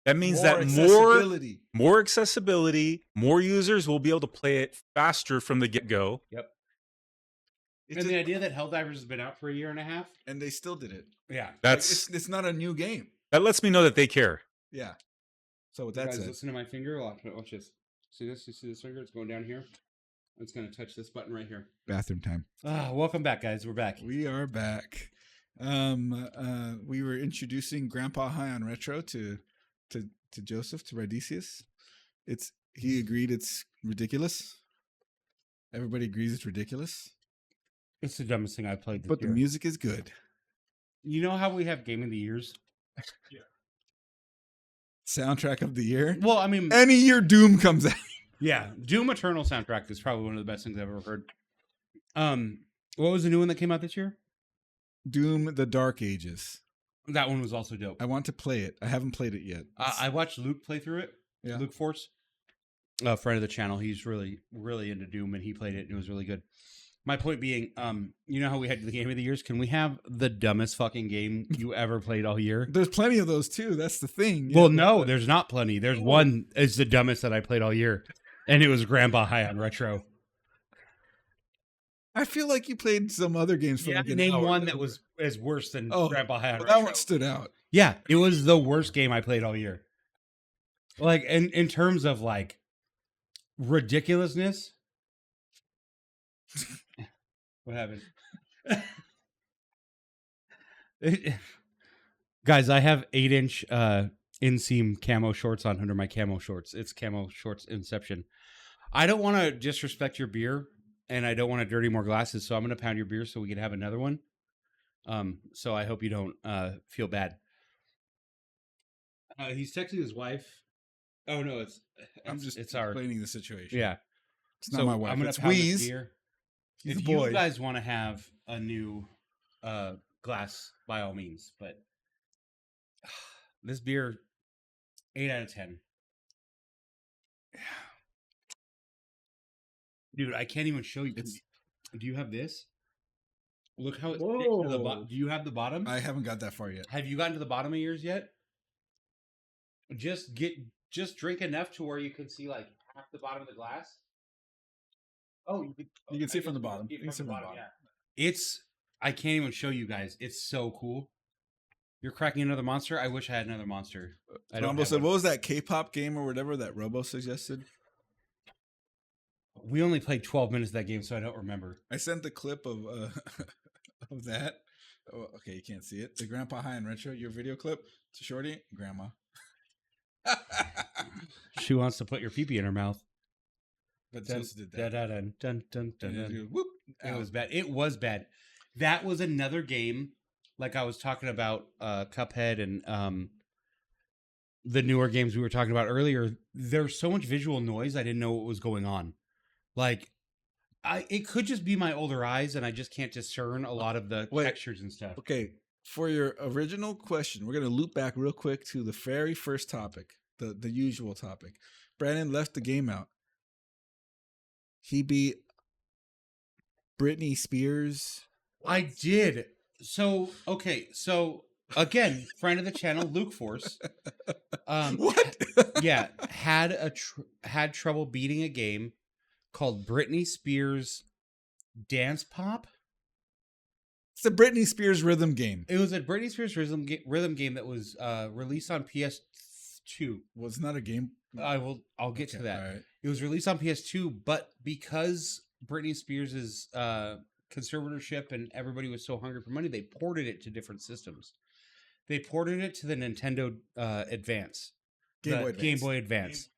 That means more accessibility, more users will be able to play it faster from the get-go. Yep. And the idea that Helldivers has been out for a year and a half, and they still did it. yeah, That's It's not a new game. that lets me know that they care. Yeah. So with you that guys said, listen to my finger. Watch this. See this? You see this finger? It's going down here. It's going to touch this button right here. bathroom time. Welcome back, guys. We're back. We are back. We were introducing Grandpa High on Retro to Joseph, to Radicius. He agreed it's ridiculous. Everybody agrees it's ridiculous. It's the dumbest thing I've played this But year. the music is good. You know how we have Game of the Years? Soundtrack of the year. Well, I mean, Any year Doom comes out. yeah, Doom Eternal soundtrack is probably one of the best things I've ever heard. What was the new one that came out this year? Doom: The Dark Ages. That one was also dope. I want to play it. I haven't played it yet. I watched Luke play through it. Yeah. Luke Force, a friend of the channel. He's really, really into Doom, and he played it, and it was really good. My point being, you know how we had the Game of the Years? Can we have the dumbest fucking game you ever played all year? There's plenty of those too. That's the thing. Well, no, there's not plenty. There's one. It's the dumbest that I played all year, and it was Grandpa High on Retro. I feel like you played some other games for like an name hour. one that was as worse than Grandpa High on But Retro. that one stood out. Yeah, it was the worst game I played all year. Like, in terms of like ridiculousness. What happened? Guys, I have 8-inch inseam camo shorts on under my camo shorts. It's camo shorts inception. I don't want to disrespect your beer, and I don't want to dirty more glasses, so I'm going to pound your beer so we can have another one. So I hope you don't feel bad. He's texting his wife. Oh no, I'm just it's our explaining the situation. yeah. It's not my wife. I'm gonna It's pound this Wheeze. beer. He's If a boy. you guys want to have a new glass, by all means. But this beer, 8 out of 10. Dude, I can't even show you. Do you have this? Look how it's thick to the bottom. Do you have the bottom? I haven't got that far yet. Have you gotten to the bottom of yours yet? Just drink enough to where you can see like half the bottom of the glass. Oh, You can see it from the bottom. You can see it from the bottom. Yeah. I can't even show you guys. It's so cool. You're cracking another monster. I wish I had another monster. I don't. Robo have said, one. what was that K-pop game or whatever that Robo suggested? We only played 12 minutes of that game, so I don't remember. I sent the clip of of that. Oh, okay, you can't see it. The Grandpa High and Retro, your video clip to Shorty, Grandma. She wants to put your pee-pee in her mouth. But Dun, Joseph did that. dun, dun, dun, dun, dun, And then dun. you go, whoop, It out. was bad. It was bad. That was another game, like I was talking about Cuphead and the newer games we were talking about earlier. There's so much visual noise, I didn't know what was going on. Like, It could just be my older eyes, and I just can't discern a lot of the textures and stuff. Okay, for your original question, we're gonna loop back real quick to the very first topic, the usual topic. Brandon left the game out. He beat Britney Spears. I did. So okay, so again, friend of the channel, Luke Force. What? Yeah, had trouble beating a game called Britney Spears Dance Pop. It's a Britney Spears rhythm game. It was a Britney Spears rhythm game that was released on PS2. Well, it's not a game. I'll get to that. All right. It was released on PS2, but because Britney Spears' conservatorship and everybody was so hungry for money, they ported it to different systems. They ported it to the Nintendo Advance. Game Boy Advance.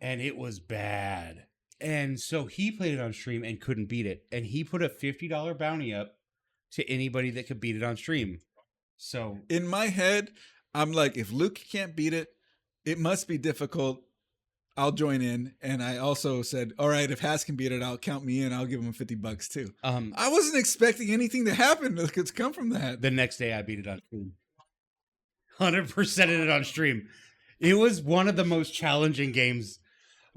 And it was bad. And so he played it on stream and couldn't beat it. And he put a $50 bounty up to anybody that could beat it on stream. So in my head, I'm like, if Luke can't beat it, it must be difficult. I'll join in. And I also said, all right, if Has can beat it, I'll count me in. I'll give him $50 too. I wasn't expecting anything to happen that could come from that. The next day I beat it on stream. 100%ed it on stream. It was one of the most challenging games.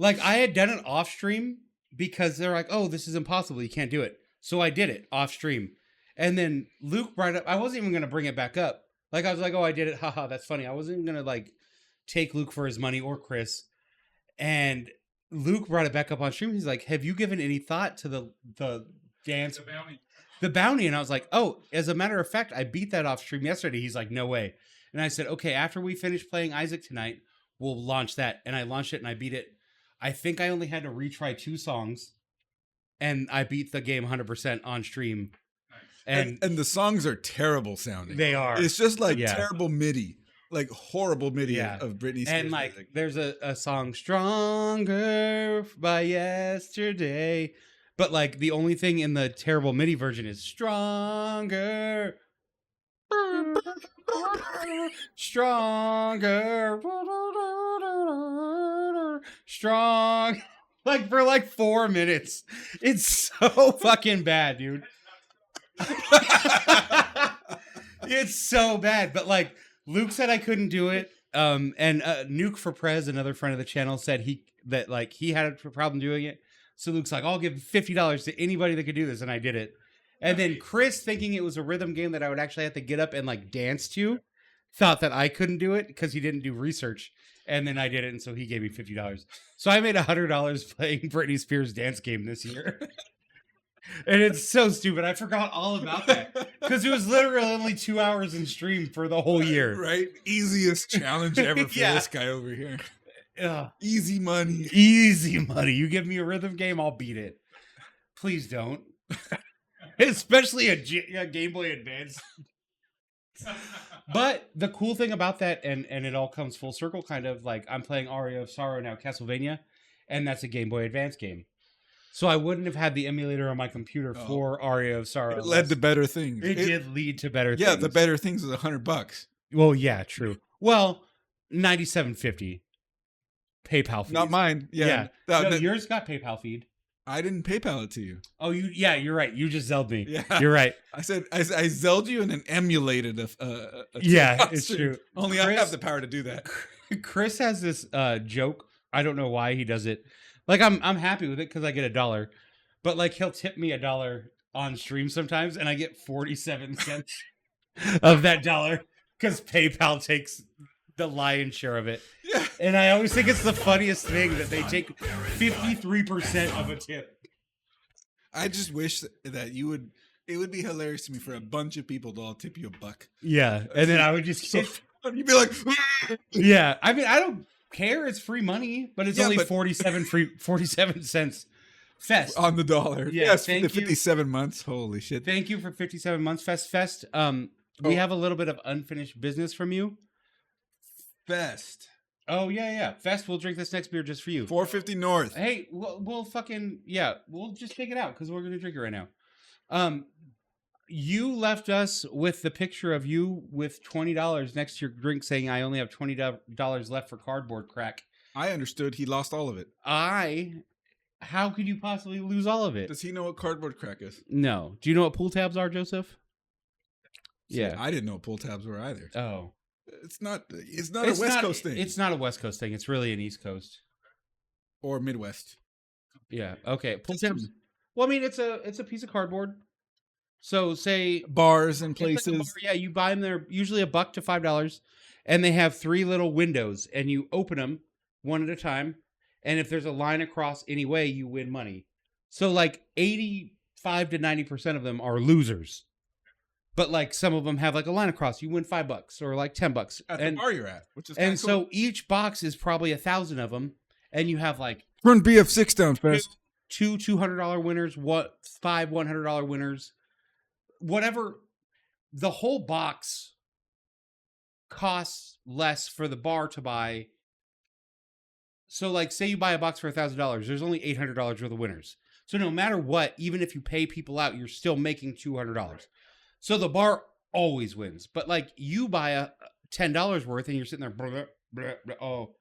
Like, I had done it off stream because they're like, oh, this is impossible. You can't do it. So I did it off stream. And then Luke brought it up. I wasn't even going to bring it back up. Like, I was like, oh, I did it. Haha, that's funny. I wasn't going to, like, take Luke for his money or Chris. And Luke brought it back up on stream. He's like, have you given any thought to the dance? The bounty. And I was like, oh, as a matter of fact, I beat that off stream yesterday. He's like, no way. And I said, okay, after we finish playing Isaac tonight, we'll launch that. And I launched it and I beat it. I think I only had to retry 2 songs, and I beat the game 100% on stream. And the songs are terrible sounding. They are. It's just like terrible MIDI, like horrible MIDI of Britney Spears. And like, music. there's a song, Stronger by Yesterday. But like, the only thing in the terrible MIDI version is Stronger. Stronger. Strong. Like, for like 4 minutes. It's so fucking bad, dude. It's so bad. But like, Luke said I couldn't do it. And Nuke for Prez, another friend of the channel, said he had a problem doing it. So Luke's like, I'll give $50 to anybody that could do this, and I did it. And then Chris, thinking it was a rhythm game that I would actually have to get up and like dance to, thought that I couldn't do it because he didn't do research. And then I did it, and so he gave me $50. So I made $100 playing Britney Spears dance game this year. And it's so stupid. I forgot all about that. Because it was literally only 2 hours in stream for the whole year. Right? Easiest challenge ever for Yeah. this guy over here. Ugh. Easy money. Easy money. You give me a rhythm game, I'll beat it. Please don't. Especially a Game Boy Advance. But the cool thing about that, and it all comes full circle, kind of like I'm playing Aria of Sorrow now, Castlevania, and that's a Game Boy Advance game. So I wouldn't have had the emulator on my computer for Aria of Sorrow. It led to better things. It did lead to better things. Yeah, the better things was $100. Well, yeah, true. Well, $97.50 PayPal fees. Not mine. Yeah. No, yours got PayPal feed. I didn't PayPal it to you. Oh, you're right. You just Zelled me. Yeah. You're right. I said I Zelled you and then emulated a yeah, it's true. Only I have the power to do that. Chris has this joke. I don't know why he does it. Like, I'm happy with it because I get $1. But like, he'll tip me $1 on stream sometimes, and I get 47 cents of that $1 because PayPal takes the lion's share of it. Yeah. And I always think it's the funniest thing that they take 53% of a tip. I just wish that you would. It would be hilarious to me for a bunch of people to all tip you $1. Yeah, and then I would just you'd be like, yeah. I mean, I don't care. It's free money, but it's only but 47 cents. Fest on the dollar. Yeah, yes, thank the 57 months. Holy shit! Thank you for 57 months, Fest. We have a little bit of unfinished business from you. Fest. Oh yeah. Fest. We'll drink this next beer just for you. 450 North. Hey, we'll fucking we'll just take it out because we're gonna drink it right now. You left us with the picture of you with $20 next to your drink, saying, "I only have $20 left for cardboard crack." I understood he lost all of it. I How could you possibly lose all of it? Does he know what cardboard crack is? No. Do you know what pull tabs are, Joseph? See, Yeah. I didn't know what pull tabs were either. Oh. It's not a West Coast thing. It's not a West Coast thing. It's really an East Coast. Or Midwest. Yeah. Okay. Pull tabs. Well, I mean, it's a piece of cardboard. So say Bars and it's like a places. bar, yeah, you buy them. They're usually $1 to $5, and they have 3 little windows, and you open them one at a time. And if there's a line across any way, you win money. So like 85 to 90% of them are losers. But like some of them have like a line across, you win $5 or like $10. At the bar you're at, which is and cool. so each box is probably 1,000 of them, and you have like Run BF6 down fast. 2 $200 winners, 5 $100 winners, whatever. The whole box costs less for the bar to buy. So like say you buy a box for $1,000, there's only $800 worth of winners. So no matter what, even if you pay people out, you're still making $200. So the bar always wins. But like you buy a $10 worth and you're sitting there, blah, blah, blah, oh,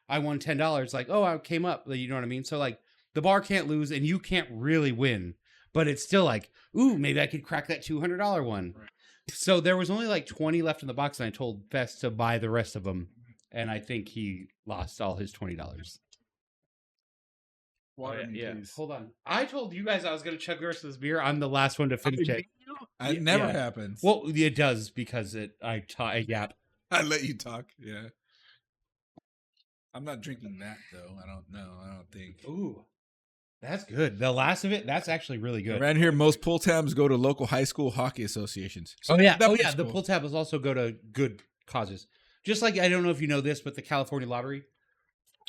I won $10. Like, oh, I came up. You know what I mean? So like the bar can't lose and you can't really win. But it's still like, ooh, maybe I could crack that $200 one. Right. So there was only like 20 left in the box, and I told Fest to buy the rest of them. And I think he lost all his $20. Yeah. Hold on. I told you guys I was going to chug the rest of this beer. I'm the last one to finish it. It never happens. Well, it does because I yap. I let you talk. Yeah. I'm not drinking that though. I don't know. I don't think. Ooh, that's good. The last of it, that's actually really good. Around here, most pull tabs go to local high school hockey associations. So the pull tabs also go to good causes. Just like, I don't know if you know this, but the California lottery,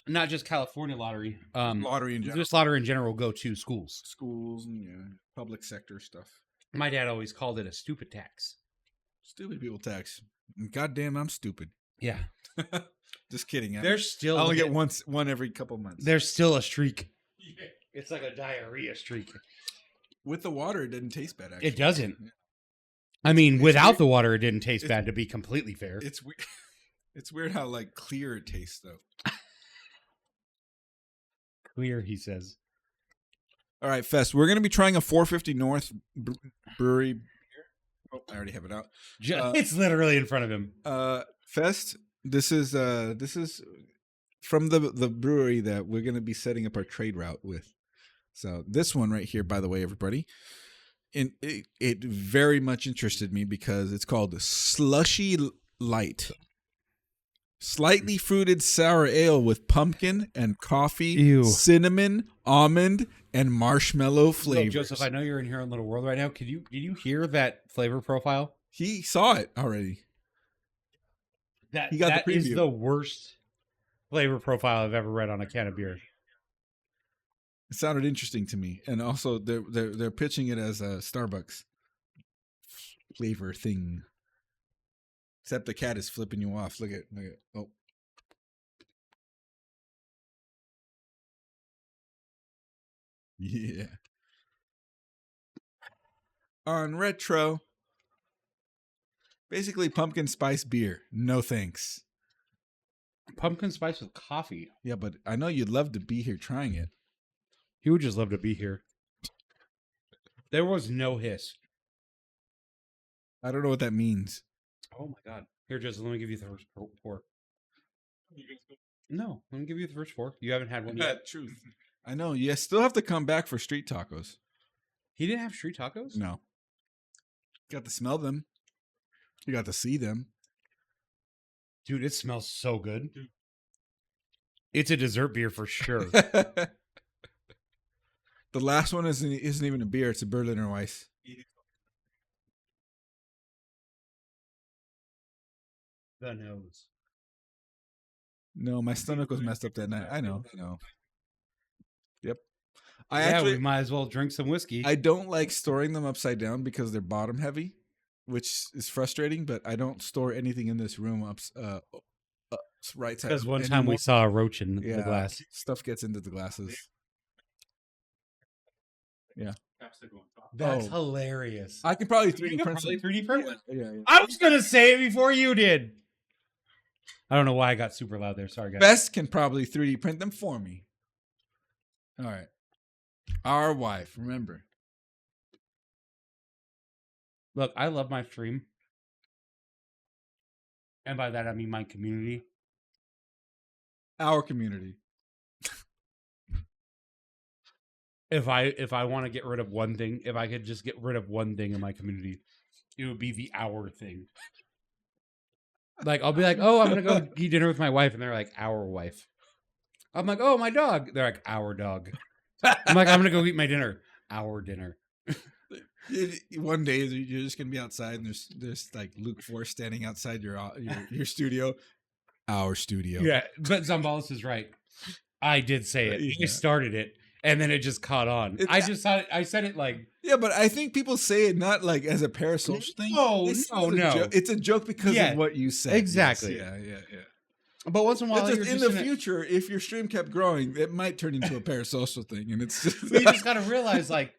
not just California lottery, lottery in general. Just lottery in general go to schools. Schools and public sector stuff. My dad always called it a stupid tax. Stupid people tax. Goddamn, I'm stupid. Yeah. Just kidding. There's still I only get one every couple months. There's still a streak. It's like a diarrhea streak. With the water, it didn't taste bad, actually. It doesn't. I mean, without the water, it didn't taste bad, to be completely fair. It's weird. It's weird how like clear it tastes, though. Clear, he says. All right, Fest. We're going to be trying a 450 North brewery beer. Oh, I already have it out. It's literally in front of him. Fest. This is from the brewery that we're going to be setting up our trade route with. So this one right here, by the way, everybody, and it very much interested me because it's called Slushy Light. Slightly fruited sour ale with pumpkin and coffee, cinnamon, almond, and marshmallow flavors. Joseph, I know you're in here on Little World right now. Did you hear that flavor profile? He saw it already. That is the worst flavor profile I've ever read on a can of beer. It sounded interesting to me, and also they're pitching it as a Starbucks flavor thing. Except the cat is flipping you off. Look at. Oh. Yeah. On retro. Basically pumpkin spice beer. No thanks. Pumpkin spice with coffee. Yeah, but I know you'd love to be here trying it. He would just love to be here. There was no hiss. I don't know what that means. Oh my god. Here, Joseph, let me give you the first pour. No, let me give you the first pour. You haven't had one yet. Truth. I know. You still have to come back for street tacos. He didn't have street tacos? No. Got to smell them. You got to see them. Dude, it smells so good. It's a dessert beer for sure. The last one isn't even a beer. It's a Berliner Weiss. The nose. No, my stomach was messed up that night. I know. Yep. We might as well drink some whiskey. I don't like storing them upside down because they're bottom heavy, which is frustrating, but I don't store anything in this room right side. Because one time we saw a roach in the glass. Stuff gets into the glasses. Yeah. That's hilarious. I could probably 3D print. 3D print one? Yeah. I was going to say it before you did. I don't know why I got super loud there. Sorry, guys. Best can probably 3D print them for me. All right. Our wife, remember. Look, I love my stream. And by that, I mean my community. Our community. If I want to get rid of one thing, if I could just get rid of one thing in my community, it would be the hour thing. Like, I'll be like, oh, I'm going to go eat dinner with my wife. And they're like, our wife. I'm like, oh, my dog. They're like, our dog. I'm like, I'm going to go eat my dinner. Our dinner. One day you're just going to be outside and there's like Luke Force standing outside your studio. Our studio. Yeah, but Zombalis is right. I did say it. Yeah. He started it. And then it just caught on. I just thought I said it like, yeah, but I think people say it not like as a parasocial thing. No. It's a joke because of what you said. Exactly. Yes. Yeah. But once in a while, It's just in the future, if your stream kept growing, it might turn into a parasocial thing, and it's just you just got to realize, like,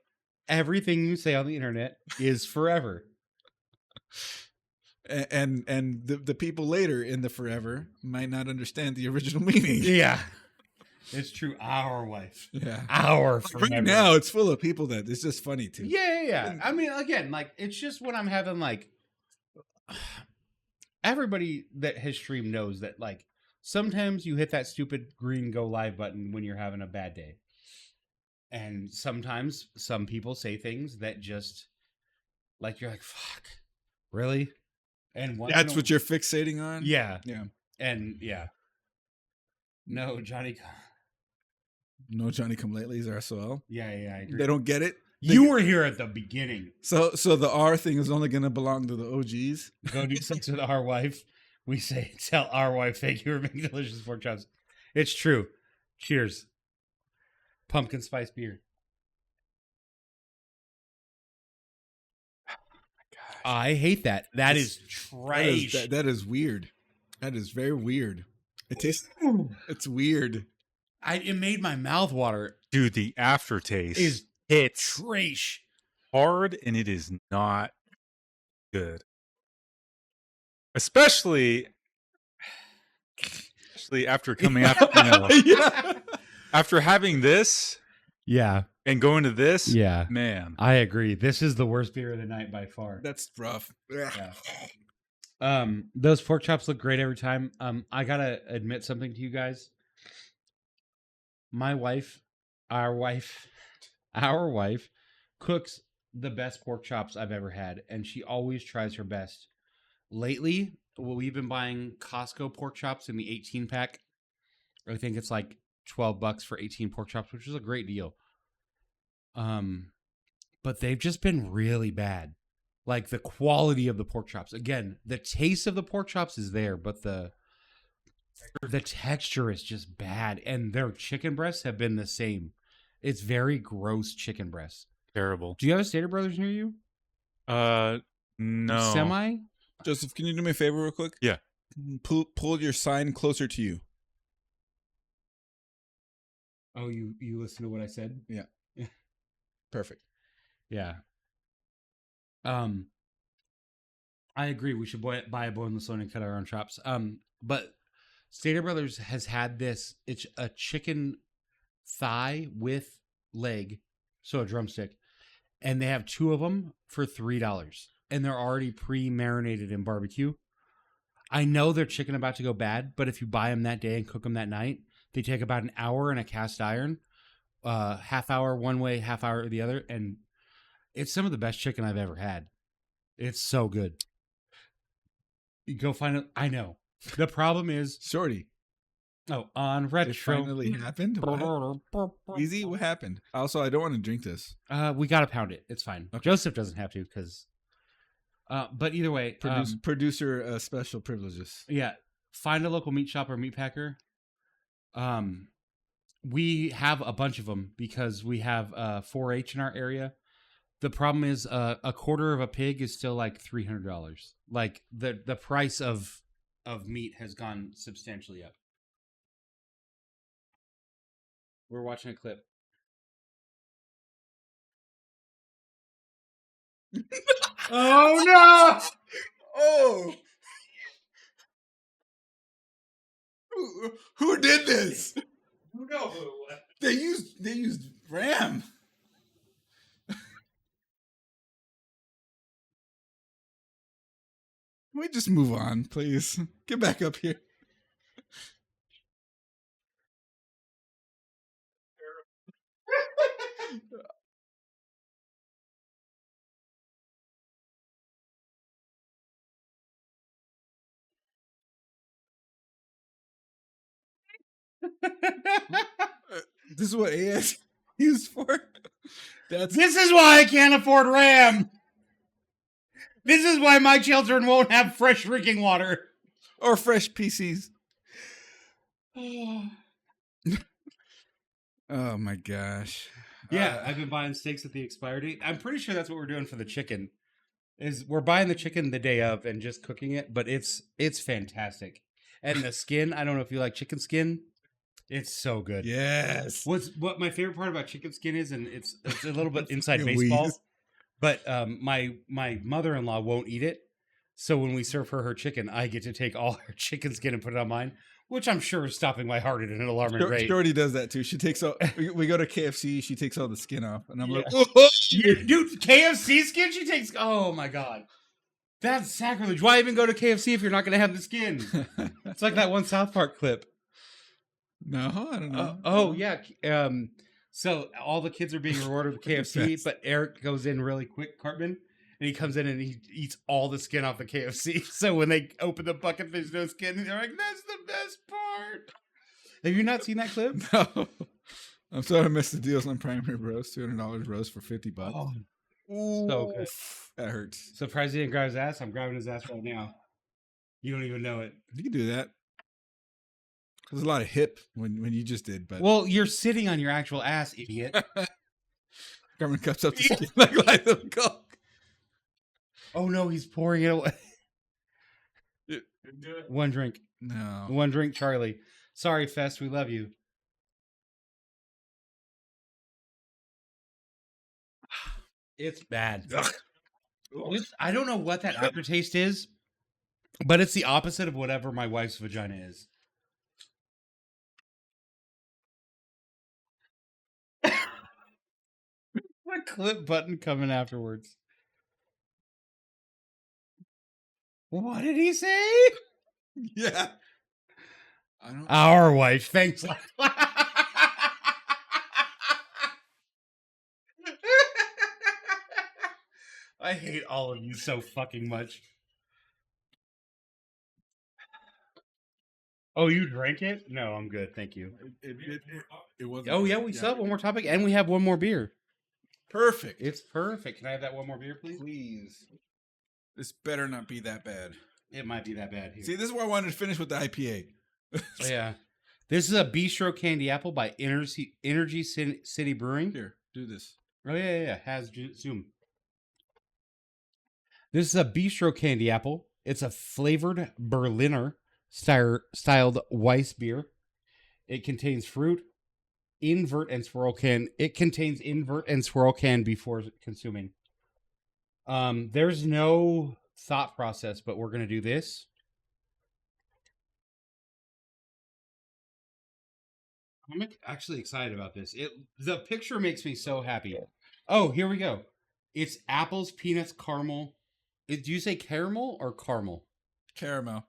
everything you say on the internet is forever. And the people later in the forever might not understand the original meaning. Yeah. It's true. Our wife. Yeah. Our like right now, it's full of people that it's just funny too. Yeah. I mean, again, like, it's just when I'm having, like, everybody that has streamed knows that, like, sometimes you hit that stupid green go live button when you're having a bad day. And sometimes some people say things that just, like, you're like, fuck, really? And that's what you're fixating on? Yeah. Yeah. And, yeah. No, Johnny Come Latelys are SOL. Yeah, I agree. They don't get it. You were here at the beginning. So the R thing is only going to belong to the OGs. Go do sex with our wife. We say, tell our wife, thank you for making delicious pork chops. It's true. Cheers. Pumpkin spice beer. I hate that. That is trash. That is weird. That is very weird. It tastes. It's weird. It made my mouth water. Dude, the aftertaste Is hits trash. hard, and it is not good. Especially after coming after after having this. Yeah. And going to this, Yeah. man. I agree. This is the worst beer of the night by far. That's rough. Yeah. Those pork chops look great every time. I gotta admit something to you guys. My wife, our wife, cooks the best pork chops I've ever had, and she always tries her best. Lately, we've been buying Costco pork chops in the 18 pack. I think it's like $12 for 18 pork chops, which is a great deal. But they've just been really bad. Like the quality of the pork chops. Again, the taste of the pork chops is there, but the texture is just bad. And their chicken breasts have been the same. It's very gross chicken breasts. Terrible. Do you have a Stater Brothers near you? No. Semi? Joseph, can you do me a favor real quick? Yeah. Pull your sign closer to you. Oh, you listen to what I said? Yeah. Perfect. Yeah. I agree. We should buy a boneless loin and cut our own chops. But Stater Brothers has had this. It's a chicken thigh with leg, so a drumstick, and they have two of them for $3, and they're already pre-marinated in barbecue. I know they're chicken about to go bad, but if you buy them that day and cook them that night, they take about an hour in a cast iron, half hour one way, half hour the other, and it's some of the best chicken I've ever had. It's so good. You go find it. I know. The problem is, Shorty. Oh, on retro. It finally happened? What? Easy? What happened? Also, I don't want to drink this. We got to pound it. It's fine. Okay. Joseph doesn't have to because... but either way... Producer special privileges. Yeah. Find a local meat shop or meat packer. We have a bunch of them because we have 4-H in our area. The problem is a quarter of a pig is still like $300. Like the price of meat has gone substantially up. We're watching a clip. Oh no! Oh! Who did this? Who knows? They used Ram. Can we just move on, please? Get back up here. This is what AS used for. This is why I can't afford RAM. This is why my children won't have fresh drinking water. Or fresh PCs. Oh my gosh. Yeah, I've been buying steaks at the expiry date. I'm pretty sure that's what we're doing for the chicken. Is we're buying the chicken the day of and just cooking it, but it's fantastic. And the skin, I don't know if you like chicken skin. It's so good. Yes. What my favorite part about chicken skin is, and it's a little bit inside Fucking baseball, wheeze. but my mother-in-law won't eat it. So when we serve her chicken, I get to take all her chicken skin and put it on mine, which I'm sure is stopping my heart at an alarming rate. Shorty does that too. She takes all. We go to KFC. She takes all the skin off, and I'm like, Dude, KFC skin she takes. Oh my god, that's sacrilege. Why even go to KFC if you're not going to have the skin? It's like that one South Park clip. No, I don't know. Oh yeah. So all the kids are being rewarded with KFC, but Eric goes in really quick, Cartman, and he comes in and he eats all the skin off the KFC. So when they open the bucket, there's no skin. And they're like, "That's the best part." Have you not seen that clip? No. I'm sorry I missed the deals on primary roast. $200 roast for $50. Oh, Ooh, so good. That hurts. Surprised he didn't grab his ass. I'm grabbing his ass right now. You don't even know it. You can do that. There's a lot of hip when you just did, but Well, you're sitting on your actual ass, idiot. Carmen cups up the skin like the coke. Oh no, he's pouring it away. One drink. No. One drink, Charlie. Sorry, Fest. We love you. It's bad. I don't know what that aftertaste is, but it's the opposite of whatever my wife's vagina is. The clip button coming afterwards. What did he say? Yeah. I don't. Our wife. Thanks. I hate all of you so fucking much. Oh, you drank it? No, I'm good. Thank you. It wasn't. Oh, yeah, we still have one more topic, and we have one more beer. Perfect. It's perfect. Can I have that one more beer, please? Please. This better not be that bad. It might be that bad here. See, this is why I wanted to finish with the IPA. Yeah. This is a Bistro Candy Apple by Energy City Brewing. Here, do this. Oh, yeah. Has Zoom. This is a Bistro Candy Apple. It's a flavored Berliner styled Weiss beer. It contains fruit, invert and swirl can. It contains invert and swirl can before consuming. There's no thought process, but we're gonna do this. I'm actually excited about this. The picture makes me so happy. Oh, here we go. It's apples, peanuts, caramel. Do you say caramel or caramel? Caramel.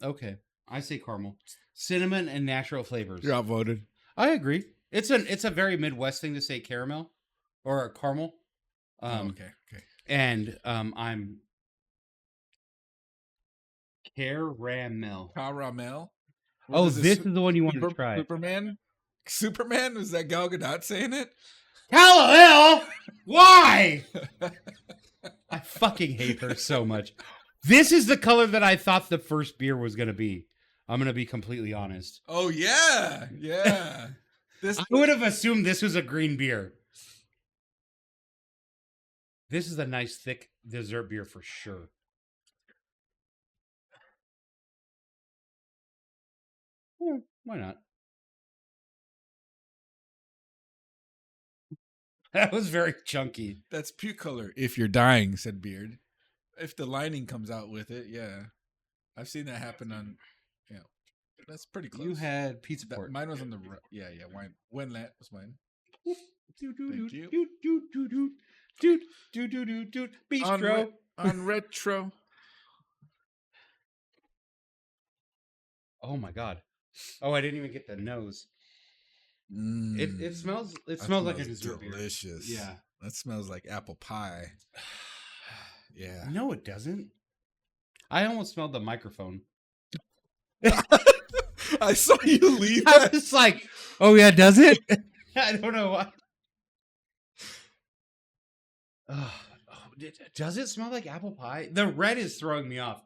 Okay, I say caramel. Cinnamon and natural flavors. You're outvoted. I agree. It's a very Midwest thing to say caramel or caramel. Okay. And I'm caramel. Caramel. Oh, this is the one you want to try. Superman? Was that Gal Gadot saying it? Hell, why? I fucking hate her so much. This is the color that I thought the first beer was going to be. I'm going to be completely honest. Oh, yeah. Yeah. I would have assumed this was a green beer. This is a nice, thick dessert beer for sure. Why not? That was very chunky. That's puke color. If you're dying, said Beard. If the lining comes out with it, yeah. I've seen that happen on, you know, that's pretty close. You had pizza port. Mine was on the, yeah, wine. Winlet was mine. Bistro. On retro. Oh my god. Oh, I didn't even get the nose. It smells. It That smells like a dessert beer. delicious. Yeah. That smells like apple pie. Yeah. No, it doesn't. I almost smelled the microphone. I saw you leave I that. was like, oh yeah, does it? I don't know why. Does it smell like apple pie? The red is throwing me off.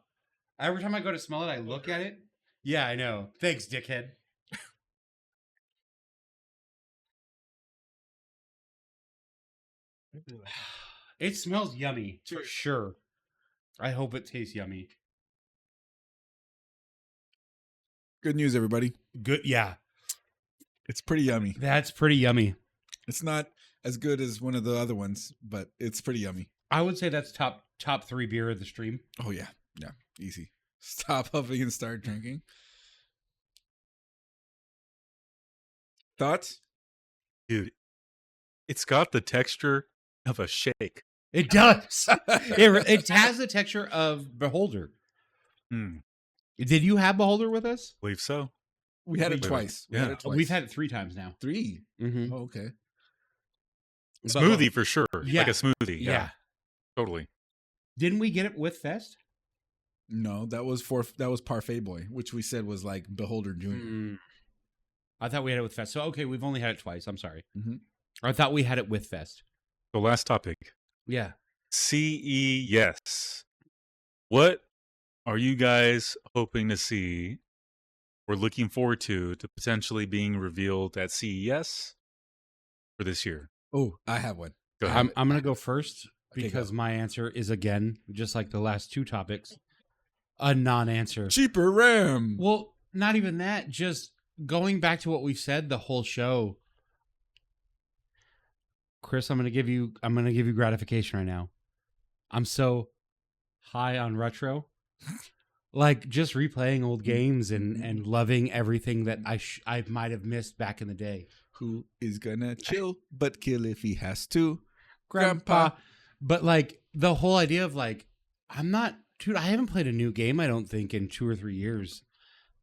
Every time I go to smell it, I look at it. Yeah, I know. Thanks, dickhead. It smells yummy for sure. I hope it tastes yummy. Good news, everybody. Good, yeah. It's pretty yummy. That's pretty yummy. It's not as good as one of the other ones, but it's pretty yummy. I would say that's top 3 beer of the stream. Oh yeah, yeah, easy. Stop huffing and start drinking. Thoughts? Dude, it's got the texture of a shake. It does. It has the texture of Beholder. Hmm. Did you have Beholder with us? Believe so. We had it Yeah. twice. We had it twice. We've had it 3 times now. 3. Mm-hmm. Oh, okay. Smoothie for sure. Yeah. Like a smoothie. Yeah. Totally. Didn't we get it with Fest? No, that was Parfait Boy, which we said was like Beholder Junior. I thought we had it with Fest. So, okay, we've only had it twice. I'm sorry. Mhm. I thought we had it with Fest. The last topic. Yeah. CES. What are you guys hoping to see or looking forward to potentially being revealed at CES for this year? Oh, I have one. Go ahead. I'm going to go first Okay, because go. my answer is, again, just like the last 2 topics, a non-answer. Cheaper RAM. Well, not even that. Just going back to what we've said the whole show. Chris, I'm going to give you gratification right now. I'm so high on retro. Like just replaying old games and loving everything that I might have missed back in the day. Who is gonna chill but kill if he has to? Grandpa. But like the whole idea of like, I haven't played a new game, I don't think, in 2 or 3 years.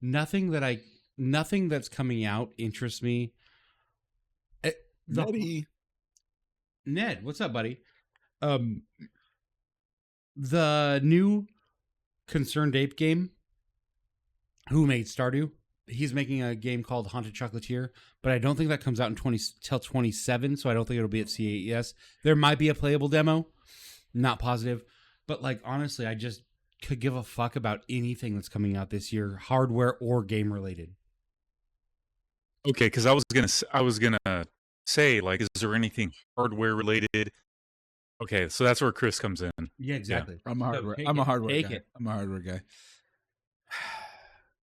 Nothing that's coming out interests me. Ned, what's up, buddy? The new Concerned Ape game. Who made Stardew? He's making a game called Haunted Chocolatier, but I don't think that comes out in till 27, so I don't think it'll be at CES. There might be a playable demo, not positive, but like honestly, I just could give a fuck about anything that's coming out this year, hardware or game related. Okay, because I was gonna say, like, is there anything hardware related? Okay, so that's where Chris comes in. Yeah, exactly. I'm a hardware. Take I'm a it. hardware Take guy. it. I'm a hardware guy.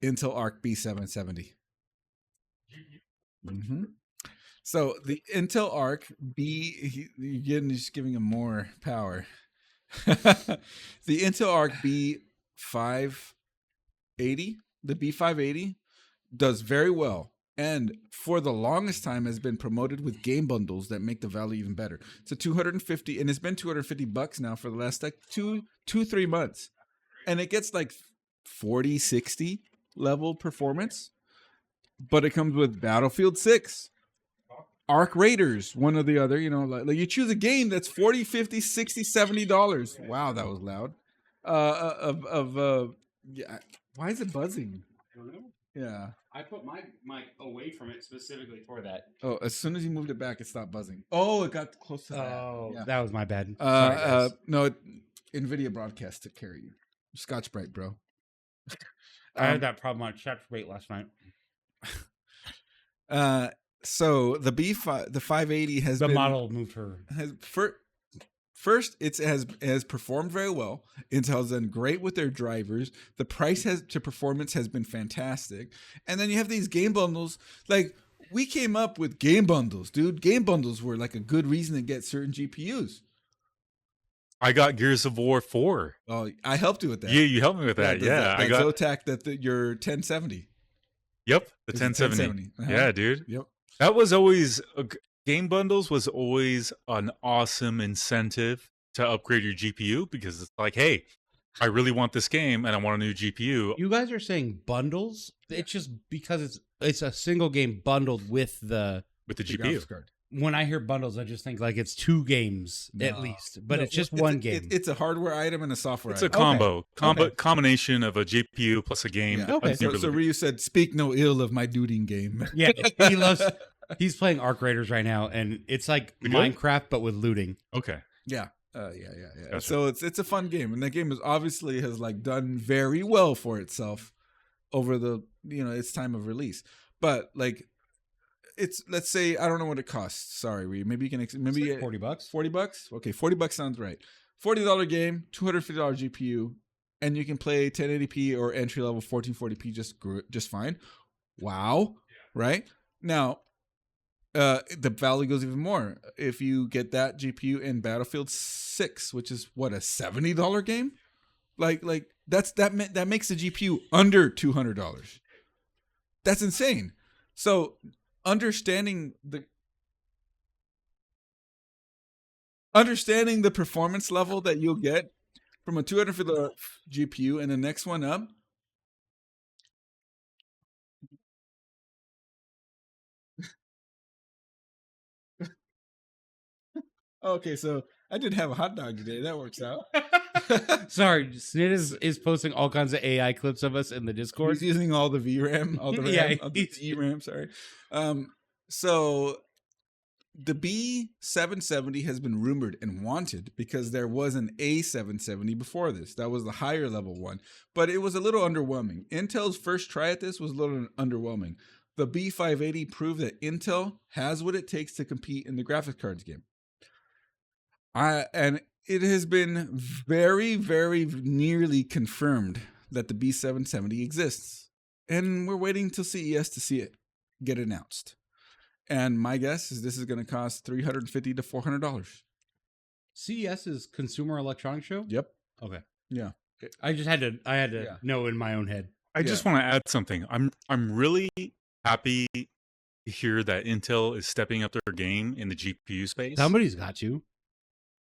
Intel Arc B770. Mm-hmm. So the Intel Arc you're just giving him more power. The Intel Arc B580, the B580 does very well. And for the longest time has been promoted with game bundles that make the value even better. It's a 250, and it's been $250 now for the last like 3 months. And it gets like 40, 60 level performance. But it comes with Battlefield 6, Arc Raiders, one or the other, you know, like you choose a game that's 40, 50, 60, $70. Wow, that was loud. Yeah. Why is it buzzing? I don't know. Yeah. I put my mic away from it specifically for that. Oh, as soon as you moved it back, it stopped buzzing. Oh, it got close to that. Oh, Yeah. that was my bad. Sorry, guys. No, NVIDIA broadcast took care of you. Scotch Brite, bro. I had that problem on Chapter 8 last night. So the the 580 has The been, model moved her. First, it has performed very well. Intel's done great with their drivers. The price to performance has been fantastic. And then you have these game bundles. Like, we came up with game bundles, dude. Game bundles were like a good reason to get certain GPUs. I got Gears of War 4. Oh, I helped you with that. Yeah, you helped me with that. Yeah, I got Zotac, your 1070. Yep, the It's 1070. 1070. Uh-huh. Yeah, dude. Yep. That was always game bundles was always an awesome incentive to upgrade your GPU because it's like, hey, I really want this game and I want a new GPU. You guys are saying bundles? It's just because it's a single game bundled with the GPU graphics card. When I hear bundles, I just think like it's 2 games at least, but it's just one game. It's a hardware item and a software It's item. a combo. Okay. Combination of a GPU plus a game. Yeah. Okay. So Ryu said, "Speak no ill of my duding game." Yeah, he's playing Arc Raiders right now, and it's like Minecraft but with looting. Okay. Yeah. Yeah. Gotcha. So it's a fun game, and that game is obviously has like done very well for itself over the its time of release. But like, it's, let's say, I don't know what it costs. Sorry, Ryu. Maybe you can maybe Like $40. $40. Okay, $40 sounds right. $40 game, $250 GPU, and you can play 1080p or entry level 1440p just fine. Wow, right? Now, the value goes even more if you get that GPU in Battlefield 6, which is what, a $70 game. Like that makes the GPU under $200. That's insane. So understanding the performance level that you'll get from a $250 GPU and the next one up. Okay, so I did have a hot dog today. That works out. Sorry, Snit is posting all kinds of AI clips of us in the Discord. He's using all the VRAM, all the RAM, Yeah, all the DRAM, sorry. So the B770 has been rumored and wanted because there was an A770 before this. That was the higher level one, but it was a little underwhelming. Intel's first try at this was a little underwhelming. The B580 proved that Intel has what it takes to compete in the graphics cards game. And it has been very, very nearly confirmed that the B770 exists. And we're waiting till CES to see it get announced. And my guess is this is going to cost $350 to $400. CES is Consumer Electronics Show? Yep. Okay. Yeah. I had to know in my own head. I just want to add something. I'm really happy to hear that Intel is stepping up their game in the GPU space. Somebody's got you.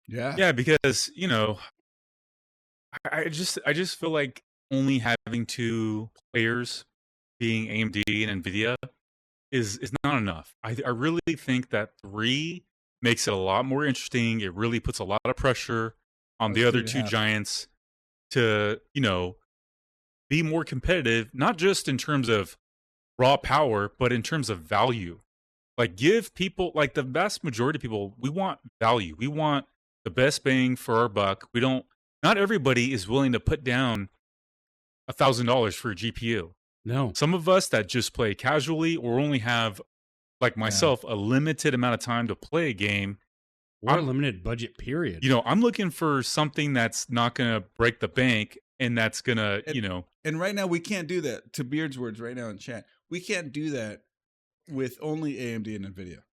Yeah. Yeah, because I just feel like only having 2 players, being AMD and Nvidia, is not enough. I really think that 3 makes it a lot more interesting. It really puts a lot of pressure on the other 2 giants to be more competitive, not just in terms of raw power, but in terms of value. Like, give people, like the vast majority of people, we want value. We want the best bang for our buck. Not everybody is willing to put down $1,000 for a GPU. No. Some of us that just play casually or only have, like myself, a limited amount of time to play a game. Or a limited budget period. I'm looking for something that's not going to break the bank and that's going to, And right now we can't do that. To Beard's words right now in chat, we can't do that with only AMD and NVIDIA.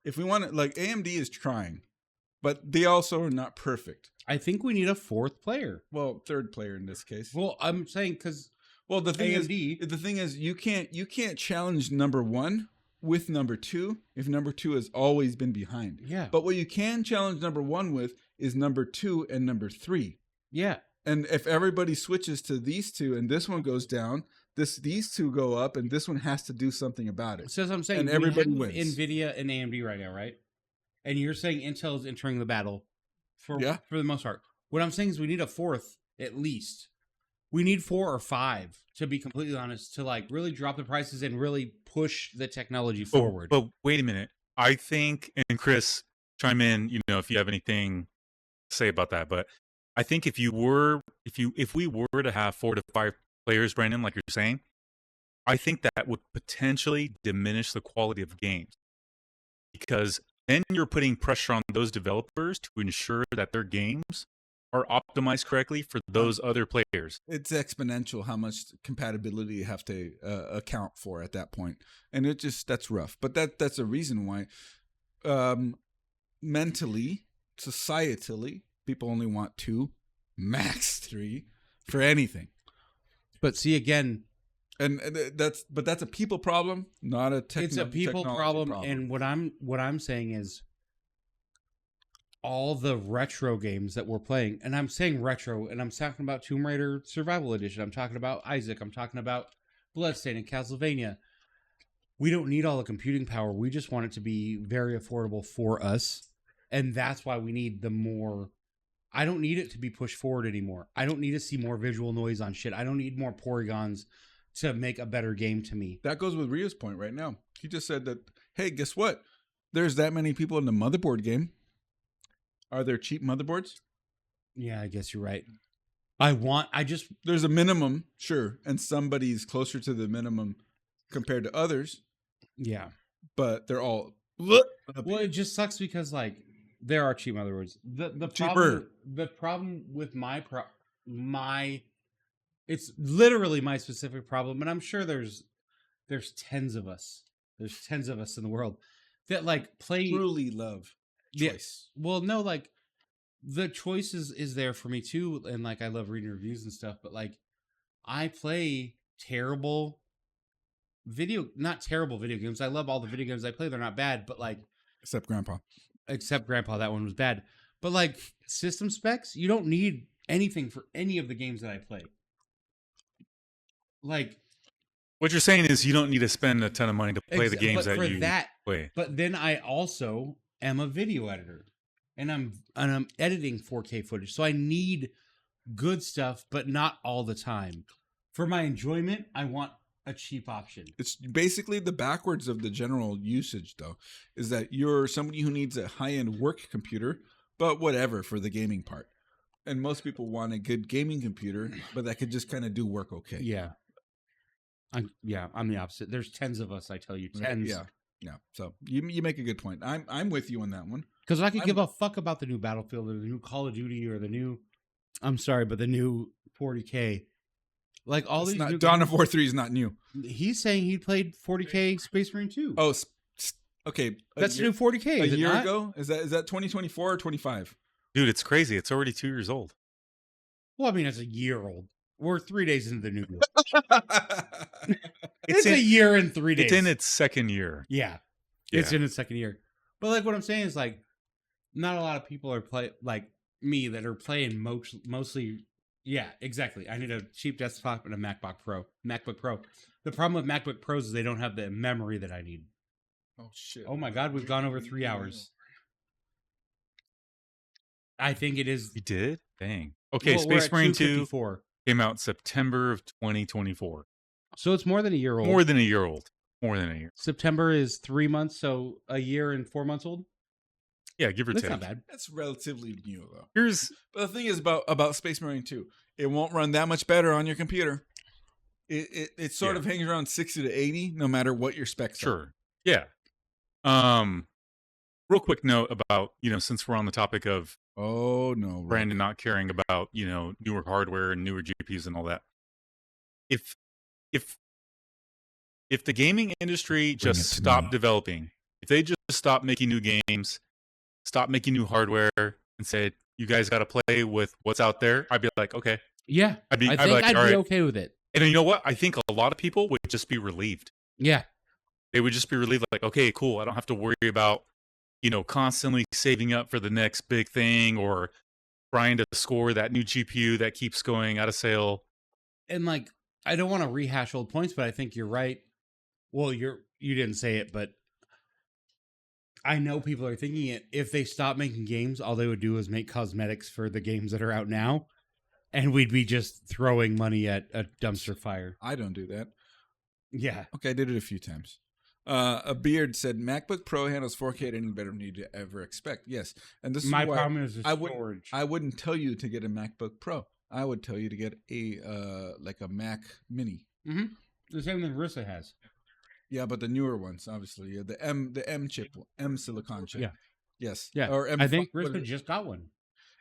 If we want to, like, AMD is trying, but they also are not perfect. I think we need a 4th player. Well, 3rd player in this case. Well, I'm saying because the AMD, thing is you can't challenge number 1 with number 2 if number 2 has always been behind. Yeah. But what you can challenge number 1 with is number 2 and number 3. Yeah. And if everybody switches to these 2 and this one goes down, these 2 go up and this one has to do something about it. So as I'm saying, and everybody wins. NVIDIA and AMD right now, right? And you're saying Intel is entering the battle for the most part. What I'm saying is we need a 4th at least. We need 4 or 5, to be completely honest, to like really drop the prices and really push the technology forward. But wait a minute. I think, and Chris, chime in, if you have anything to say about that. But I think if we were to have 4 to 5 players, Brandon, like you're saying, I think that would potentially diminish the quality of games, because then you're putting pressure on those developers to ensure that their games are optimized correctly for those other players. It's exponential how much compatibility you have to account for at that point. And that's rough. But that's a reason why mentally, societally, people only want 2, max 3 for anything. But see, again, And that's a people problem, not a It's a people technology problem. And what I'm saying is all the retro games that we're playing, and I'm saying retro, and I'm talking about Tomb Raider Survival Edition. I'm talking about Isaac. I'm talking about Bloodstained and Castlevania. We don't need all the computing power. We just want it to be very affordable for us. And that's why we need the more... I don't need it to be pushed forward anymore. I don't need to see more visual noise on shit. I don't need more polygons to make a better game to me. That goes with Rio's point right now. He just said that, hey, guess what? There's that many people in the motherboard game. Are there cheap motherboards? Yeah, I guess you're right. There's a minimum, sure, and somebody's closer to the minimum compared to others. Yeah. But they're all... Well, it just sucks because, like, there are cheap motherboards. The problem with my it's literally my specific problem, and I'm sure there's tens of us. There's tens of us in the world that like play truly love choice. Yeah, well, no, like the choice is there for me too, and like I love reading reviews and stuff, but like I play not terrible video games. I love all the video games I play. They're not bad, but like Except Grandpa, that one was bad. But like system specs, you don't need anything for any of the games that I play. Like, what you're saying is you don't need to spend a ton of money to play the games that you play. But then I also am a video editor, and I'm editing 4K footage, so I need good stuff, but not all the time. For my enjoyment, I want a cheap option. It's basically the backwards of the general usage, though, is that you're somebody who needs a high-end work computer, but whatever for the gaming part. And most people want a good gaming computer, but that could just kind of do work okay. Yeah. I'm the opposite. There's tens of us, I tell you, tens. Yeah. So you make a good point. I'm with you on that one. Because I could give a fuck about the new Battlefield or the new Call of Duty or the new, the new 40K. Like all these. Dawn of War 3 is not new. He's saying he played 40K Space Marine 2. Oh, okay. That's the new 40K. A year ago? Is that 2024 or 25? Dude, it's crazy. It's already 2 years old. Well, I mean, it's a year old. We're 3 days into the new year. It's a year and 3 days. It's in its second year. Yeah. It's in its second year. But like what I'm saying is like, not a lot of people are like me that are playing mostly. Yeah, exactly. I need a cheap desktop and a MacBook Pro. The problem with MacBook Pros is they don't have the memory that I need. Oh shit. Oh my God, we've gone over 3 hours. I think it is. You did? Dang. Okay, well, Space Marine 2 came out September of 2024. So it's more than a year old. More than a year. September is 3 months, so a year and 4 months old? Yeah, give or take. That's not bad. That's relatively new, though. But the thing is about Space Marine 2, it won't run that much better on your computer. It sort of hangs around 60 to 80, no matter what your specs are. Sure. Yeah. Real quick note about, since we're on the topic of Brandon not caring about, newer hardware and newer GPUs and all that. If the gaming industry just stopped developing, if they just stopped making new games, stopped making new hardware, and said, you guys got to play with what's out there, I'd be like, okay. Yeah. I'd be okay with it. And you know what? I think a lot of people would just be relieved. Yeah. They would just be relieved, like, okay, cool. I don't have to worry about, constantly saving up for the next big thing or trying to score that new GPU that keeps going out of sale. And like, I don't want to rehash old points, but I think you're right. Well, you didn't say it, but I know people are thinking it. If they stop making games, all they would do is make cosmetics for the games that are out now, and we'd be just throwing money at a dumpster fire. I don't do that. Yeah. Okay, I did it a few times. A Beard said, MacBook Pro handles 4K at any better than you'd ever expect. Yes. And this my is why problem is the storage. I wouldn't tell you to get a MacBook Pro. I would tell you to get a Mac Mini. Mm-hmm. The same that Rissa has. Yeah, but the newer ones, obviously. Yeah, the M chip, M silicon chip. Yeah. Yes. Yeah. Or M. I think Rissa just got one.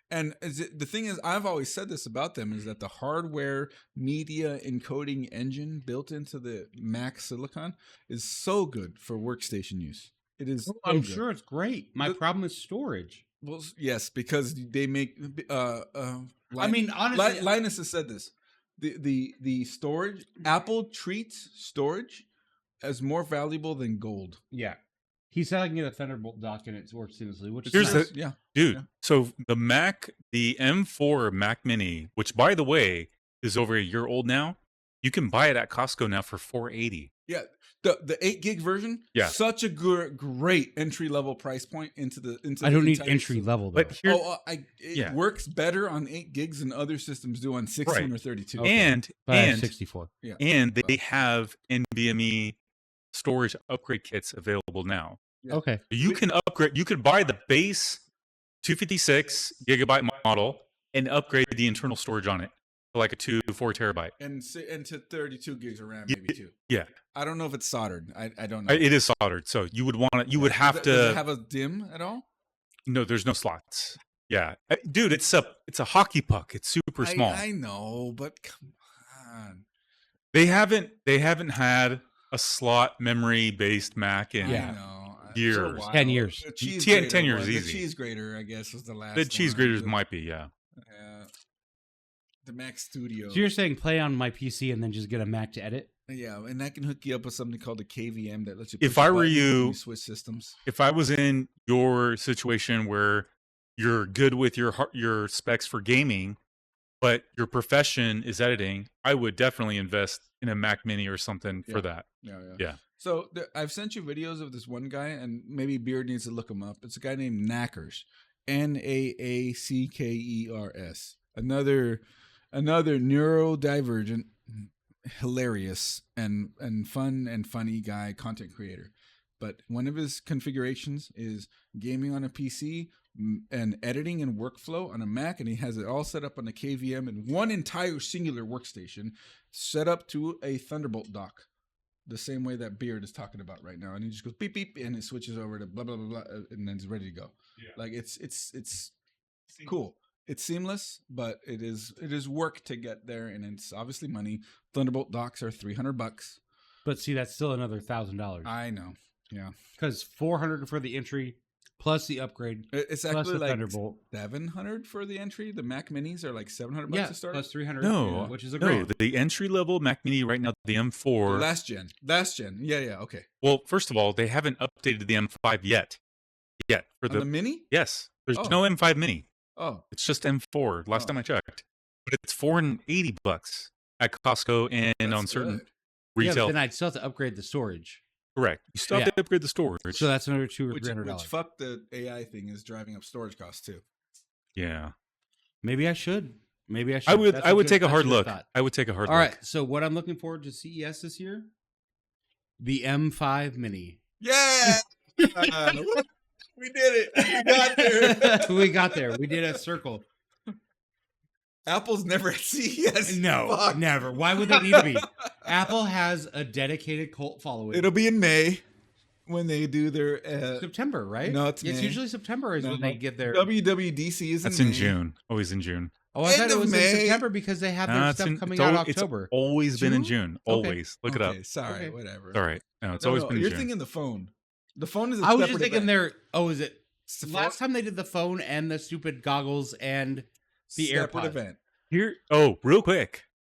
And the thing is, I've always said this about them, is that the hardware media encoding engine built into the Mac silicon is so good for workstation use. It is. I'm sure it's great. My problem is storage. Well, yes, because they make. I mean, honestly, Linus has said this. the storage. Apple treats storage as more valuable than gold. Yeah. He said I can get a Thunderbolt dock and it works seamlessly. Which Here's is the- yeah, Dude, Yeah. so the M4 Mac Mini, which by the way is over a year old now, you can buy it at Costco now for $480. yeah. The 8 gig version. Yeah. such a great entry level price point into the. I don't need entire entry system. level though. But here, It works better on 8 gigs than other systems do on 16 Right. or 32. Okay. and But I have and 64. and they have NVMe storage upgrade kits available now. Yeah. Okay. You can upgrade. You could buy the base 256 gigabyte model and upgrade the internal storage on it to like a 4 terabyte. And to 32 gigs of RAM, maybe too. Yeah, I don't know if it's soldered. I don't know. it is soldered, so you would want to. You would have Does to. it have a DIMM at all? No, there's no slots. Yeah, dude, it's a hockey puck. It's super small. I know, but come on. They haven't had a slot memory based Mac in Yeah. I know. years. For a while. 10 years. The cheese 10 grater years was- easy. The cheese grater, I guess, was the last. the cheese one. graters might be, yeah. The Mac Studio. So you're saying play on my PC and then just get a Mac to edit? Yeah, and that can hook you up with something called a KVM that lets you. If push a I were button you- when switch systems. If I was in your situation where you're good with your specs for gaming, but your profession is editing, I would definitely invest in a Mac Mini or something for that. Yeah. So I've sent you videos of this one guy, and maybe Beard needs to look him up. It's a guy named Knackers, Naackers. Another neurodivergent, hilarious and fun and funny guy, content creator. But one of his configurations is gaming on a PC and editing and workflow on a Mac, and he has it all set up on a KVM and one entire singular workstation set up to a Thunderbolt dock, the same way that Beard is talking about right now. And he just goes beep beep, and it switches over to blah blah blah, blah and then it's ready to go. Yeah. Like it's cool. It's seamless, but it is work to get there, and it's obviously money. Thunderbolt docks are $300. But see, that's still another $1,000. I know. Yeah, Because $400 for the entry plus the upgrade it's plus actually the like Thunderbolt. $700 for the entry. The Mac Minis are like $700 Yeah, to start. plus 300. No, which is a no, grand. the entry level Mac Mini right now, the M4. Last gen. Yeah. Okay. Well, first of all, they haven't updated the M5 yet. For On the Mini. yes, there's Oh. no M5 Mini. Oh, It's just M4. Last Oh. time I checked, but it's $480 at Costco and that's on certain good. Yeah, but retail. then I'd still have to upgrade the storage. Correct. You still have to upgrade the storage. So that's another $200 or Which $300. fuck the AI thing is driving up storage costs too. yeah, Maybe I should. I would. That's I would good- take a that's hard good look. thought. I would take a hard All look. right. So what I'm looking forward to CES this year, the M5 Mini. Yeah, we did it. We got there. We got there. We did a circle. Apple's never at CES. No, Fuck. never. Why would they need to be? Apple has a dedicated cult following. It'll be in May when they do their September, right? No, it's May. usually September is when they get their. WWDC is That's in in May. June. Always in June. Oh, I thought End it of was May. in September because they have their Nah, stuff it's coming it's out al- it's October. always been in June? June. Always. Look it up. Okay, sorry, Okay. whatever. It's all right. No, it's No, always no, been in you're June. thinking the phone. The phone is. A I was just separate thinking event. is it It's the last time they did the phone and the stupid goggles and the separate AirPods. event.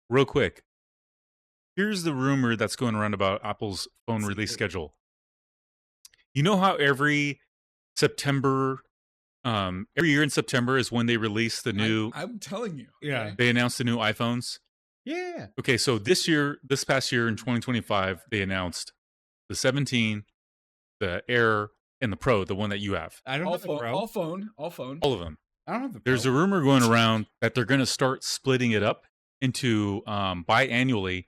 Real quick. Here's the rumor that's going around about Apple's phone release schedule. You know how every September, every year in September is when they release the new. I'm telling you. Yeah. They announce the new iPhones. Yeah. Okay, so this past year in 2025, they announced the 17, the Air, and the Pro, the one that you have. I don't All have the phone, Pro. all phone, all phone. All of them. I don't have the Pro. There's a rumor going around that they're going to start splitting it up into biannually,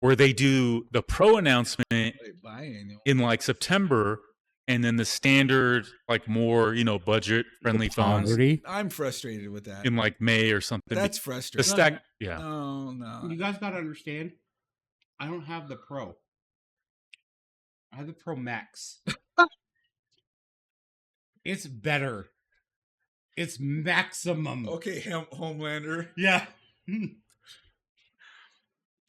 where they do the Pro announcement Wait, biannual. in like September, and then the standard, like more budget friendly phones Poverty. I'm frustrated with that. in like May or something. That's The frustrating. stack, yeah. No. You guys gotta understand. I don't have the Pro. I have the Pro Max. It's better. It's maximum. Okay, Homelander. Yeah.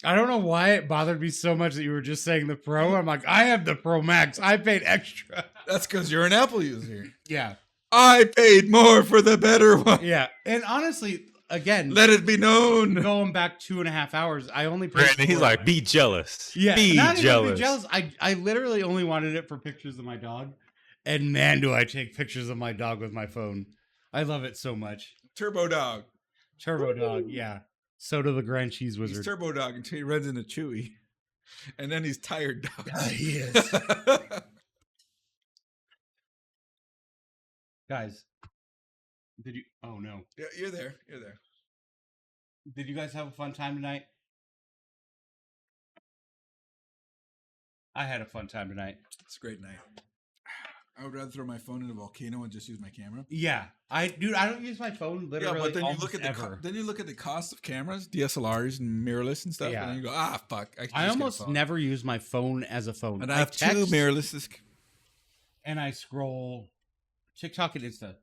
I don't know why it bothered me so much that you were just saying the Pro. I'm like, I have the Pro Max. I paid extra. That's because you're an Apple user. Yeah. I paid more for the better one. Yeah. And honestly, again, Let it be known. going back 2.5 hours, I only paid Brandon, he's for like, it. be jealous. Yeah, be not even jealous. be jealous. I literally only wanted it for pictures of my dog, and man, do I take pictures of my dog with my phone. I love it so much. Turbo Dog. Turbo Dog, yeah. So do the Grand Cheese He's Wizard. Turbo Dog until he runs into Chewy. And then he's Tired Dog. He is. Guys, did you? Oh no. Yeah, you're there. You're there. Did you guys have a fun time tonight? I had a fun time tonight. It's a great night. I would rather throw my phone in a volcano and just use my camera. Yeah, I don't use my phone literally. Yeah, but then you look almost at ever. then you look at the cost of cameras, DSLRs and mirrorless and stuff, Yeah. and then you go, fuck. I almost never use my phone as a phone. And I have text, 2 mirrorless. and I scroll TikTok and Insta.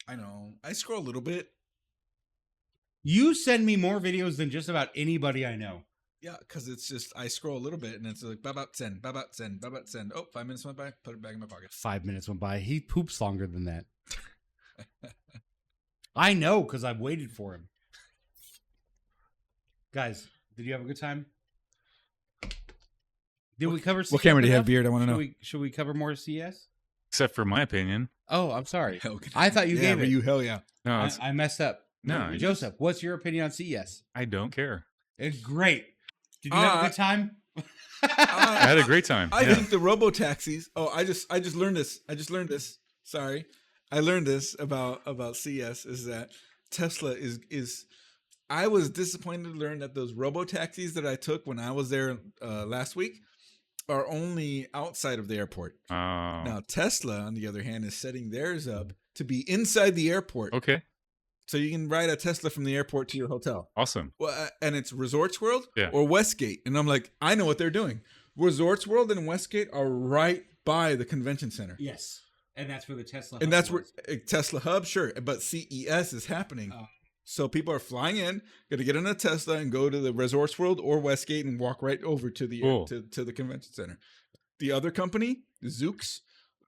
I know. I scroll a little bit. You send me more videos than just about anybody I know. Yeah, because it's just, I scroll a little bit and it's like, babap send, babap send, babap send. Oh, 5 minutes went by, put it back in my pocket. 5 minutes went by. He poops longer than that. I know because I've waited for him. Guys, did you have a good time? Did we cover CES What camera do you have, enough? Beard? I want to know. Should we cover more CES? Except for my opinion. Oh, I'm sorry. Hell, good. I thought you yeah, gave but it. you hell yeah. No, it's, I messed up. No, Joseph, what's your opinion on CES? I don't care. It's great. Did you have a good time? I had a great time. I yeah. think the robo taxis. Oh, I just learned this. Sorry, I learned this about CS is that Tesla is. I was disappointed to learn that those robo taxis that I took when I was there last week are only outside of the airport. Oh. Now Tesla, on the other hand, is setting theirs up to be inside the airport. Okay. So you can ride a Tesla from the airport to your hotel. Awesome. Well, and it's Resorts World Yeah. or Westgate. And I'm like, I know what they're doing. Resorts World and Westgate are right by the convention center. Yes. And that's where the Tesla And hub that's where was. Tesla Hub, sure. But CES is happening. So people are flying in, going to get in a Tesla and go to the Resorts World or Westgate and walk right over to the Cool. to the convention center. The other company, Zoox,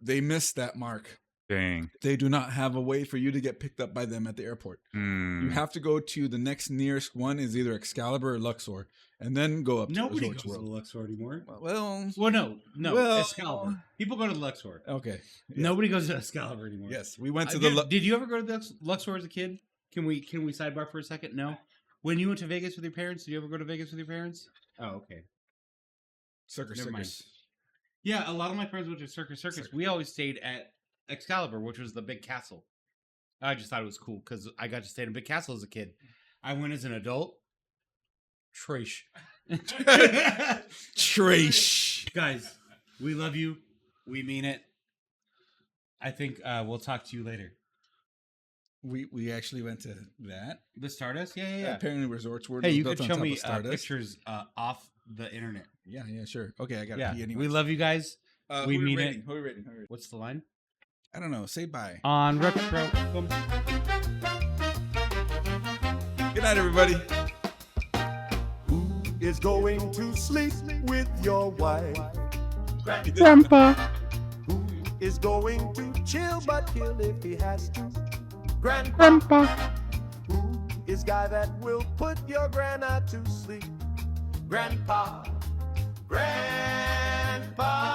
they missed that mark. Dang. They do not have a way for you to get picked up by them at the airport. You have to go to the next nearest one is either Excalibur or Luxor, and then go up Nobody to goes Resorts to the World. Luxor anymore. Well, No, Well- Excalibur. People go to the Luxor. okay. Yeah. Nobody goes to Excalibur anymore. Yes, we went to Did you ever go to the Luxor as a kid? Can we sidebar for a second? No. When you went to Vegas with your parents, did you ever go to Vegas with your parents? Oh, okay. Circus. Never mind. Yeah, a lot of my friends went to Circus. We always stayed at Excalibur, which was the big castle. I just thought it was cool because I got to stay in a big castle as a kid. I went as an adult. Trash. Trash. Guys, we love you. We mean it. I think we'll talk to you later. We actually went to that. The Stardust? Yeah. Apparently, Resorts World. Hey, was you built could on show top me of Stardust. pictures off the internet. Yeah, sure. Okay, I got Yeah, to pee anyway. we love you guys. We mean it. Who are we rating? What's the line? I don't know. Say bye. On retro. Good night, everybody. Who is going to sleep with your wife? Grandpa. Who is going to chill but kill if he has to? Grandpa. Who is guy that will put your grandma to sleep? Grandpa. Grandpa.